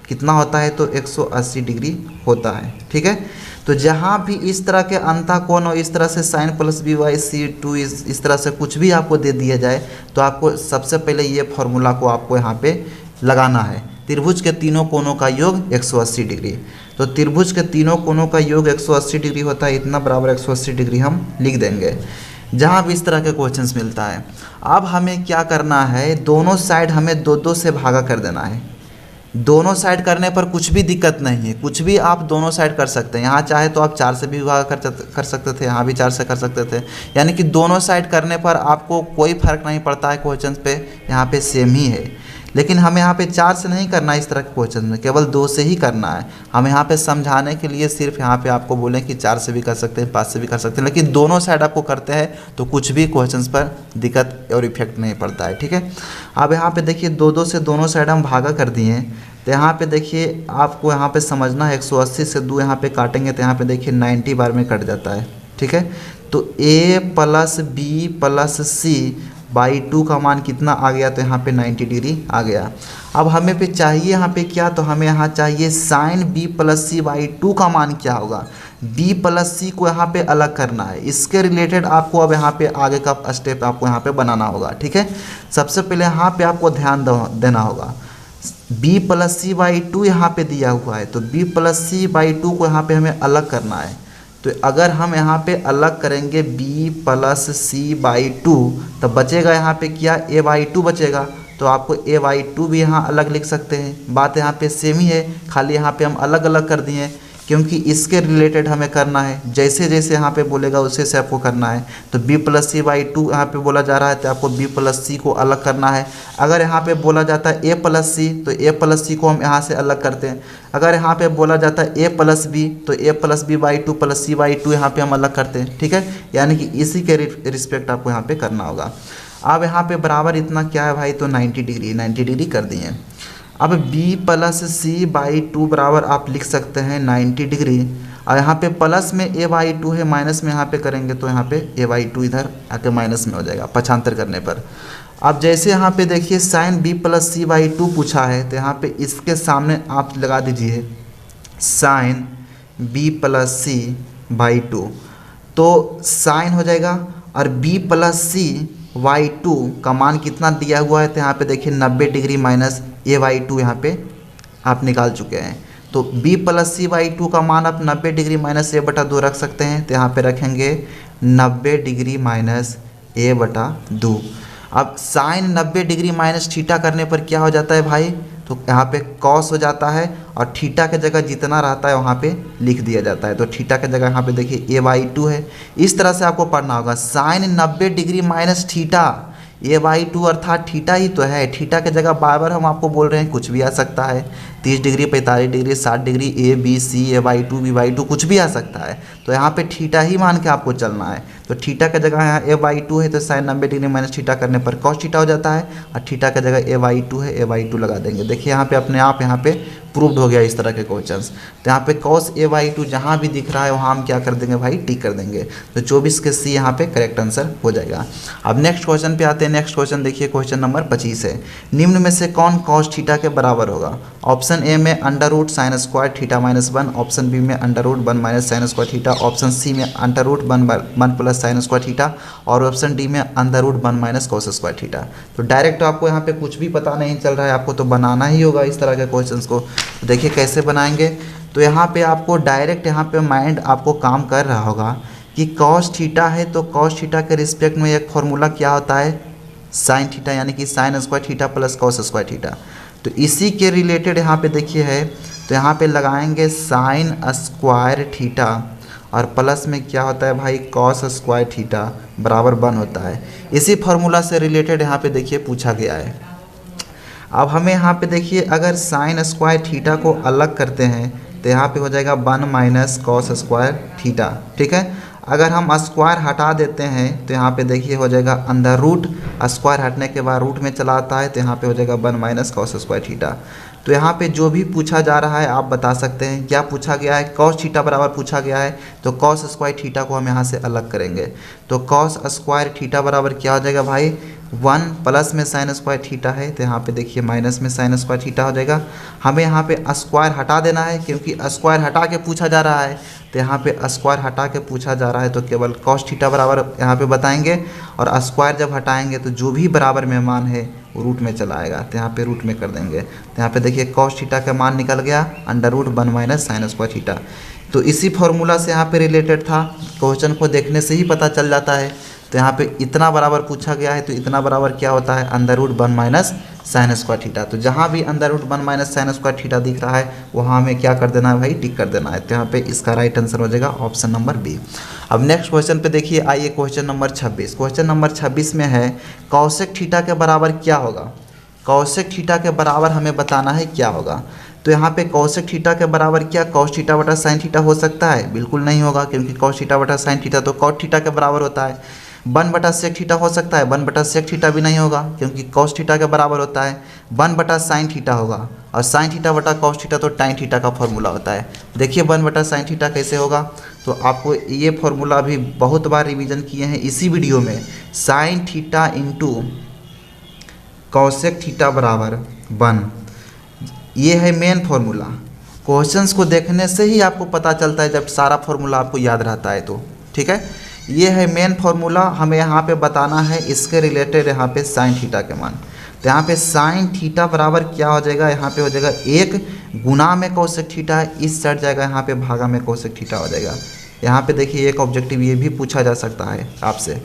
कितना होता है, तो 180 डिग्री होता है। ठीक है, तो जहाँ भी इस तरह के अंतःकोण और इस तरह से sin + b/c2 इस तरह से कुछ भी आपको दे दिया जाए, तो आपको सबसे पहले ये फॉर्मूला को आपको यहाँ पे लगाना है। त्रिभुज के तीनों कोणों का योग 180 डिग्री, तो त्रिभुज के तीनों कोणों का योग 180 डिग्री होता है, इतना बराबर 180 डिग्री हम लिख देंगे जहाँ भी इस तरह के क्वेश्चंस मिलता है। अब हमें क्या करना है, दोनों साइड हमें 2-2 से भागा कर देना है। दोनों साइड करने पर कुछ भी दिक्कत नहीं है, कुछ भी आप दोनों साइड कर सकते हैं। यहाँ चाहे तो आप 4 से भी भागा कर सकते थे, यहाँ भी 4 से कर सकते थे, यानी कि दोनों साइड करने पर आपको कोई फर्क नहीं पड़ता है क्वेश्चन पे, यहाँ पे सेम ही है। लेकिन हमें यहाँ पे 4 से नहीं करना है इस तरह के क्वेश्चन में, केवल 2 से ही करना है। हम यहाँ पे समझाने के लिए सिर्फ यहाँ पे आपको बोलें कि 4 से भी कर सकते हैं, 5 से भी कर सकते हैं, लेकिन दोनों साइड आपको करते हैं तो कुछ भी क्वेश्चंस पर दिक्कत और इफेक्ट नहीं पड़ता है। ठीक है, अब यहाँ पे देखिए 2-2 से दोनों साइड हम भागा कर दिए हैं। तो यहाँ पे देखिए आपको यहाँ पे समझना है, 180 से 2 यहाँ पे काटेंगे तो यहाँ पे देखिए 90 बार में कट जाता है। ठीक है, तो a + b + c/2 का मान कितना आ गया, तो यहाँ पे 90 डिग्री आ गया। अब हमें पे चाहिए यहाँ पे क्या, तो हमें यहाँ चाहिए sin b + c/2 का मान क्या होगा। b + c को यहाँ पे अलग करना है, इसके रिलेटेड आपको अब यहाँ पे आगे का स्टेप आपको यहाँ पे बनाना होगा। ठीक है, सबसे पहले यहाँ पे आपको ध्यान देना होगा। b + c/2 यहाँ पे दिया हुआ है, तो b + c/2 को यहाँ पे हमें अलग करना है। तो अगर हम यहाँ पे अलग करेंगे b + c/2 तो बचेगा यहाँ पे क्या, a/2 बचेगा। तो आपको a/2 भी यहाँ अलग लिख सकते हैं, बात यहाँ पे सेम ही है, खाली यहाँ पे हम अलग अलग कर दिए क्योंकि इसके रिलेटेड हमें करना है। जैसे जैसे यहाँ पे बोलेगा उसे से आपको करना है। तो b plus C by two यहाँ पर बोला जा रहा है तो आपको b प्लस सी को अलग करना है। अगर यहाँ पे बोला जाता है a प्लस सी तो a प्लस सी को हम यहाँ से अलग करते हैं। अगर यहाँ पे बोला जाता है a प्लस बी तो a plus B by two plus C by two यहाँ पर हम अलग करते हैं। ठीक है, यानी कि इसी के रिस्पेक्ट आपको यहाँ पे करना होगा। अब यहाँ पे बराबर इतना क्या है भाई, तो 90 डिग्री कर दिए। अब b plus C by two बराबर आप लिख सकते हैं 90 डिग्री, और यहाँ पे प्लस में a बाई टू है, माइनस में यहाँ पे करेंगे तो यहाँ पे a बाई टू इधर आके माइनस में हो जाएगा पक्षांतर करने पर। अब जैसे यहाँ पे देखिए sine b plus C by two पूछा है तो यहाँ पे इसके सामने आप लगा दीजिए sine b plus C by two, तो साइन हो जाएगा और b plus C by two का मान कितना दिया हुआ है तो यहाँ पे देखिए 90 degree minus a by two यहाँ पे आप निकाल चुके हैं। तो b plus C by two का मान आप 90 डिग्री माइनस a बटा 2 रख सकते हैं। तो यहाँ पे रखेंगे 90 डिग्री माइनस a बटा 2। अब साइन 90 डिग्री माइनस थीटा करने पर क्या हो जाता है भाई, तो यहाँ पे कॉस हो जाता है और थीटा के जगह जितना रहता है वहाँ पे लिख दिया जाता है। तो थीटा के जगह यहाँ पे देखिए a बाई टू है। इस तरह से आपको पढ़ना होगा sine 90 degree minus theta a by two, अर्थात थीटा ही तो है। थीटा के जगह बार बार हम आपको बोल रहे हैं कुछ भी आ सकता है, 30 degree 45 degree 60 degree a b c a by to b by two कुछ भी आ सकता है। तो यहाँ पे थीटा ही मान के आपको चलना है। तो थीटा के जगह यहाँ a बाई टू है तो साइन 90 डिग्री माइनस थीटा करने पर कॉस थीटा हो जाता है, और थीटा के जगह a बाई टू है a बाई टू लगा देंगे। देखिए यहाँ पे अपने आप यहाँ पे प्रूव्ड हो गया इस तरह के क्वेश्चंस। तो यहाँ पे कॉस a बाई टू जहाँ भी दिख रहा है वहाँ हम क्या कर देंगे भाई, टिक कर देंगे। तो 24 के सी यहाँ पे करेक्ट आंसर हो जाएगा। अब नेक्स्ट क्वेश्चन पे आते हैं। नेक्स्ट क्वेश्चन देखिए, क्वेश्चन नंबर 25 है। निम्न में से कौन कॉस थीटा के बराबर होगा? ऑप्शन ए में under root sine square theta minus 1, option B में under root 1 minus sine square theta, option C में under root 1 plus sine square theta, और ऑप्शन डी में under root 1 minus cos square theta. तो direct आपको यहाँ पे कुछ भी पता नहीं चल रहा है, आपको तो बनाना ही होगा इस तरह के क्वेश्चंस को। तो देखिए कैसे बनाएंगे। तो यहाँ पे आपको डायरेक्ट यहाँ पे माइंड आपको काम कर रहा होगा कि कॉस थीटा है तो कॉस थीटा के रिस्पेक्ट में एक फॉर्मूला क्या होता है, साइन थीटा, यानी कि sign square theta plus cos square theta. तो इसी के रिलेटेड यहाँ पे देखिए है, तो यहाँ पे लगाएंगे साइन स्क्वायर थीटा और प्लस में क्या होता है भाई, कॉस स्क्वायर थीटा बराबर 1 होता है। इसी फार्मूला से रिलेटेड यहाँ पे देखिए पूछा गया है। अब हमें यहाँ पे देखिए अगर साइन स्क्वायर थीटा को अलग करते हैं तो यहाँ पे हो जाएगा 1 माइनस कॉस स्क्वायर थीटा। ठीक है, अगर हम स्क्वायर हटा देते हैं तो यहाँ पे देखिए हो जाएगा अंदर रूट, स्क्वायर हटने के बाद रूट में चला आता है तो यहाँ पे हो जाएगा 1 माइनस कॉस स्क्वायर थीटा। तो यहाँ पे जो भी पूछा जा रहा है आप बता सकते हैं। क्या पूछा गया है, कॉस थीटा बराबर पूछा गया है, तो कॉस स्क्वायर थीटा को हम यहाँ से अलग करेंगे। तो कॉस स्क्वायर थीटा बराबर क्या हो जाएगा भाई, 1 प्लस में साइन स्क्वायर थीटा है तो यहाँ पे देखिए माइनस में साइन स्क्वायर थीटा हो जाएगा। हमें यहाँ पे स्क्वायर हटा देना है क्योंकि स्क्वायर हटा के पूछा जा रहा है, तो यहाँ पे स्क्वायर हटा के पूछा जा रहा है तो केवल कॉस थीटा बराबर यहाँ पे बताएंगे, और स्क्वायर जब हटाएंगे तो जो भी बराबर में मान है वो रूट में चला आएगा, तो यहाँ पे रूट में कर देंगे। तो यहाँ पे देखिए कॉस थीटा का मान निकल गया under root 1 minus sine square theta. तो इसी फार्मूला से यहाँ पे रिलेटेड था, क्वेश्चन को देखने से ही पता चल जाता है। तो यहाँ पे इतना बराबर पूछा गया है तो इतना बराबर क्या होता है, under root 1 minus sine square theta. तो जहाँ भी under root 1 minus sine square theta दिख रहा है वहाँ हमें क्या कर देना है भाई, टिक कर देना है। तो यहाँ पे इसका राइट आंसर हो जाएगा ऑप्शन नंबर बी। अब नेक्स्ट क्वेश्चन पे देखिए, आइए क्वेश्चन नंबर 26। क्वेश्चन नंबर 26 में है कॉसेक थीटा के बराबर क्या होगा। कॉसेक थीटा के बराबर हमें बताना है क्या होगा। तो यहाँ पे कॉसेक थीटा के बराबर क्या कॉस थीटा बटा साइन थीटा हो सकता है, बिल्कुल नहीं होगा, क्योंकि कॉस थीटा बटा साइन थीटा तो कॉट थीटा के बराबर होता है। 1 बटा सेक थीटा हो सकता है, 1 बटा सेक थीटा भी नहीं होगा क्योंकि कॉस थीटा के बराबर होता है। 1 बटा साइन थीटा होगा, और साइन थीटा बटा कॉस थीटा तो टाइन थीटा का फॉर्मूला होता है। देखिए 1 बटा साइन थीटा कैसे होगा, तो आपको ये फॉर्मूला भी बहुत बार रिवीजन किए हैं इसी वीडियो में। Sine theta into cosec theta बराबर 1, ये है मेन फॉर्मूला। क्वेश्चंस को देखने से ही आपको पता चलता है जब सारा फॉर्मूला आपको याद रहता है तो। ठीक है, ये है मेन फॉर्मूला, हमें यहाँ पे बताना है इसके रिलेटेड यहाँ पे साइन थीटा के मान। तो यहाँ पे साइन थीटा बराबर क्या हो जाएगा, यहाँ पे हो जाएगा 1 गुना में कॉसेक थीटा है, इस साइड जाएगा यहाँ पे भागा में कॉसेक थीटा हो जाएगा। यहाँ पे देखिए एक ऑब्जेक्टिव ये भी पूछा जा सकता है आपसे।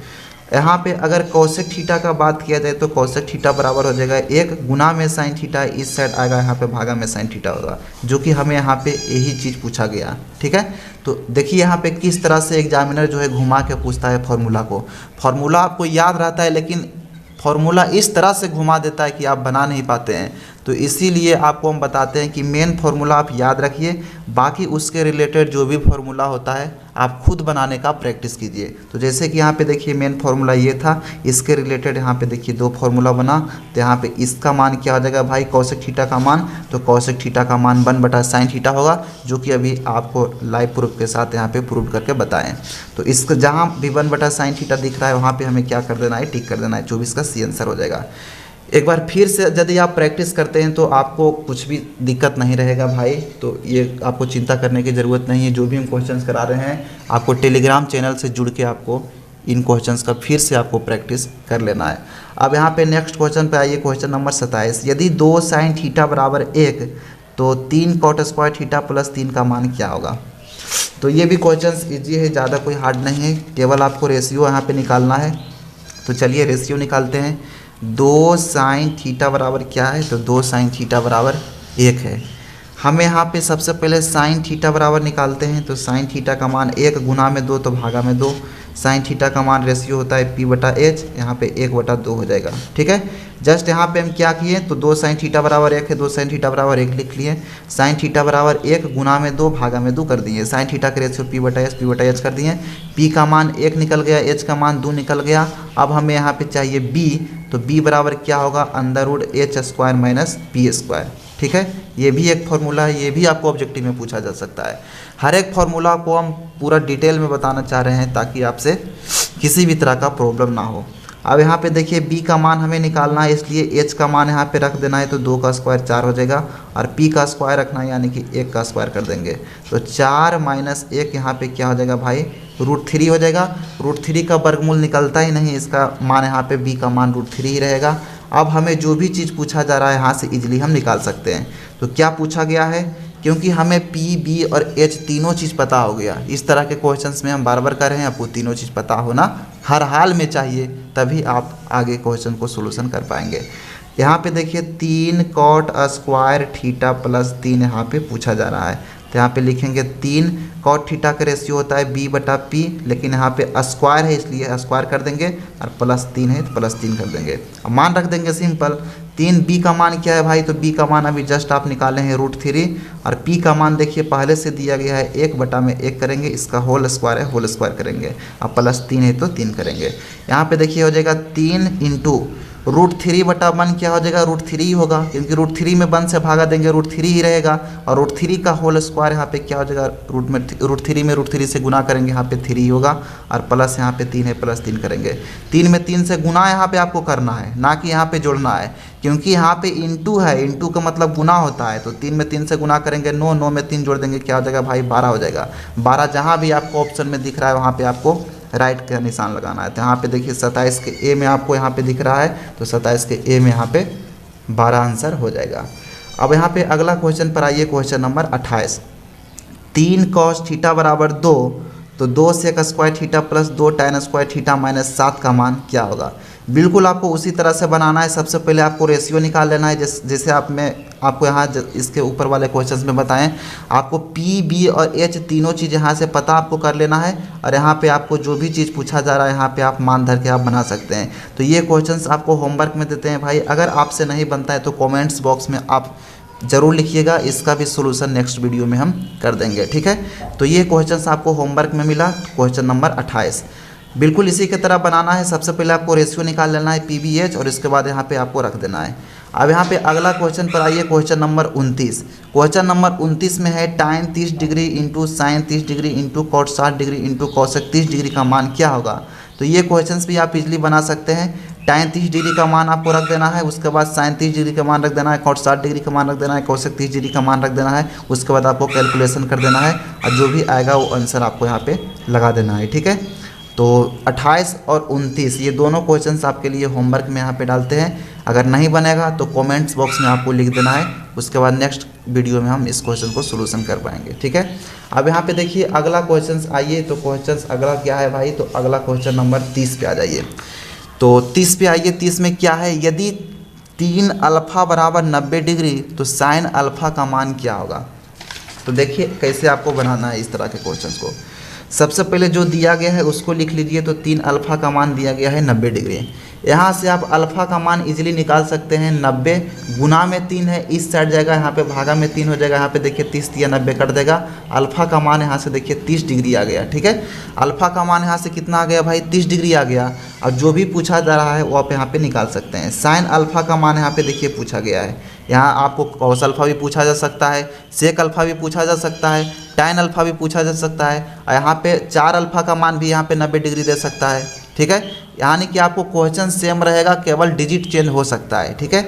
यहाँ पे अगर कौशिक थीटा का बात किया जाए तो कौशिक थीटा बराबर हो जाएगा 1 गुना में साइन थीटा, इस साइड आएगा यहाँ पे भागा में साइन थीटा होगा, जो कि हमें यहाँ पे यही चीज़ पूछा गया। ठीक है, तो देखिए यहाँ पे किस तरह से एग्जामिनर जो है घुमा के पूछता है फॉर्मूला को। फॉर्मूला आपको याद रहता है लेकिन फॉर्मूला इस तरह से घुमा देता है कि आप बना नहीं पाते हैं। तो इसीलिए आपको हम बताते हैं कि मेन फार्मूला आप याद रखिए, बाकी उसके रिलेटेड जो भी फार्मूला होता है आप खुद बनाने का प्रैक्टिस कीजिए। तो जैसे कि यहाँ पे देखिए मेन फार्मूला ये था, इसके रिलेटेड यहाँ पे देखिए 2 फार्मूला बना। तो यहाँ पे इसका मान क्या हो जाएगा भाई, कौशिक थीटा का मान, तो कौशिक थीटा का मान 1/sin थीटा होगा, जो कि अभी आपको लाइव प्रूफ के साथ यहाँ पे प्रूव करके बताएं। तो इसका जहाँ भी 1/sin थीटा दिख रहा है वहाँ पे हमें क्या कर देना है, टिक कर देना है, 24 का सी आंसर हो जाएगा। एक बार फिर से यदि आप प्रैक्टिस करते हैं तो आपको कुछ भी दिक्कत नहीं रहेगा भाई, तो ये आपको चिंता करने की ज़रूरत नहीं है। जो भी हम क्वेश्चंस करा रहे हैं आपको टेलीग्राम चैनल से जुड़ के आपको इन क्वेश्चंस का फिर से आपको प्रैक्टिस कर लेना है। अब यहाँ पे नेक्स्ट क्वेश्चन पे आइए, क्वेश्चन नंबर 27। यदि 2 sin थीटा बराबर 1 तो 3 cot स्क्वायर थीटा प्लस 3 का मान क्या होगा। तो ये भी क्वेश्चंस ईजी है, ज़्यादा कोई हार्ड नहीं है, केवल आपको रेशियो यहाँ पर निकालना है। तो चलिए रेशियो निकालते हैं। 2 sin थीटा बराबर क्या है, तो 2 sin थीटा बराबर 1 है। हमें यहाँ पे सबसे पहले sin थीटा बराबर निकालते हैं। तो sin थीटा का मान 1 गुना में 2 तो भागा में 2। sin थीटा का मान रेशियो होता है p/h, यहाँ पे 1/2 हो जाएगा। ठीक है, जस्ट यहाँ पे हम क्या किए, तो 2 sin थीटा बराबर 1 है, 2 sin थीटा बराबर 1 लिख लिए। sin थीटा बराबर 1 गुना में 2 भागा में 2 कर दिए। sin थीटा का रेशियो p/h कर दिए। p का मान 1 निकल गया, h का मान 2 निकल गया। अब हमें यहाँ पे चाहिए b, तो b बराबर क्या होगा, √h² - p²। ठीक है, ये भी एक फार्मूला है, ये भी आपको ऑब्जेक्टिव में पूछा जा सकता है। हर एक फार्मूला को हम पूरा डिटेल में बताना चाह रहे हैं ताकि आपसे किसी भी तरह का प्रॉब्लम ना हो। अब यहाँ पे देखिए b का मान हमें निकालना है, इसलिए h का मान यहाँ पे रख देना है, तो 2 का स्क्वायर 4 हो जाएगा, और p का स्क्वायर रखना है यानी कि 1 का स्क्वायर कर देंगे। तो 4 - 1 यहाँ पे क्या हो जाएगा भाई, √3 हो जाएगा। √3 का वर्गमूल निकलता ही नहीं, इसका मान यहाँ पे b का मान √3 ही रहेगा। अब हमें जो भी चीज़ पूछा जा रहा है यहाँ से इजीली हम निकाल सकते हैं। तो क्या पूछा गया है, क्योंकि हमें p, b और h तीनों चीज़ पता हो गया। इस तरह के क्वेश्चंस में हम बार बार कर रहे हैं, आपको तीनों चीज़ पता होना हर हाल में चाहिए, तभी आप आगे क्वेश्चन को सोल्यूशन कर पाएंगे। यहाँ पे देखिए 3 cot स्क्वायर थीटा प्लस 3 यहाँ पे पूछा जा रहा है। तो यहाँ पे लिखेंगे 3 cot थीटा का रेशियो होता है b/p, लेकिन यहाँ पे स्क्वायर है इसलिए स्क्वायर कर देंगे, और प्लस 3 है तो प्लस 3 कर देंगे। अब मान रख देंगे सिंपल। 3 b का मान क्या है भाई, तो b का मान अभी जस्ट आप निकाले हैं √3, और p का मान देखिए पहले से दिया गया है 1/1 करेंगे, इसका होल स्क्वायर है, होल स्क्वायर करेंगे। अब प्लस 3 है तो 3 करेंगे। यहाँ पे देखिए हो जाएगा 3 × √3/1 क्या हो जाएगा, √3 ही होगा, क्योंकि √3 में 1 से भागा देंगे √3 ही रहेगा, और √3 का होल स्क्वायर यहाँ पे क्या हो जाएगा, √3 में √3 से गुना करेंगे, यहाँ पे 3 होगा, और प्लस यहाँ पे 3 है, प्लस 3 करेंगे। 3 में 3 से गुना यहाँ पे आपको करना है, ना कि यहाँ पे जोड़ना है, क्योंकि यहाँ पे इंटू है, इंटू का मतलब गुना होता है। तो 3 में 3 से गुना करेंगे 9, 9 में 3 जोड़ देंगे, क्या हो जाएगा भाई 12 हो जाएगा। 12 जहाँ भी आपको ऑप्शन में दिख रहा है वहाँ पे आपको राइट का निशान लगाना है। तो यहाँ पे देखिए 27 के ए में आपको यहाँ पे दिख रहा है, तो 27 के ए में यहाँ पे 12 आंसर हो जाएगा। अब यहाँ पे अगला क्वेश्चन पर आइए, क्वेश्चन नंबर 28। 3 cos थीटा बराबर 2, तो 2 sec square theta plus 2 tan square theta minus 7 का मान क्या होगा। बिल्कुल आपको उसी तरह से बनाना है। सबसे पहले आपको रेशियो निकाल लेना है, जैसे आपको यहाँ इसके ऊपर वाले क्वेश्चंस में बताएं। आपको p, b और h तीनों चीज़ यहाँ से पता आपको कर लेना है, और यहाँ पे आपको जो भी चीज़ पूछा जा रहा है यहाँ पे आप मान धर के आप बना सकते हैं। तो ये क्वेश्चंस आपको होमवर्क में देते हैं भाई, अगर आपसे नहीं बनता है तो कॉमेंट्स बॉक्स में आप ज़रूर लिखिएगा, इसका भी सोल्यूशन नेक्स्ट वीडियो में हम कर देंगे। ठीक है, तो ये क्वेश्चंस आपको होमवर्क में मिला, क्वेश्चन नंबर 28 बिल्कुल इसी की तरह बनाना है। सबसे पहले आपको रेशियो निकाल लेना है p/h, और इसके बाद यहाँ पे आपको रख देना है। अब यहाँ पे अगला क्वेश्चन पर आइए, क्वेश्चन नंबर 29। क्वेश्चन नंबर 29 में है tan 30 degree into sine 30 degree into cot 60 degree into cosec 30 degree का मान क्या होगा। तो ये क्वेश्चंस भी आप इजीली बना सकते हैं। tan 30 डिग्री का मान आपको रख देना है, उसके बाद साइन 30 डिग्री का मान रख देना है, cot 60 डिग्री का मान रख देना है, cosec 30 डिग्री का मान रख देना है। उसके बाद आपको कैलकुलेशन कर देना है, और जो भी आएगा वो आंसर आपको यहाँ पे लगा देना है। ठीक है, तो 28 और 29 ये दोनों क्वेश्चंस आपके लिए होमवर्क में यहाँ पे डालते हैं। अगर नहीं बनेगा तो कमेंट्स बॉक्स में आपको लिख देना है, उसके बाद नेक्स्ट वीडियो में हम इस क्वेश्चन को सोल्यूशन कर पाएंगे, ठीक है। अब यहाँ पे देखिए अगला क्वेश्चन आइए, तो क्वेश्चन अगला क्या है भाई, तो अगला क्वेश्चन नंबर 30 पे आ जाइए। तो 30 पे आइए, 30 में क्या है, यदि 3 अल्फ़ा बराबर 90 डिग्री तो साइन अल्फ़ा का मान क्या होगा। तो देखिए कैसे आपको बनाना है इस तरह के क्वेश्चन को। सबसे पहले जो दिया गया है उसको लिख लीजिए। तो 3 अल्फ़ा का मान दिया गया है 90 डिग्री। यहाँ से आप अल्फ़ा का मान इजीली निकाल सकते हैं। 90 गुना में 3 है, इस साइड जाएगा, यहाँ पे भागा में 3 हो जाएगा। यहाँ पे देखिए 30 या 90 कट देगा। अल्फ़ा का मान यहाँ से देखिए 30 डिग्री आ गया, ठीक है। अल्फ़ा का मान यहाँ से कितना आ गया भाई, 30 डिग्री आ गया। और जो भी पूछा जा रहा है वो आप यहाँ पे निकाल सकते हैं। साइन अल्फ़ा का मान यहाँ पे देखिए पूछा गया है। यहाँ आपको कॉस अल्फ़ा भी पूछा जा सकता है, सेक अल्फ़ा भी पूछा जा सकता है, टैन अल्फ़ा भी पूछा जा सकता है। और यहाँ पे 4 अल्फ़ा का मान भी यहाँ पे 90 डिग्री दे सकता है, ठीक है। यानी कि आपको क्वेश्चन सेम रहेगा, केवल डिजिट चेंज हो सकता है, ठीक है।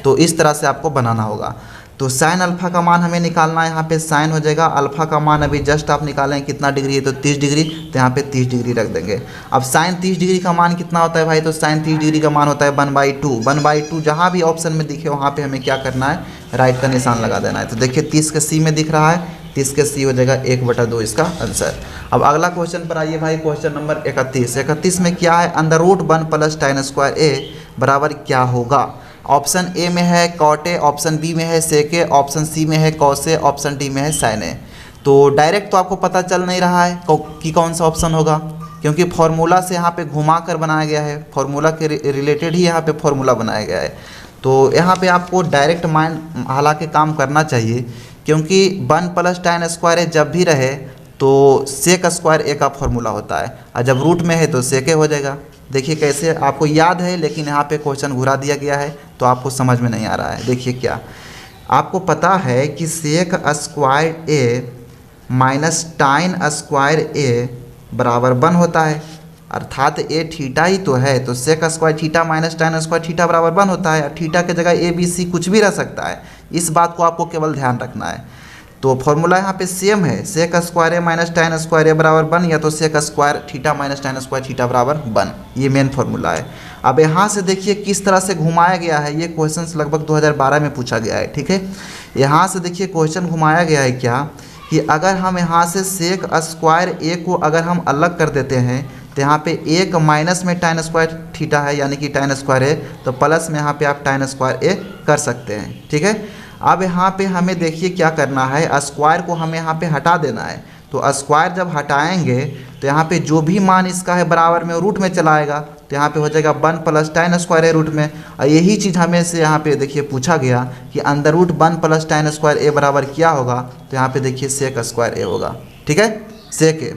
तो इस तरह से आपको बनाना होगा। तो साइन अल्फ़ा का मान हमें निकालना है। यहाँ पे साइन हो जाएगा, अल्फ़ा का मान अभी जस्ट आप निकालें कितना डिग्री है, तो 30 डिग्री। तो यहाँ पे 30 डिग्री रख देंगे। अब साइन 30 डिग्री का मान कितना होता है भाई, तो साइन 30 डिग्री का मान होता है 1/2। 1/2 जहाँ भी ऑप्शन में दिखे वहाँ पे हमें क्या करना है, राइट का निशान लगा देना है। तो देखिए 30 के सी में दिख रहा है, 30 के सी हो जाएगा 1/2 इसका आंसर। अब अगला क्वेश्चन पर आइए भाई, क्वेश्चन नंबर 31। 31 में क्या है, √1 + tan स्क्वायर ए बराबर क्या होगा। ऑप्शन ए में है कॉट ए, ऑप्शन बी में है सेक ए, ऑप्शन सी में है कॉस ए, ऑप्शन डी में है साइन ए। तो डायरेक्ट तो आपको पता चल नहीं रहा है कि कौन सा ऑप्शन होगा, क्योंकि फार्मूला से यहाँ पे घुमा कर बनाया गया है। फार्मूला के रिलेटेड ही यहाँ पे फार्मूला बनाया गया है। तो यहाँ पे आपको डायरेक्ट माइंड हालांकि काम करना चाहिए, क्योंकि 1 + tan स्क्वायर ए जब भी रहे तो सेक स्क्वायर ए का फार्मूला होता है, और जब रूट में है तो सेक ए हो जाएगा। देखिए कैसे आपको याद है, लेकिन यहाँ पे क्वेश्चन घुरा दिया गया है तो आपको समझ में नहीं आ रहा है। देखिए क्या आपको पता है कि sec square A minus tan square A बराबर 1 होता है, अर्थात ए थीटा ही तो है। तो sec square theta minus tan square theta बराबर 1 होता है, और थीटा के जगह ए बी सी कुछ भी रह सकता है। इस बात को आपको केवल ध्यान रखना है। तो फॉर्मूला यहाँ पे सेम है, sec square A minus tan square A बराबर 1, या तो sec square theta minus tan square theta बराबर 1। ये मेन फॉर्मूला है। अब यहाँ से देखिए किस तरह से घुमाया गया है। ये क्वेश्चन लगभग 2012 में पूछा गया है, ठीक है। यहाँ से देखिए क्वेश्चन घुमाया गया है क्या, कि अगर हम यहाँ से सेक स्क्वायर ए को अगर हम अलग कर देते हैं, तो यहाँ पे एक माइनस में टाइन स्क्वायर थीटा है, यानी कि टाइन स्क्वायर ए, तो प्लस में यहाँ पे आप टाइन स्क्वायर ए कर सकते हैं, ठीक है। अब यहाँ पे हमें देखिए क्या करना है, स्क्वायर को हमें यहाँ पे हटा देना है। तो स्क्वायर जब हटाएंगे तो यहाँ पे जो भी मान इसका है बराबर में रूट में चला आएगा। तो यहाँ पे हो जाएगा 1 + tan स्क्वायर ए रूट में। और यही चीज़ हमें से यहाँ पे देखिए पूछा गया कि √1 + tan स्क्वायर ए बराबर क्या होगा। तो यहाँ पे देखिए सेक स्क्वायर ए होगा, ठीक है, सेक ए।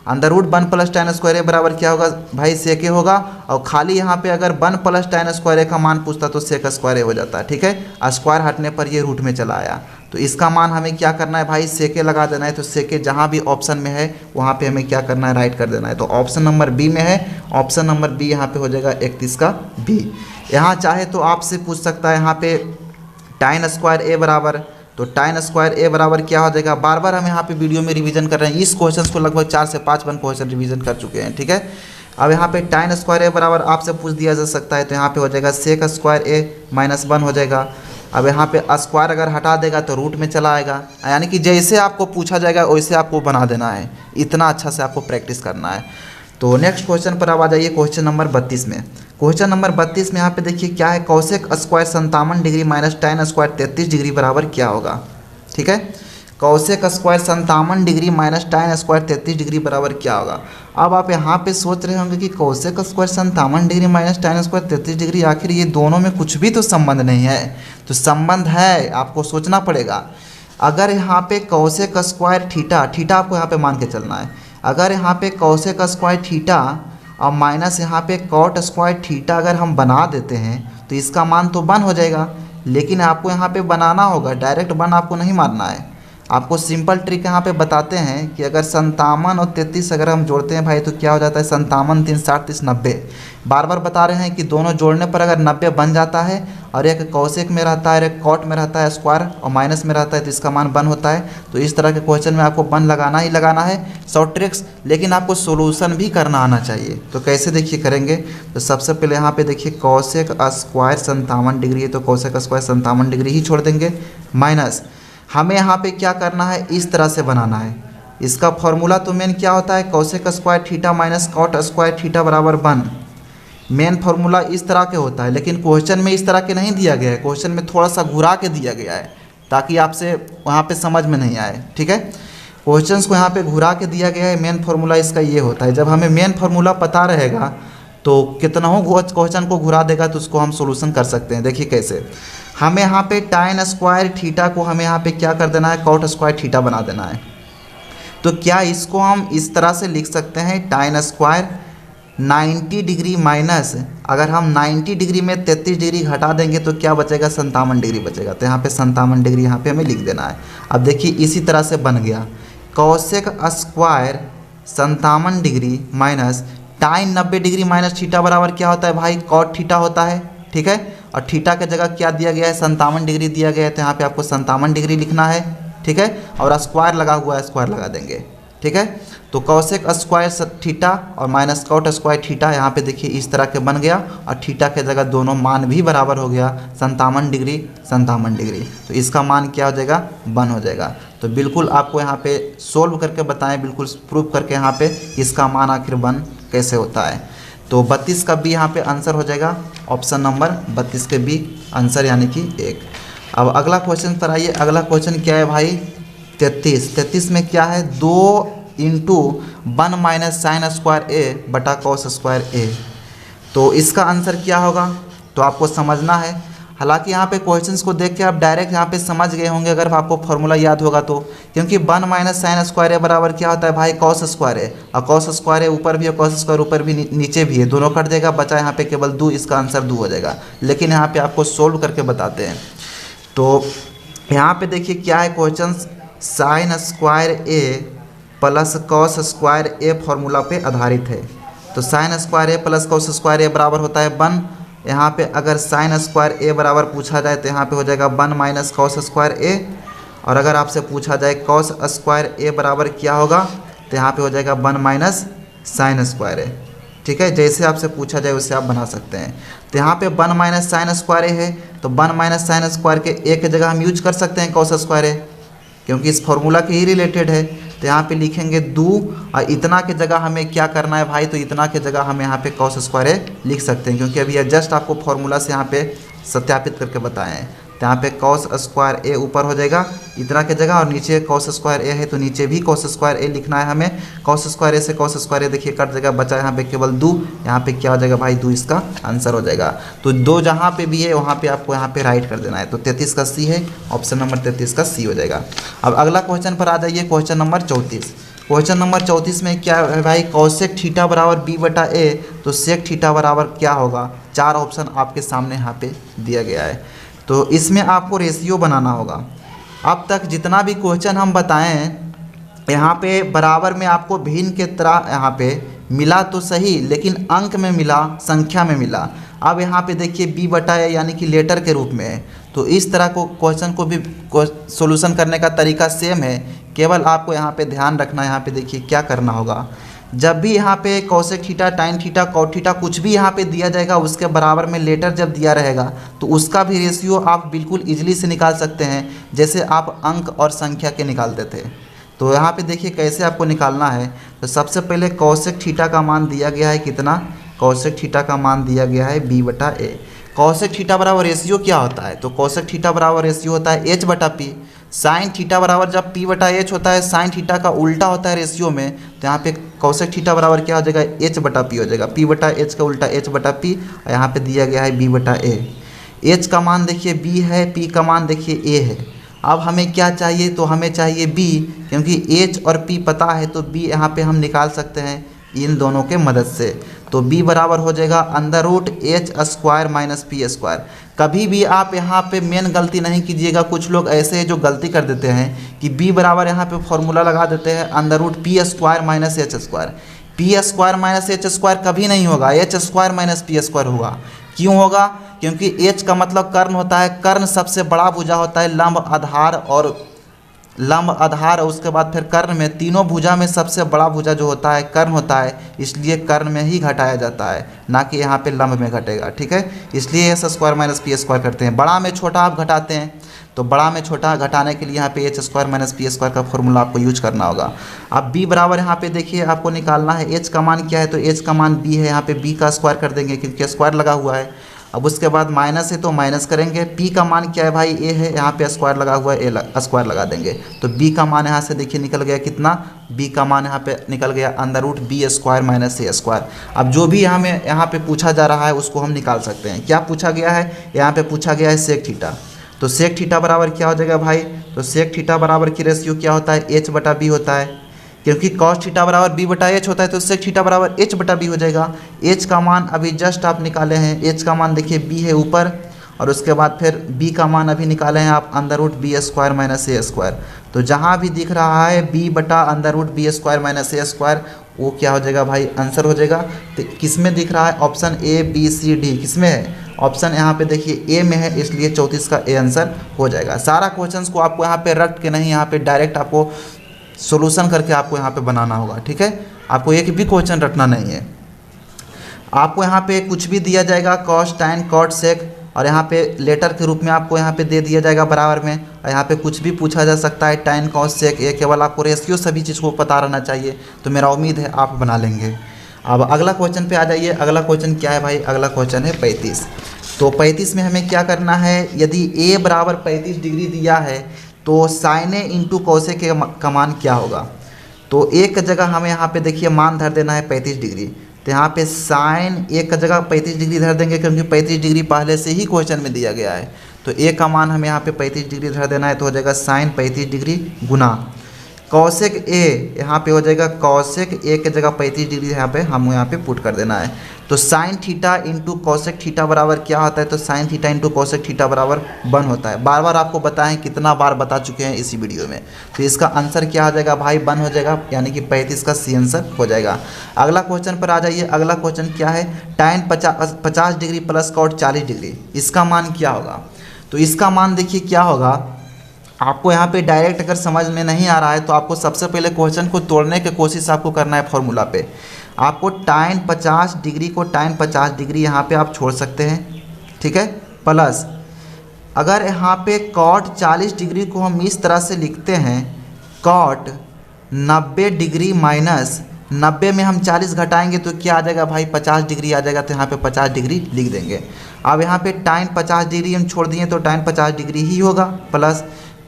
√1 + tan स्क्वायर ए बराबर क्या होगा भाई, सेक ए होगा। और खाली यहाँ पे अगर 1 + tan स्क्वायर ए का मान पूछता तो सेक स्क्वायर ए हो जाता है, ठीक है। स्क्वायर हटने पर ये रूट में चला आया। तो इसका मान हमें क्या करना है भाई, सेक ए लगा देना है। तो सेक ए जहाँ भी ऑप्शन में है वहाँ पे हमें क्या करना है, राइट कर देना है। तो ऑप्शन नंबर बी में है, ऑप्शन नंबर बी यहाँ पे हो जाएगा 31 का बी। यहाँ चाहे तो आपसे पूछ सकता है यहाँ पे टाइन स्क्वायर ए बराबर, तो टाइन स्क्वायर ए बराबर क्या हो जाएगा। बार बार हम यहाँ पे वीडियो में रिवीजन कर रहे हैं, इस क्वेश्चन को लगभग 4 से 5 क्वेश्चन रिवीजन कर चुके हैं, ठीक है। अब यहाँ पे टाइन स्क्वायर ए बराबर आपसे पूछ दिया जा सकता है, तो यहाँ पे हो जाएगा सेक स्क्वायर ए माइनस 1 हो जाएगा। अब यहाँ पे स्क्वायर अगर हटा देगा तो रूट में चला आएगा, यानी कि जैसे आपको पूछा जाएगा वैसे आपको बना देना है। इतना अच्छा से आपको प्रैक्टिस करना है। तो नेक्स्ट क्वेश्चन पर अब आ जाइए, क्वेश्चन नंबर 32 में। क्वेश्चन नंबर 32 में यहाँ पे देखिए क्या है, cosec square 57 degree minus tan square 33 degree बराबर क्या होगा, ठीक है। Cosec square 57 degree minus tan square 33 degree बराबर क्या होगा। अब आप यहाँ पे सोच रहे होंगे कि cosec square 57 degree minus tan square 33 degree, आखिर ये दोनों में कुछ भी तो संबंध नहीं है। तो संबंध है, आपको सोचना पड़ेगा। अगर यहाँ पे कौशिक स्क्वायर थीटा, थीटा आपको यहाँ पे मान के चलना है। अगर यहाँ पे कौशिक स्क्वायर थीटा और माइनस यहाँ पे कॉट स्क्वायर थीटा अगर हम बना देते हैं तो इसका मान तो 1 हो जाएगा। लेकिन आपको यहाँ पे बनाना होगा, डायरेक्ट 1 आपको नहीं मारना है। आपको सिंपल ट्रिक यहाँ पे बताते हैं कि अगर 57 और 33 अगर हम जोड़ते हैं भाई तो क्या हो जाता है 57 3 60 30 90। बार बार बता रहे हैं कि दोनों जोड़ने पर अगर 90 बन जाता है और एक कौशिक में रहता है एक कॉट में रहता है स्क्वायर और माइनस में रहता है तो इसका मान 1 होता है। तो इस तरह के क्वेश्चन में आपको 1 लगाना ही लगाना है, शॉर्ट ट्रिक्स, लेकिन आपको सोल्यूशन भी करना आना चाहिए। तो कैसे देखिए करेंगे, तो सबसे पहले यहाँ पे देखिए कौशिक स्क्वायर 57 डिग्री है तो कौशिक स्क्वायर 57 डिग्री ही छोड़ देंगे, माइनस हमें यहाँ पे क्या करना है, इस तरह से बनाना है। इसका फॉर्मूला तो मेन क्या होता है, cosec square theta minus cot square theta बराबर 1। मेन फार्मूला इस तरह के होता है, लेकिन क्वेश्चन में इस तरह के नहीं दिया गया है, क्वेश्चन में थोड़ा सा घुरा के दिया गया है ताकि आपसे वहाँ पे समझ में नहीं आए। ठीक है, क्वेश्चंस को यहाँ पे घुरा के दिया गया है। मेन फार्मूला इसका ये होता है, जब हमें मेन फार्मूला पता रहेगा तो कितना हो क्वेश्चन को घुरा देगा तो उसको हम सोल्यूशन कर सकते हैं। देखिए कैसे, हमें यहाँ पे टाइन स्क्वायर थीटा को हमें यहाँ पे क्या कर देना है, कॉट स्क्वायर थीटा बना देना है। तो क्या इसको हम इस तरह से लिख सकते हैं, टाइन स्क्वायर 90 डिग्री माइनस, अगर हम 90 डिग्री में 33 डिग्री घटा देंगे तो क्या बचेगा, 57 डिग्री बचेगा। तो यहाँ पे 57 डिग्री यहाँ पे हमें लिख देना है। अब देखिए इसी तरह से बन गया कौशिक स्क्वायर 57 डिग्री माइनस टाइन 90 डिग्री माइनस थीटा बराबर क्या होता है भाई, कॉट थीटा होता है। ठीक है, और थीटा के जगह क्या दिया गया है, 57 डिग्री दिया गया है तो यहाँ पे आपको 57 डिग्री लिखना है। ठीक है, और स्क्वायर लगा हुआ है, स्क्वायर लगा देंगे। ठीक है, तो कौशिक स्क्वायर थीटा और माइनस कॉट स्क्वायर थीटा यहाँ पे देखिए इस तरह के बन गया, और थीटा के जगह दोनों मान भी बराबर हो गया, 57 डिग्री 57 डिग्री। तो इसका मान क्या हो जाएगा, 1 हो जाएगा। तो बिल्कुल आपको यहाँ पे सोल्व करके बताएं, बिल्कुल प्रूव करके यहाँ पे इसका मान आखिर 1 कैसे होता है। तो 32 का बी यहाँ पे आंसर हो जाएगा, ऑप्शन नंबर 32 के बी आंसर यानी कि 1। अब अगला क्वेश्चन पर आइए। अगला क्वेश्चन क्या है भाई, 33 में क्या है, 2 इंटू 1 माइनस साइन स्क्वायर ए बटा कॉस स्क्वायर ए। तो इसका आंसर क्या होगा, तो आपको समझना है। हालांकि यहाँ पे क्वेश्चंस को देख के आप डायरेक्ट यहाँ पे समझ गए होंगे अगर आपको फॉर्मूला याद होगा तो, क्योंकि 1 माइनस साइन स्क्वायर ए बराबर क्या होता है भाई, कॉस स्क्वायर ए, और कॉस स्क्वायर ए ऊपर भी है, कॉस स्क्वायर ऊपर भी नीचे भी है, दोनों कट जाएगा, बचा यहाँ पे केवल 2, इसका आंसर 2 हो जाएगा। लेकिन यहाँ पे आपको सोल्व करके बताते हैं। तो यहाँ पे देखिए क्या है question, sine square A plus cos square a formula पे आधारित है। तो sine square A plus cos square A बराबर होता है 1। यहाँ पे अगर साइन स्क्वायर ए बराबर पूछा जाए तो यहाँ पे हो जाएगा 1 माइनस कॉस स्क्वायर ए, और अगर आपसे पूछा जाए कॉस स्क्वायर ए बराबर क्या होगा तो यहाँ पे हो जाएगा 1 माइनस साइन स्क्वायर ए। ठीक है, जैसे आपसे पूछा जाए वैसे आप बना सकते हैं। तो यहाँ पे 1 माइनस साइन स्क्वायर ए है, तो 1 माइनस साइन स्क्वायर के ए के जगह हम यूज कर सकते हैं कॉस स्क्वायर ए, क्योंकि इस फॉर्मूला के ही रिलेटेड है। तो यहाँ पे लिखेंगे 2, और इतना के जगह हमें क्या करना है भाई, तो इतना के जगह हम यहाँ पे कॉस स्क्वायर ए लिख सकते हैं, क्योंकि अभी यह जस्ट आपको फॉर्मूला से यहाँ पे सत्यापित करके बताए हैं। तो यहाँ पे कॉस स्क्वायर ए ऊपर हो जाएगा इतना के जगह, और नीचे कॉस स्क्वायर ए है तो नीचे भी कॉस स्क्वायर ए लिखना है हमें। कॉस स्क्वायर ए से कॉस स्क्वायर ए देखिए कट जाएगा, बचा यहाँ पे केवल 2, यहाँ पे क्या हो जाएगा भाई, 2 इसका आंसर हो जाएगा। तो 2 जहाँ पे भी है वहाँ पे आपको यहाँ पे राइट कर देना है। तो 33 का सी है, ऑप्शन नंबर 33 का सी हो जाएगा। अब अगला क्वेश्चन पर आ जाइए, क्वेश्चन नंबर 34। क्वेश्चन नंबर 34 में क्या है भाई, कौशिक थीटा बराबर बी बटा ए, तो सेक थीटा बराबर क्या होगा। 4 ऑप्शन आपके सामने यहाँ पे दिया गया है। तो इसमें आपको रेशियो बनाना होगा। अब तक जितना भी क्वेश्चन हम बताएं यहाँ पे बराबर में आपको भिन्न के तरह यहाँ पे मिला तो सही, लेकिन अंक में मिला, संख्या में मिला। अब यहाँ पे देखिए बी बटा ए यानी कि लेटर के रूप में है। तो इस तरह को क्वेश्चन को भी सॉल्यूशन करने का तरीका सेम है, केवल आपको यहाँ पे ध्यान रखना है। यहाँ पे देखिए क्या करना होगा, जब भी यहाँ पे cosec theta, tan theta, cot theta कुछ भी यहाँ पे दिया जाएगा उसके बराबर में लेटर जब दिया रहेगा तो उसका भी रेशियो आप बिल्कुल इजीली से निकाल सकते हैं, जैसे आप अंक और संख्या के निकालते थे। तो यहाँ पे देखिए कैसे आपको निकालना है। तो सबसे पहले कौशिक थीटा का मान दिया गया है कितना, कौशिक थीटा का मान दिया गया है बी बटा ए। कौशिक थीटा बराबर रेशियो क्या होता है, तो कौशिक थीटा बराबर रेशियो होता है एच बटा पी। साइन थीटा बराबर जब पी बटा एच होता है, साइन थीटा का उल्टा होता है रेशियो में, तो यहाँ पे कौशिक थीटा बराबर क्या हो जाएगा, एच बटा पी हो जाएगा। पी बटा एच का उल्टा एच बटा पी, और यहाँ पे दिया गया है बी बटा ए। एच का मान देखिए बी है, पी का मान देखिए ए है। अब हमें क्या चाहिए, तो हमें चाहिए बी, क्योंकि एच और पी पता है तो बी यहाँ पे हम निकाल सकते हैं इन दोनों के मदद से। तो b बराबर हो जाएगा under root H square minus P square. कभी भी आप यहाँ पे मेन गलती नहीं कीजिएगा। कुछ लोग ऐसे हैं जो गलती कर देते हैं कि b बराबर यहाँ पे फॉर्मूला लगा देते हैं under root P square minus H square. P square minus H square कभी नहीं होगा, H square minus P square होगा। क्यों होगा? क्योंकि एच का मतलब कर्ण होता है, कर्ण सबसे बड़ा भुजा होता है, लंब आधार और उसके बाद फिर कर्ण में, तीनों भुजा में सबसे बड़ा भुजा जो होता है कर्ण होता है, इसलिए कर्ण में ही घटाया जाता है, ना कि यहाँ पे लंब में घटेगा। ठीक है, इसलिए H square minus P square करते हैं। बड़ा में छोटा आप घटाते हैं, तो बड़ा में छोटा घटाने के लिए यहाँ पे H square minus P square का फॉर्मूला आपको यूज करना होगा। अब b बराबर यहाँ पे देखिए आपको निकालना है, h का मान क्या है, तो h का मान b है, यहाँ पे b का स्क्वायर कर देंगे क्योंकि स्क्वायर लगा हुआ है। अब उसके बाद माइनस है तो माइनस करेंगे, p का मान क्या है भाई, a है, यहाँ पे स्क्वायर लगा हुआ है, स्क्वायर लगा देंगे, तो b का मान यहाँ से देखिए निकल गया कितना, b का मान यहाँ पे निकल गया under root B square minus A square. अब जो भी हमें यहाँ पे पूछा जा रहा है उसको हम निकाल सकते हैं। क्या पूछा गया है? यहाँ पे पूछा गया है सेक थीटा, तो सेक थीटा बराबर क्या हो जाएगा भाई, तो सेक थीटा बराबर की रेशियो क्या होता है, h बटा b होता है, क्योंकि कॉस थीटा बराबर b बटा h होता है, तो सेक थीटा बराबर h बटा b हो जाएगा। h का मान अभी जस्ट आप निकाले हैं, h का मान देखिए b है ऊपर, और उसके बाद फिर b का मान अभी निकाले हैं आप under root B square minus A square. तो जहाँ भी दिख रहा है b बटा under root B square minus A square, वो क्या हो जाएगा भाई, आंसर हो जाएगा। तो किस में दिख रहा है? Option A B C D किस में है? ऑप्शन यहाँ पे देखिए ए में है, इसलिए 34 का ए आंसर हो जाएगा। सारा क्वेश्चंस को आपको यहाँ पे रट के नहीं, यहाँ पे डायरेक्ट आपको सॉल्यूशन करके आपको यहाँ पे बनाना होगा। ठीक है, आपको एक भी क्वेश्चन रटना नहीं है। आपको यहाँ पे कुछ भी दिया जाएगा, कॉस टाइन कॉट सेक, और यहाँ पे लेटर के रूप में आपको यहाँ पे दे दिया जाएगा बराबर में, और यहाँ पे कुछ भी पूछा जा सकता है, टाइन कॉस सेक, ये केवल आपको रेशियो सभी चीज़ को पता रहना चाहिए। तो मेरा उम्मीद है आप बना लेंगे। अब अगला क्वेश्चन पे आ जाइए। अगला क्वेश्चन क्या है भाई? अगला क्वेश्चन है 35। तो 35 में हमें क्या करना है, यदि a बराबर 35 डिग्री दिया है तो साइन ए इंटू कॉसे का मान क्या होगा। तो एक जगह हमें यहाँ पे देखिए मान धर देना है 35 डिग्री, तो यहाँ पे साइन एक जगह 35 डिग्री धर देंगे, क्योंकि 35 डिग्री पहले से ही क्वेश्चन में दिया गया है। तो ए का मान हमें यहाँ पे 35 डिग्री धर देना है, तो हो जाएगा साइन 35 डिग्री गुना कौशिक ए, यहाँ पे हो जाएगा कौशिक ए के जगह 35 डिग्री यहाँ पे पुट कर देना है। तो sine theta into Kaushik theta बराबर क्या होता है, तो sine theta into Kaushik theta बराबर 1 होता है। बार बार आपको बताएं, कितना बार बता चुके हैं इसी वीडियो में। तो इसका आंसर क्या हो जाएगा भाई, 1 हो जाएगा, यानी कि 35 का सी आंसर हो जाएगा। अगला क्वेश्चन पर आ जाइए। अगला क्वेश्चन क्या है, टाइन 50 डिग्री प्लस कॉट 40 डिग्री, इसका मान क्या होगा। तो इसका मान देखिए क्या होगा, आपको यहाँ पे डायरेक्ट अगर समझ में नहीं आ रहा है तो आपको सबसे पहले क्वेश्चन को तोड़ने की कोशिश आपको करना है फॉर्मूला पे। आपको टाइन 50 डिग्री को टाइन 50 डिग्री यहाँ पे आप छोड़ सकते हैं, ठीक है, प्लस अगर यहाँ पे कॉट 40 डिग्री को हम इस तरह से लिखते हैं, कॉट 90 डिग्री माइनस 90 में हम 40 घटाएंगे तो क्या आ जाएगा भाई, 50 डिग्री आ जाएगा। तो यहाँ पे 50 डिग्री लिख देंगे। अब यहाँ पे टाइन 50 डिग्री हम छोड़ दिए तो टाइन 50 डिग्री ही होगा, plus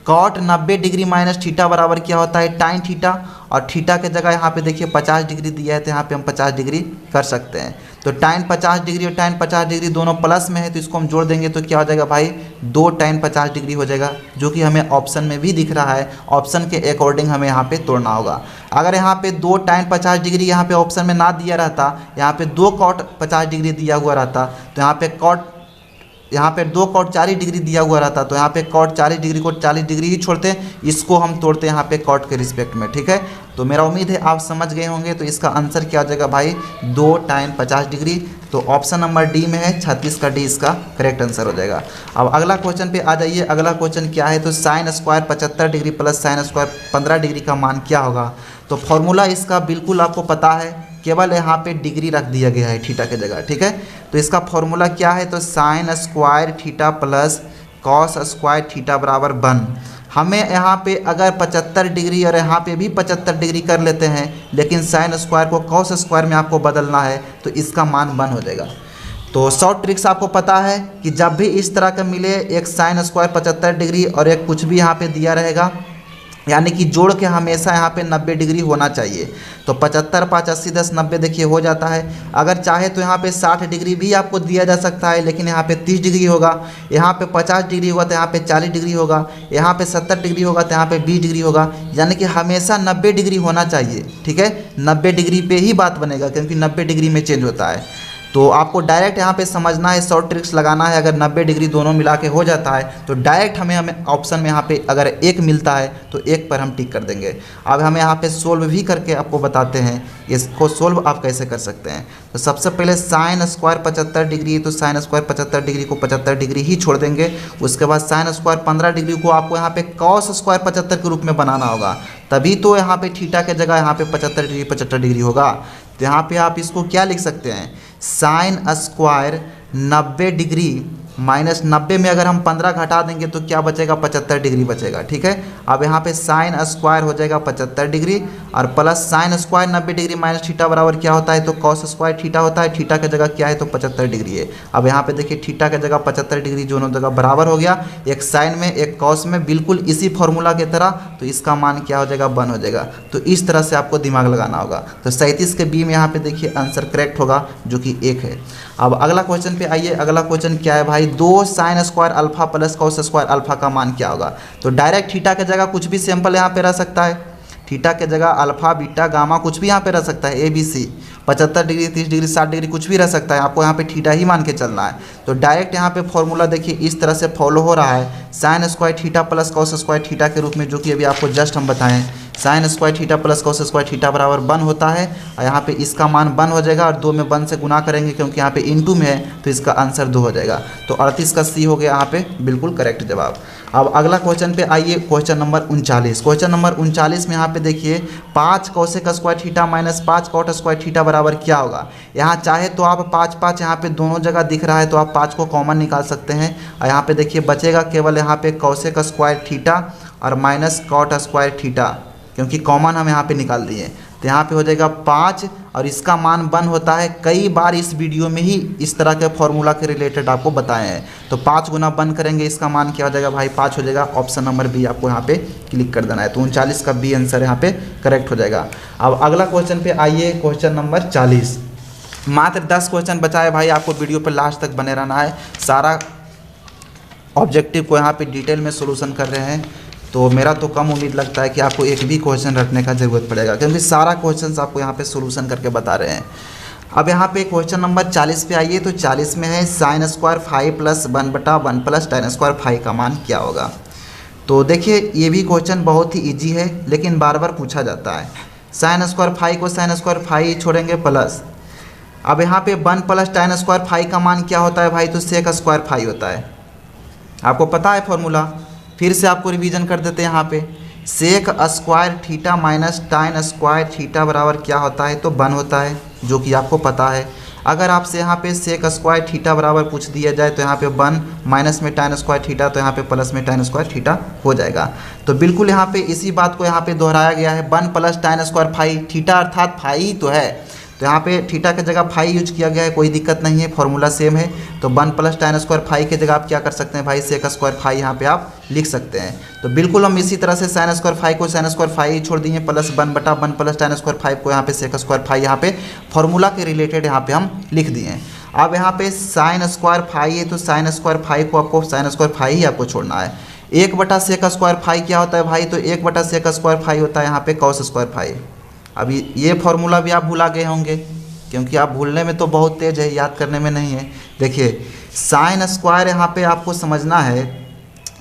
cot 90 degree minus theta बराबर क्या होता है, टाइन थीटा, और थीटा के जगह यहाँ पे देखिए 50 डिग्री दिया है तो यहाँ पे हम 50 डिग्री कर सकते हैं। तो टाइन 50 डिग्री और टाइन 50 डिग्री दोनों प्लस में है, तो इसको हम जोड़ देंगे तो क्या हो जाएगा भाई, 2 टाइन 50 डिग्री हो जाएगा, जो कि हमें ऑप्शन में भी दिख रहा है। ऑप्शन के अकॉर्डिंग हमें यहाँ पे तोड़ना होगा। अगर यहाँ पे 2 टाइन 50 डिग्री यहाँ पे ऑप्शन में ना दिया रहता, यहाँ पे 2 कॉट 50 डिग्री दिया हुआ रहता, तो यहाँ पे 2 कॉट 40 डिग्री दिया हुआ रहता, तो यहाँ पे कॉट 40 डिग्री को 40 डिग्री ही छोड़ते हैं, इसको हम तोड़ते हैं यहाँ पे कॉट के रिस्पेक्ट में, ठीक है। तो मेरा उम्मीद है आप समझ गए होंगे। तो इसका आंसर क्या हो जाएगा भाई, 2 टाइन 50 डिग्री। तो ऑप्शन नंबर डी में है, 36 का डी इसका करेक्ट आंसर हो जाएगा। अब अगला क्वेश्चन पे आ जाइए। अगला क्वेश्चन क्या है, तो sine square 75 degree plus sine square 15 degree का मान क्या होगा। तो फॉर्मूला इसका बिल्कुल आपको पता है, केवल यहाँ पे डिग्री रख दिया गया है थीटा के जगह, ठीक है। तो इसका फॉर्मूला क्या है, तो sign square theta plus cos square theta बराबर 1। हमें यहाँ पे अगर 75 डिग्री और यहाँ पे भी 75 डिग्री कर लेते हैं, लेकिन साइन स्क्वायर को कॉस स्क्वायर में आपको बदलना है, तो इसका मान 1 हो जाएगा। तो शॉर्ट ट्रिक्स आपको पता है कि जब भी इस तरह का मिले, एक साइन स्क्वायर 75 डिग्री और एक कुछ भी यहाँ पे दिया रहेगा, यानी कि जोड़ के हमेशा यहाँ पे 90 डिग्री होना चाहिए। तो 75 5 80 10 90 देखिए हो जाता है। अगर चाहे तो यहाँ पे 60 डिग्री भी आपको दिया जा सकता है, लेकिन यहाँ पे 30 डिग्री होगा, यहाँ पे 50 डिग्री होगा तो यहाँ पे 40 डिग्री होगा, यहाँ पे 70 डिग्री होगा तो यहाँ पे 20 डिग्री होगा, यानी कि हमेशा 90 डिग्री होना चाहिए, ठीक है। 90 डिग्री पे ही बात बनेगा, क्योंकि 90 डिग्री में चेंज होता है। तो आपको डायरेक्ट यहाँ पे समझना है, शॉर्ट ट्रिक्स लगाना है। अगर 90 डिग्री दोनों मिला के हो जाता है तो डायरेक्ट हमें ऑप्शन में यहाँ पे अगर एक मिलता है तो एक पर हम टिक कर देंगे। अब हम यहाँ पे सोल्व भी करके आपको बताते हैं इसको सोल्व आप कैसे कर सकते हैं। तो सबसे पहले साइन स्क्वायर 75 डिग्री, तो साइन स्क्वायर 75 डिग्री को 75 डिग्री ही छोड़ देंगे। उसके बाद साइन स्क्वायर 15 डिग्री को आपको यहाँ पे कॉस स्क्वायर 75 के रूप में बनाना होगा, तभी तो यहाँ पे थीटा के जगह यहाँ पे 75 डिग्री होगा। तो यहाँ पे आप इसको क्या लिख सकते हैं, साइन स्क्वायर 90 डिग्री माइनस 90 में अगर हम 15 घटा देंगे तो क्या बचेगा, 75 डिग्री बचेगा। ठीक है, अब यहाँ पे साइन स्क्वायर हो जाएगा 75 डिग्री और plus sine square 90 degree minus theta बराबर क्या होता है, तो कॉस स्क्वायर थीटा होता है। थीटा की जगह क्या है, तो 75 डिग्री है। अब यहाँ पे देखिए थीटा की जगह 75 डिग्री दोनों जगह बराबर हो गया, एक साइन में एक कॉस में, बिल्कुल इसी फॉर्मूला की तरह। तो इसका मान क्या हो जाएगा, 1 हो जाएगा। तो इस तरह से आपको दिमाग लगाना होगा। तो 37 के बी में यहाँ पे देखिए आंसर करेक्ट होगा जो कि 1 है। अब अगला क्वेश्चन पे आइए। अगला क्वेश्चन क्या है भाई, 2 sine square alpha plus cos square alpha का मान क्या होगा। तो डायरेक्ट थीटा के जगह कुछ भी सिंपल यहाँ पे रह सकता है, थीटा के जगह अल्फा बीटा गामा कुछ भी यहाँ पे रह सकता है, A B C 75 degree 30 degree 60 degree कुछ भी रह सकता है। आपको यहाँ पे थीटा ही मान के चलना है। तो डायरेक्ट यहाँ पे फॉर्मूला देखिए इस तरह से फॉलो हो रहा है, sine square theta plus cos square theta के रूप में, जो कि अभी आपको जस्ट हम बताएं। Sign square theta plus cos square theta बराबर 1 होता है और यहाँ पे इसका मान 1 हो जाएगा और 2 में 1 से गुना करेंगे क्योंकि यहाँ पे इनटू में है तो इसका आंसर 2 हो जाएगा। तो 38 का सी हो गया यहाँ पे बिल्कुल करेक्ट जवाब। अब अगला क्वेश्चन पे आइए, क्वेश्चन नंबर 39। क्वेश्चन नंबर 39 में यहाँ पे देखिए 5 cosec square theta minus 5 cot square theta बराबर क्या होगा। यहाँ चाहे तो आप 5 यहाँ पे दोनों जगह दिख रहा है तो आप 5 को कॉमन निकाल सकते हैं और यहाँ पे देखिए बचेगा केवल यहाँ पे कोसेक स्क्वायर थीटा और माइनस कॉट स्क्वायर थीटा, क्योंकि कॉमन हम यहाँ पे निकाल दिए। तो यहाँ पे हो जाएगा 5 और इसका मान 1 होता है। कई बार इस वीडियो में ही इस तरह के फॉर्मूला के रिलेटेड आपको बताए हैं। तो 5 गुना 1 करेंगे, इसका मान क्या हो जाएगा भाई, 5 हो जाएगा। ऑप्शन नंबर बी आपको यहाँ पे क्लिक कर देना है। तो 39 का बी आंसर यहाँ पे करेक्ट हो जाएगा। अब अगला क्वेश्चन पे आइए, क्वेश्चन नंबर 40। मात्र 10 क्वेश्चन बचा है भाई, आपको वीडियो पर लास्ट तक बने रहना है। सारा ऑब्जेक्टिव को यहाँ पे डिटेल में सोल्यूशन कर रहे हैं, तो मेरा तो कम उम्मीद लगता है कि आपको एक भी क्वेश्चन रटने का ज़रूरत पड़ेगा, क्योंकि सारा क्वेश्चंस आपको यहाँ पे सोल्यूशन करके बता रहे हैं। अब यहाँ पे क्वेश्चन नंबर 40 पे आइए। तो 40 में है sine square 5 plus 1/1 plus tan square 5 का मान क्या होगा। तो देखिए ये भी क्वेश्चन बहुत ही ईजी है लेकिन बार बार पूछा जाता है। साइन स्क्वायर 5 को साइन स्क्वायर 5 छोड़ेंगे प्लस, अब यहाँ पे 1 प्लस tan स्क्वायर 5 का मान क्या होता है भाई, तो सेक स्क्वायर 5 होता है। आपको पता है फॉर्मूला, फिर से आपको रिवीजन कर देते हैं। यहाँ पे sec square theta minus tan square theta बराबर क्या होता है, तो 1 होता है, जो कि आपको पता है। अगर आपसे यहाँ पे सेक स्क्वायर थीटा बराबर पूछ दिया जाए तो यहाँ पे 1 माइनस में tan स्क्वायर थीटा, तो यहाँ पे प्लस में tan स्क्वायर थीटा हो जाएगा। तो बिल्कुल यहाँ पे इसी बात को यहाँ पे दोहराया गया है, 1 प्लस tan स्क्वायर 5 थीटा अर्थात 5 ही तो है, तो यहाँ पे थीटा की जगह 5 यूज किया गया है, कोई दिक्कत नहीं है, फॉर्मूला सेम है। तो 1 प्लस tan स्क्वायर 5 की जगह आप क्या कर सकते हैं भाई, सेक स्क्वायर 5 यहाँ पे आप लिख सकते हैं। तो बिल्कुल हम इसी तरह से साइन स्क्वायर 5 को साइन स्क्वायर 5 ही छोड़ दिए, प्लस 1/1 प्लस tan स्क्वायर 5 को यहाँ पे सेक स्क्वायर 5 यहाँ पे फॉर्मूला के रिलेटेड यहाँ पे हम लिख दिए। अब यहाँ पे साइन स्क्वायर 5 है तो साइन स्क्वायर 5 को आपको साइन स्क्वायर 5 ही आपको छोड़ना है। 1/सेक स्क्वायर 5 क्या होता है भाई, तो 1/सेक स्क्वायर 5 होता है यहाँ पे कॉस स्क्वायर 5। अभी ये फॉर्मूला भी आप भुला गए होंगे, क्योंकि आप भूलने में तो बहुत तेज है, याद करने में नहीं है। देखिए साइन स्क्वायर यहाँ पे आपको समझना है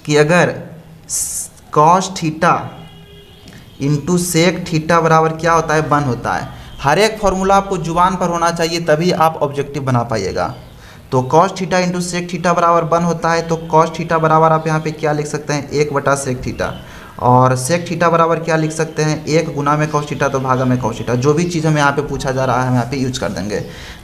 कि अगर cos theta into sec theta बराबर क्या होता है, 1 होता है। हर एक फॉर्मूला आपको जुबान पर होना चाहिए, तभी आप ऑब्जेक्टिव बना पाइएगा। तो cos theta into sec theta बराबर 1 होता है। तो कॉस थीटा बराबर आप यहाँ पे क्या लिख सकते हैं, 1/सेक थीटा, और सेक थीटा बराबर क्या लिख सकते हैं, 1 गुना में कॉस थीटा तो भागा में कॉस थीटा। जो भी चीज़ हमें यहाँ पे पूछा जा रहा है हम यहाँ पे यूज कर देंगे।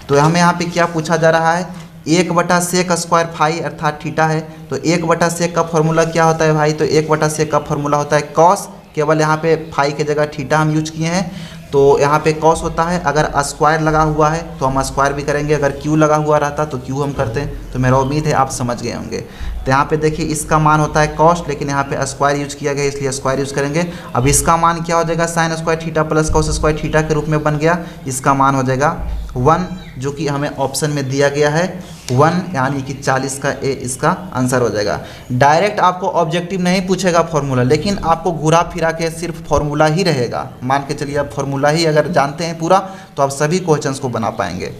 तो हमें यहाँ पे क्या पूछा जा रहा है, 1/सेक स्क्वायर 5 अर्थात थीटा है। तो 1/सेक का फॉर्मूला क्या होता है भाई, तो 1/सेक का फॉर्मूला होता है कॉस, केवल यहाँ पे 5 की जगह थीटा हम यूज किए हैं। तो यहाँ पे कॉस होता है, अगर स्क्वायर लगा हुआ है तो हम स्क्वायर भी करेंगे, अगर क्यू लगा हुआ रहता तो क्यू हम करते हैं। तो मेरा उम्मीद है आप समझ गए होंगे। तो यहाँ पे देखिए इसका मान होता है कॉस, लेकिन यहाँ पे स्क्वायर यूज किया गया इसलिए स्क्वायर यूज करेंगे। अब इसका मान क्या हो जाएगा, sign square theta plus cos square theta के रूप में बन गया। इसका मान हो जाएगा 1, जो कि हमें ऑप्शन में दिया गया है 1, यानी कि 40 का ए इसका आंसर हो जाएगा। डायरेक्ट आपको ऑब्जेक्टिव नहीं पूछेगा फॉर्मूला, लेकिन आपको घुरा फिरा के सिर्फ फॉर्मूला ही रहेगा। मान के चलिए आप फॉर्मूला ही अगर जानते हैं पूरा तो आप सभी क्वेश्चंस को बना पाएंगे।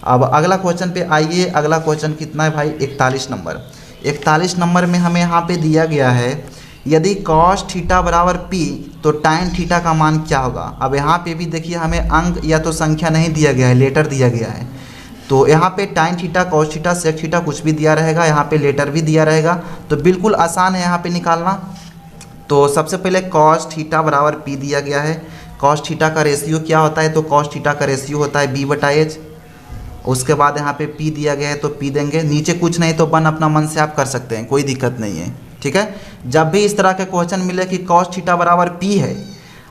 अब अगला क्वेश्चन पे आइए। अगला क्वेश्चन कितना है भाई, 41 नंबर। 41 नंबर में हमें यहाँ पे दिया गया है यदि कॉस थीटा बराबर पी तो टाइन थीटा का मान क्या होगा। अब यहाँ पे भी देखिए हमें अंक या तो संख्या नहीं दिया गया है, लेटर दिया गया है। तो यहाँ पे tan theta, cos theta, sec theta कुछ भी दिया रहेगा, यहाँ पे लेटर भी दिया रहेगा। तो बिल्कुल आसान है यहाँ पे निकालना। तो सबसे पहले कॉस थीटा बराबर पी दिया गया है। कॉस थीटा का रेशियो क्या होता है, तो कॉस थीटा का रेशियो होता है b/h। उसके बाद यहाँ पे p दिया गया है तो p देंगे। नीचे कुछ नहीं तो 1 अपना मन से आप कर सकते हैं, कोई दिक्कत नहीं है, ठीक है। जब भी इस तरह के क्वेश्चन मिले कि कॉस थीटा बराबर p है,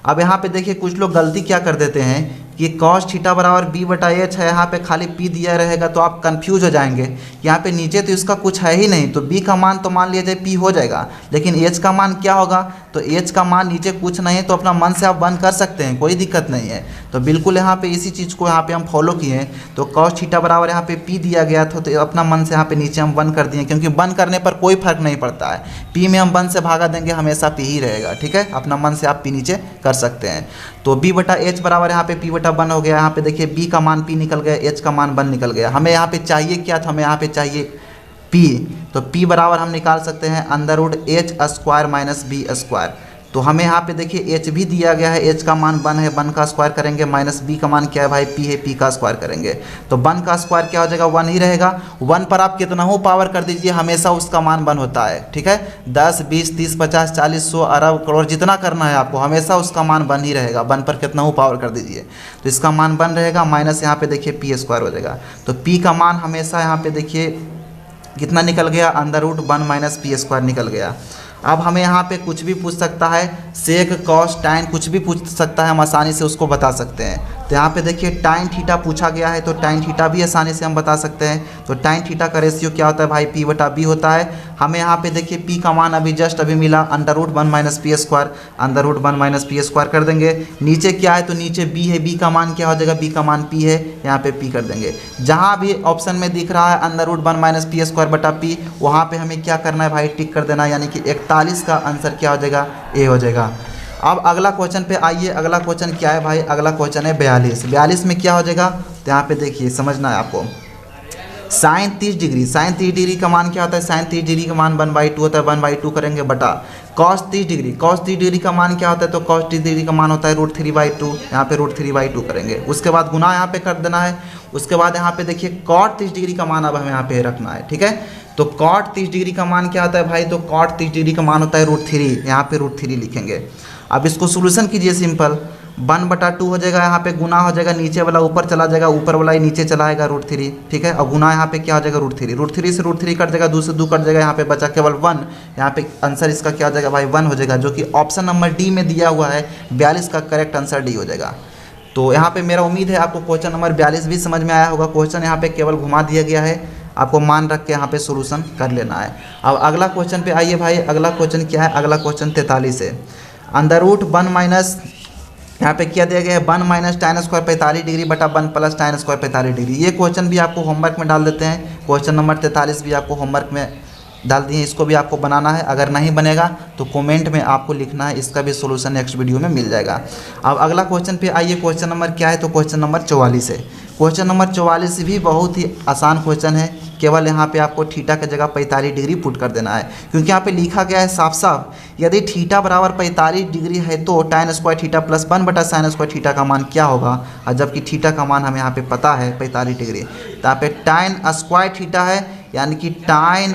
अब यहाँ पे देखिए कुछ लोग गलती क्या कर देते हैं कि कॉस थीटा बराबर b/h है, यहाँ पे खाली p दिया रहेगा तो आप कंफ्यूज हो जाएंगे। यहाँ पे नीचे तो इसका कुछ है ही नहीं, तो b का मान तो मान लिया जाए p हो जाएगा, लेकिन h का मान क्या होगा, तो h का मान नीचे कुछ नहीं है तो अपना मन से आप 1 कर सकते हैं, कोई दिक्कत नहीं है। तो बिल्कुल यहाँ पे इसी चीज़ को यहाँ पे हम फॉलो किए हैं। तो कॉस थीटा बराबर यहाँ पे p दिया गया था तो अपना मन से यहाँ पे नीचे हम 1 कर दिए, क्योंकि 1 करने पर कोई फर्क नहीं पड़ता है। p में हम 1 से भागा देंगे, हमेशा p ही रहेगा, ठीक है। अपना मन से आप p नीचे कर सकते हैं। तो b/h बराबर यहाँ पे p/1 हो गया। यहाँ पे देखिए b का मान p निकल गया, h का मान 1 निकल गया। हमें यहाँ पे चाहिए क्या था, हमें यहाँ पे चाहिए p। तो p बराबर हम निकाल सकते हैं √h² - b²। तो हमें यहाँ पे देखिए h भी दिया गया है, h का मान 1 है, 1 का स्क्वायर करेंगे, माइनस b का मान क्या है भाई, p है, p का स्क्वायर करेंगे। तो 1 का स्क्वायर क्या हो जाएगा, 1 ही रहेगा। 1 पर आप कितना हो पावर कर दीजिए, हमेशा उसका मान 1 होता है, ठीक है। 10, 20, 30, 50, 40, 100, अरब, करोड़ जितना करना है आपको, हमेशा उसका मान 1 ही रहेगा। 1 पर कितना हो पावर कर दीजिए, तो इसका मान 1 रहेगा, माइनस यहाँ पे देखिए p² हो जाएगा। तो p का मान हमेशा यहाँ पे देखिए कितना निकल गया, √1 - p² निकल गया। अब हमें यहाँ पे कुछ भी पूछ सकता है, सेक, कॉस, टाइन कुछ भी पूछ सकता है, हम आसानी से उसको बता सकते हैं। तो यहाँ पे देखिए टाइन थीटा पूछा गया है, तो टाइन थीटा भी आसानी से हम बता सकते हैं। तो टाइन थीटा का रेशियो क्या होता है भाई, p/b होता है। हमें यहाँ पे देखिए p का मान अभी मिला, √1 - p², √1 - p² कर देंगे। नीचे क्या है, तो नीचे b है, b का मान क्या हो जाएगा, b का मान p है, यहाँ पे p कर देंगे। जहाँ भी ऑप्शन में दिख रहा है √1 - p²/p, वहाँ पे हमें क्या करना है भाई, टिक कर देना, यानी कि 41 का आंसर क्या हो जाएगा, ए हो जाएगा। अब अगला क्वेश्चन पे आइए। अगला क्वेश्चन क्या है भाई, अगला क्वेश्चन है 42। 42 में क्या हो जाएगा, तो यहाँ पे देखिए समझना है आपको। साइन 30 डिग्री, साइन 30 डिग्री का मान क्या होता है, साइन 30 डिग्री का मान 1/2 होता है, 1/2 करेंगे बटा कॉस 30 डिग्री। कॉस 30 डिग्री का मान क्या होता है, तो कॉस 30 डिग्री का मान होता है √3/2, यहाँ पे √3/2 करेंगे। उसके बाद गुना यहाँ पे कर देना है। उसके बाद यहाँ पे देखिए कॉट 30 डिग्री का मान अब हमें यहाँ पे रखना है, ठीक है। तो कॉट 30 डिग्री का मान क्या होता है भाई, तो कॉट 30 डिग्री का मान होता है √3, यहाँ पे √3 लिखेंगे। अब इसको सोल्यूशन कीजिए, सिंपल 1/2 हो जाएगा, यहाँ पे गुना हो जाएगा, नीचे वाला ऊपर चला जाएगा, ऊपर वाला ही नीचे चला आएगा √3, ठीक है। और गुना यहाँ पे क्या हो जाएगा, √3 से √3 कट जाएगा, 2 से 2 कट जाएगा, यहाँ पे बचा केवल 1। यहाँ पे आंसर इसका क्या हो जाएगा भाई, 1 हो जाएगा, जो कि ऑप्शन नंबर डी में दिया हुआ है। 42 का करेक्ट आंसर डी हो जाएगा। तो यहाँ पे मेरा उम्मीद है आपको क्वेश्चन नंबर 42 भी समझ में आया होगा। क्वेश्चन यहाँ पे केवल घुमा दिया गया है, आपको मान रख के यहाँ पे सोल्यूशन कर लेना है। अब अगला क्वेश्चन पे आइए भाई। अगला क्वेश्चन क्या है, अगला क्वेश्चन 43 है। √1 यहाँ पे क्या दिया गया है, 1 - tan² 45 डिग्री बटा 1 + tan² 45 डिग्री। ये क्वेश्चन भी आपको होमवर्क में डाल देते हैं। क्वेश्चन नंबर 43 भी आपको होमवर्क में डाल दिए, इसको भी आपको बनाना है। अगर नहीं बनेगा तो कमेंट में आपको लिखना है, इसका भी सोल्यूशन नेक्स्ट वीडियो में मिल जाएगा। अब अगला क्वेश्चन पे आइए। क्वेश्चन नंबर क्या है, तो क्वेश्चन नंबर 44 है। क्वेश्चन नंबर 44 भी बहुत ही आसान क्वेश्चन है। केवल यहाँ पे आपको थीटा की जगह 45 डिग्री पुट कर देना है, क्योंकि यहाँ पे लिखा गया है साफ साफ, यदि थीटा बराबर 45 डिग्री है तो tan² थीटा + 1/sin² थीटा का मान क्या होगा। और जबकि थीटा का मान हमें यहाँ पे पता है 45 डिग्री, तो यहाँ पे tan² थीटा है, यानी कि tan²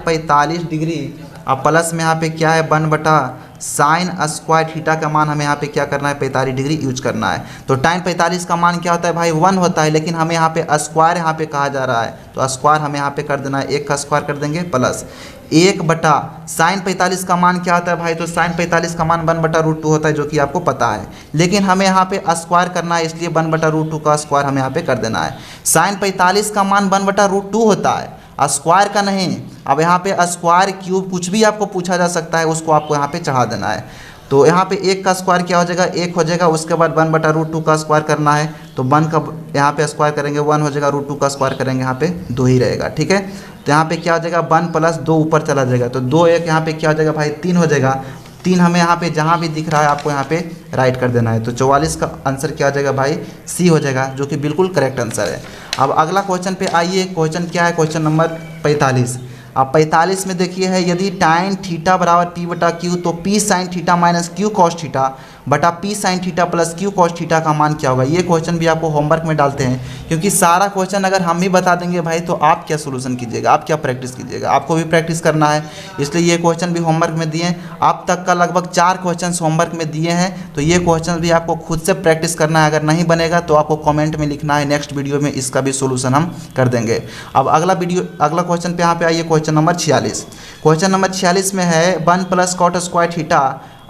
45 डिग्री, और प्लस में यहाँ पे क्या है 1/sin² थीटा का मान हमें यहाँ पे क्या करना है, 45 डिग्री यूज करना है। तो tan 45 का मान क्या होता है भाई, 1 होता है, लेकिन हमें यहाँ पे स्क्वायर यहाँ पे कहा जा रहा है, तो स्क्वायर हमें यहाँ पे कर देना है, 1 का स्क्वायर कर देंगे प्लस 1/sin 45 का मान क्या होता है भाई, तो sin 45 का मान 1/√2 होता है, जो कि आपको पता है। लेकिन हमें यहाँ पे स्क्वायर करना है, इसलिए 1/√2 का स्क्वायर हमें यहाँ पे कर देना है। sin 45 का मान 1/√2 होता है, स्क्वायर का नहीं। अब यहाँ पे स्क्वायर, क्यूब कुछ भी आपको पूछा जा सकता है, उसको आपको यहाँ पे चढ़ा देना है। तो यहाँ पे 1 का स्क्वायर क्या हो जाएगा, 1 हो जाएगा। उसके बाद 1/√2 का स्क्वायर करना है, तो 1 का यहाँ पे स्क्वायर करेंगे 1 हो जाएगा, √2 का स्क्वायर करेंगे यहाँ पे 2 ही रहेगा, ठीक है। तो यहाँ पे क्या हो जाएगा, 1 + 2 ऊपर चला जाएगा, तो 2 1 यहाँ पे क्या हो जाएगा भाई, 3 हो जाएगा। 3 हमें यहाँ पे जहाँ भी दिख रहा है आपको यहाँ पे राइट कर देना है। तो 44 का आंसर क्या हो जाएगा भाई, सी हो जाएगा, जो कि बिल्कुल करेक्ट आंसर है। अब अगला क्वेश्चन पे आइए। क्वेश्चन क्या है? Question number 45। अब 45 में देखिए है, यदि टाइन थीटा बराबर पी बटा क्यू तो P sine theta minus Q cos theta बटा P sine theta plus Q cos theta का मान क्या होगा। ये क्वेश्चन भी आपको होमवर्क में डालते हैं, क्योंकि सारा क्वेश्चन अगर हम ही बता देंगे भाई तो आप क्या सोल्यूशन कीजिएगा, आप क्या प्रैक्टिस कीजिएगा, आपको भी प्रैक्टिस करना है। इसलिए ये क्वेश्चन भी होमवर्क में दिए हैं। अब तक का लगभग 4 क्वेश्चन होमवर्क में दिए हैं, तो ये क्वेश्चन भी आपको खुद से प्रैक्टिस करना है। अगर नहीं बनेगा तो आपको कॉमेंट में लिखना है, नेक्स्ट वीडियो में इसका भी सोल्यूशन हम कर देंगे। अब अगला क्वेश्चन पे यहाँ पे आइए। Question number 46। क्वेश्चन नंबर 46 में है 1 प्लस कॉट स्क्वायर थीटा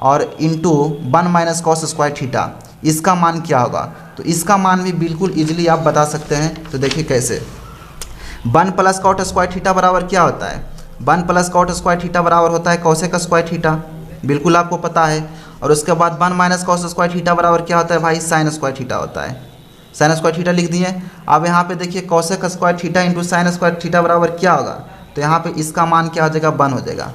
और into 1 minus cos square theta, इसका मान क्या होगा। तो इसका मान भी बिल्कुल इजीली आप बता सकते हैं। तो देखिए कैसे, 1 प्लस कॉट स्क्वायर थीटा बराबर क्या होता है? 1 प्लस कॉट स्क्वायर थीटा बराबर होता है कोसेक स्क्वायर थीटा, बिल्कुल आपको पता है। और उसके बाद 1 माइनस कॉस स्क्वायर थीटा बराबर क्या होता है भाई? साइन स्क्वायर थीटा होता है। साइन स्क्वायर थीटा लिख दिए। अब यहाँ पे देखिए cosec square theta into sine square theta बराबर क्या होगा? तो यहाँ पे इसका मान क्या हो जाएगा? 1 हो जाएगा।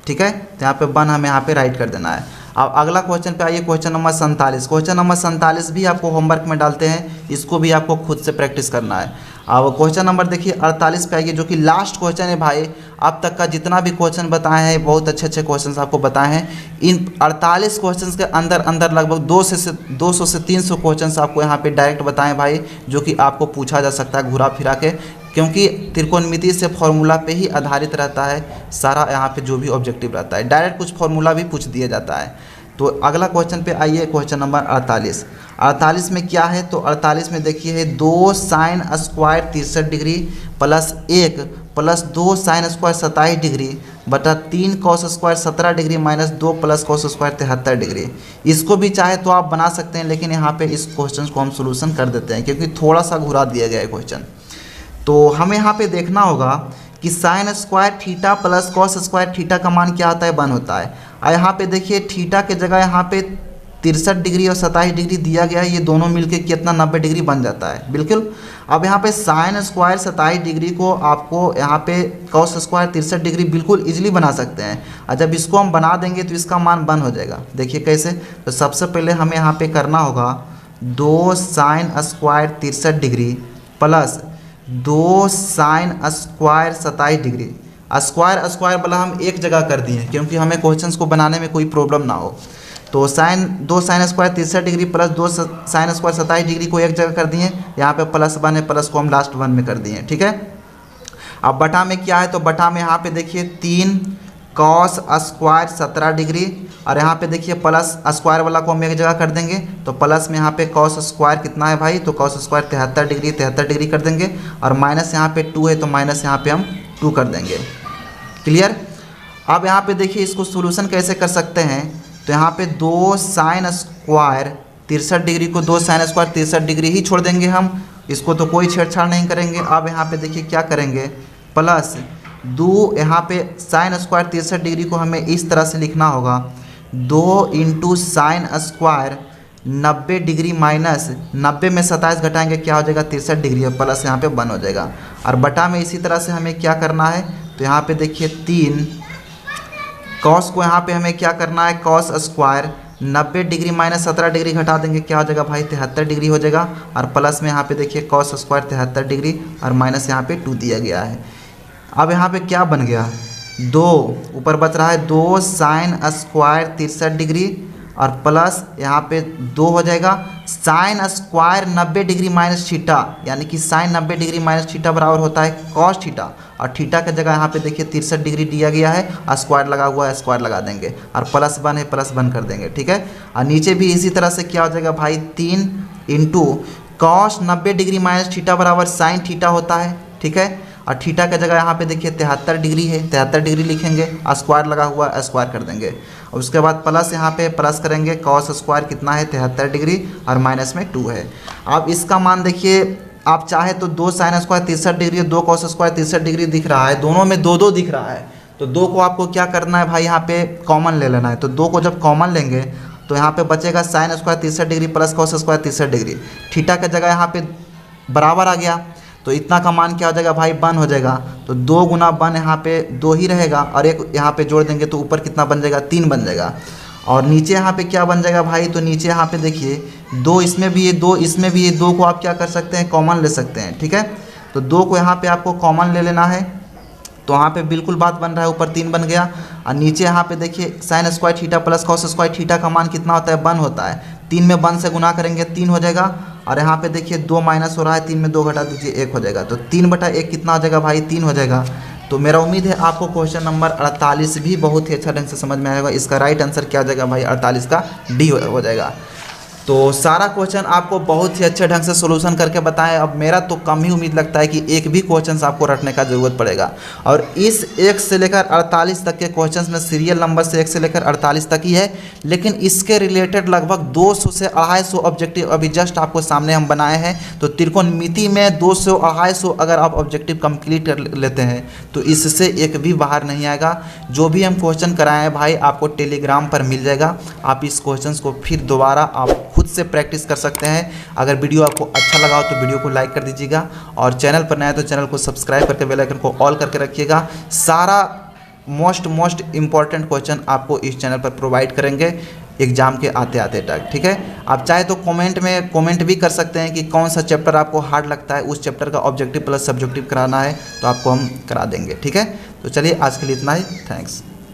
ठीक है, तो यहाँ पे 1 हमें यहाँ पे राइट कर देना है। अब अगला क्वेश्चन पे आइए। Question number 47। क्वेश्चन नंबर 47 भी आपको होमवर्क में डालते हैं, इसको भी आपको खुद से प्रैक्टिस करना है। अब क्वेश्चन नंबर देखिए 48 पे आइए, जो कि लास्ट क्वेश्चन है भाई। अब तक का जितना भी क्वेश्चन बताए हैं, बहुत अच्छे अच्छे क्वेश्चन आपको बताए हैं। इन 48 क्वेश्चन के अंदर अंदर लगभग 200 से 300 क्वेश्चन आपको यहाँ पे डायरेक्ट बताएं भाई, जो कि आपको पूछा जा सकता है घुरा फिरा के, क्योंकि त्रिकोणमिति से फॉर्मूला पे ही आधारित रहता है सारा यहाँ पे जो भी ऑब्जेक्टिव रहता है। डायरेक्ट कुछ फॉर्मूला भी पूछ दिया जाता है। तो अगला क्वेश्चन पे आइए। Question number 48। 48 में क्या है? तो 48 में देखिए है 2 sine square 63 degree plus 1 plus 2 sine square 27 degree बटा 3 cos square 17 degree minus 2 plus cos square 73 degree. इसको भी चाहे तो आप बना सकते हैं, लेकिन यहाँ पे इस क्वेश्चन को हम सोल्यूशन कर देते हैं, क्योंकि थोड़ा सा घुरा दिया गया है क्वेश्चन। तो हमें यहाँ पे देखना होगा कि sign square theta plus cos square theta का मान क्या होता है? 1 होता है। और यहाँ पे देखिए थीटा के जगह यहाँ पे 63 डिग्री और 27 डिग्री दिया गया है, ये दोनों मिलके कितना 90 डिग्री बन जाता है, बिल्कुल। अब यहाँ पे साइन स्क्वायर 27 डिग्री को आपको यहाँ पे कॉस स्क्वायर 63 डिग्री बिल्कुल इजीली बना सकते हैं। और जब इसको हम बना देंगे तो इसका मान 1 हो जाएगा। देखिए कैसे, तो सबसे पहले हमें यहाँ पे करना होगा 2 sine square 63 degree plus 2 sine square 27 degree. Square square वाला हम एक जगह कर दिए, क्योंकि हमें क्वेश्चंस को बनाने में कोई प्रॉब्लम ना हो। तो 2 sine square 63 degree plus 2 sine square 27 degree को एक जगह कर दिए। यहाँ पे प्लस 1 है, प्लस को हम लास्ट 1 में कर दिए। ठीक है, अब बटा में क्या है? तो बटा में यहाँ पे देखिए 3 कॉस स्क्वायर 17 डिग्री, और यहाँ पे देखिए प्लस स्क्वायर वाला को हम एक जगह कर देंगे। तो प्लस में यहाँ पे कॉस स्क्वायर कितना है भाई? तो कॉस स्क्वायर 73 डिग्री कर देंगे, और माइनस यहाँ पे 2 है तो माइनस यहाँ पे हम 2 कर देंगे। क्लियर। अब यहाँ पे देखिए इसको सोल्यूशन कैसे कर सकते हैं। तो यहाँ पे 2 साइन स्क्वायर 63 डिग्री को 2 साइन स्क्वायर 63 डिग्री ही छोड़ देंगे हम, इसको तो कोई छेड़छाड़ नहीं करेंगे। अब यहाँ पे देखिए क्या करेंगे, प्लस 2 यहाँ पे साइन स्क्वायर 63 डिग्री को हमें इस तरह से लिखना होगा, 2 into sine square 90 degree minus 90 में 27 घटाएंगे क्या हो जाएगा? 63 डिग्री, प्लस यहाँ पे 1 हो जाएगा। और बटा में इसी तरह से हमें क्या करना है? तो यहाँ पे देखिए 3 कॉस को यहाँ पे हमें क्या करना है? Cos square 90 degree minus 17 degree घटा देंगे क्या हो जाएगा भाई? 73 डिग्री हो जाएगा। और प्लस में यहाँ पे देखिए कॉस स्क्वायर 73 डिग्री और माइनस यहाँ पे 2 दिया गया है। अब यहाँ पे क्या बन गया? 2 ऊपर बच रहा है 2 साइन स्क्वायर 63 डिग्री और प्लस यहाँ पे 2 हो जाएगा sine square 90 degree minus theta, यानी कि साइन 90 डिग्री माइनस थीटा बराबर होता है कॉस थीटा, और थीटा की जगह यहाँ पे देखिए 63 डिग्री दिया गया है और स्क्वायर लगा हुआ है, स्क्वायर लगा देंगे, और प्लस 1 है प्लस 1 कर देंगे। ठीक है, और नीचे भी इसी तरह से क्या हो जाएगा भाई? 3 into cos 90 degree minus theta बराबर साइन थीटा होता है। ठीक है, और थीटा की जगह यहाँ पे देखिए 73 डिग्री है, 73 डिग्री लिखेंगे, स्क्वायर लगा हुआ है, स्क्वायर कर देंगे। और उसके बाद प्लस यहाँ पे प्लस करेंगे, कॉस स्क्वायर कितना है? 73 डिग्री और माइनस में 2 है। अब इसका मान देखिए, आप चाहे तो 2 साइन स्क्वायर 63 डिग्री और 2 कॉस स्क्वायर 63 डिग्री दिख रहा है, दोनों में 2 2 दिख रहा है, तो 2 को आपको क्या करना है भाई? यहाँ पे कॉमन ले लेना है। तो 2 को जब कॉमन लेंगे तो यहाँ पे बचेगा sine square 63 degree plus cos square 63 degree, theta की जगह यहाँ पे बराबर आ गया, तो इतना का मान क्या हो जाएगा भाई? 1 हो जाएगा। तो 2 गुना 1 यहाँ पे 2 ही रहेगा, और एक यहाँ पे जोड़ देंगे तो ऊपर कितना बन जाएगा? 3 बन जाएगा। और नीचे यहाँ पे क्या बन जाएगा भाई, तो नीचे यहाँ पे देखिए 2 इसमें भी है, 2 इसमें भी है, 2 को आप क्या कर सकते हैं, कॉमन ले सकते हैं। ठीक है, तो 2 को यहाँ पे आपको कॉमन ले लेना है, तो यहाँ पे बिल्कुल बात बन रहा है, ऊपर 3 बन गया। और नीचे यहाँ पे देखिए sign square theta plus cos square theta का मान कितना होता है, 1 होता है। 3 में 1 से गुना करेंगे 3 हो जाएगा, और यहाँ पे देखिए 2 माइनस हो रहा है, 3 में 2 घटा दीजिए 1 हो जाएगा, तो 3/1 कितना हो जाएगा भाई, 3 हो जाएगा। तो मेरा उम्मीद है आपको क्वेश्चन नंबर 48 भी बहुत ही अच्छा ढंग से समझ में आएगा। इसका राइट आंसर क्या हो जाएगा भाई, 48 का डी हो जाएगा। तो सारा क्वेश्चन आपको बहुत ही अच्छे ढंग से सोल्यूशन करके बताएं। अब मेरा तो कम ही उम्मीद लगता है कि एक भी क्वेश्चन आपको रटने का ज़रूरत पड़ेगा। और इस 1 से लेकर 48 तक के क्वेश्चंस में सीरियल नंबर से 1 से लेकर 48 तक ही है, लेकिन इसके रिलेटेड लगभग 200 से 250 ऑब्जेक्टिव अभी जस्ट आपको सामने हम बनाए हैं। तो त्रिकोणमिति में 200-250 अगर आप ऑब्जेक्टिव कंप्लीट कर लेते हैं तो इससे एक भी बाहर नहीं आएगा। जो भी हम क्वेश्चन कराए हैं भाई आपको टेलीग्राम पर मिल जाएगा, आप इस क्वेश्चन को फिर दोबारा आप खुद से प्रैक्टिस कर सकते हैं। अगर वीडियो आपको अच्छा लगा हो तो वीडियो को लाइक कर दीजिएगा, और चैनल पर नया है तो चैनल को सब्सक्राइब करके बेल आइकन को ऑल करके रखिएगा। सारा मोस्ट इम्पॉर्टेंट क्वेश्चन आपको इस चैनल पर प्रोवाइड करेंगे एग्जाम के आते आते तक। ठीक है, आप चाहे तो कमेंट भी कर सकते हैं कि कौन सा चैप्टर आपको हार्ड लगता है, उस चैप्टर का ऑब्जेक्टिव प्लस सब्जेक्टिव कराना है तो आपको हम करा देंगे। ठीक है, तो चलिए आज के लिए इतना ही, थैंक्स।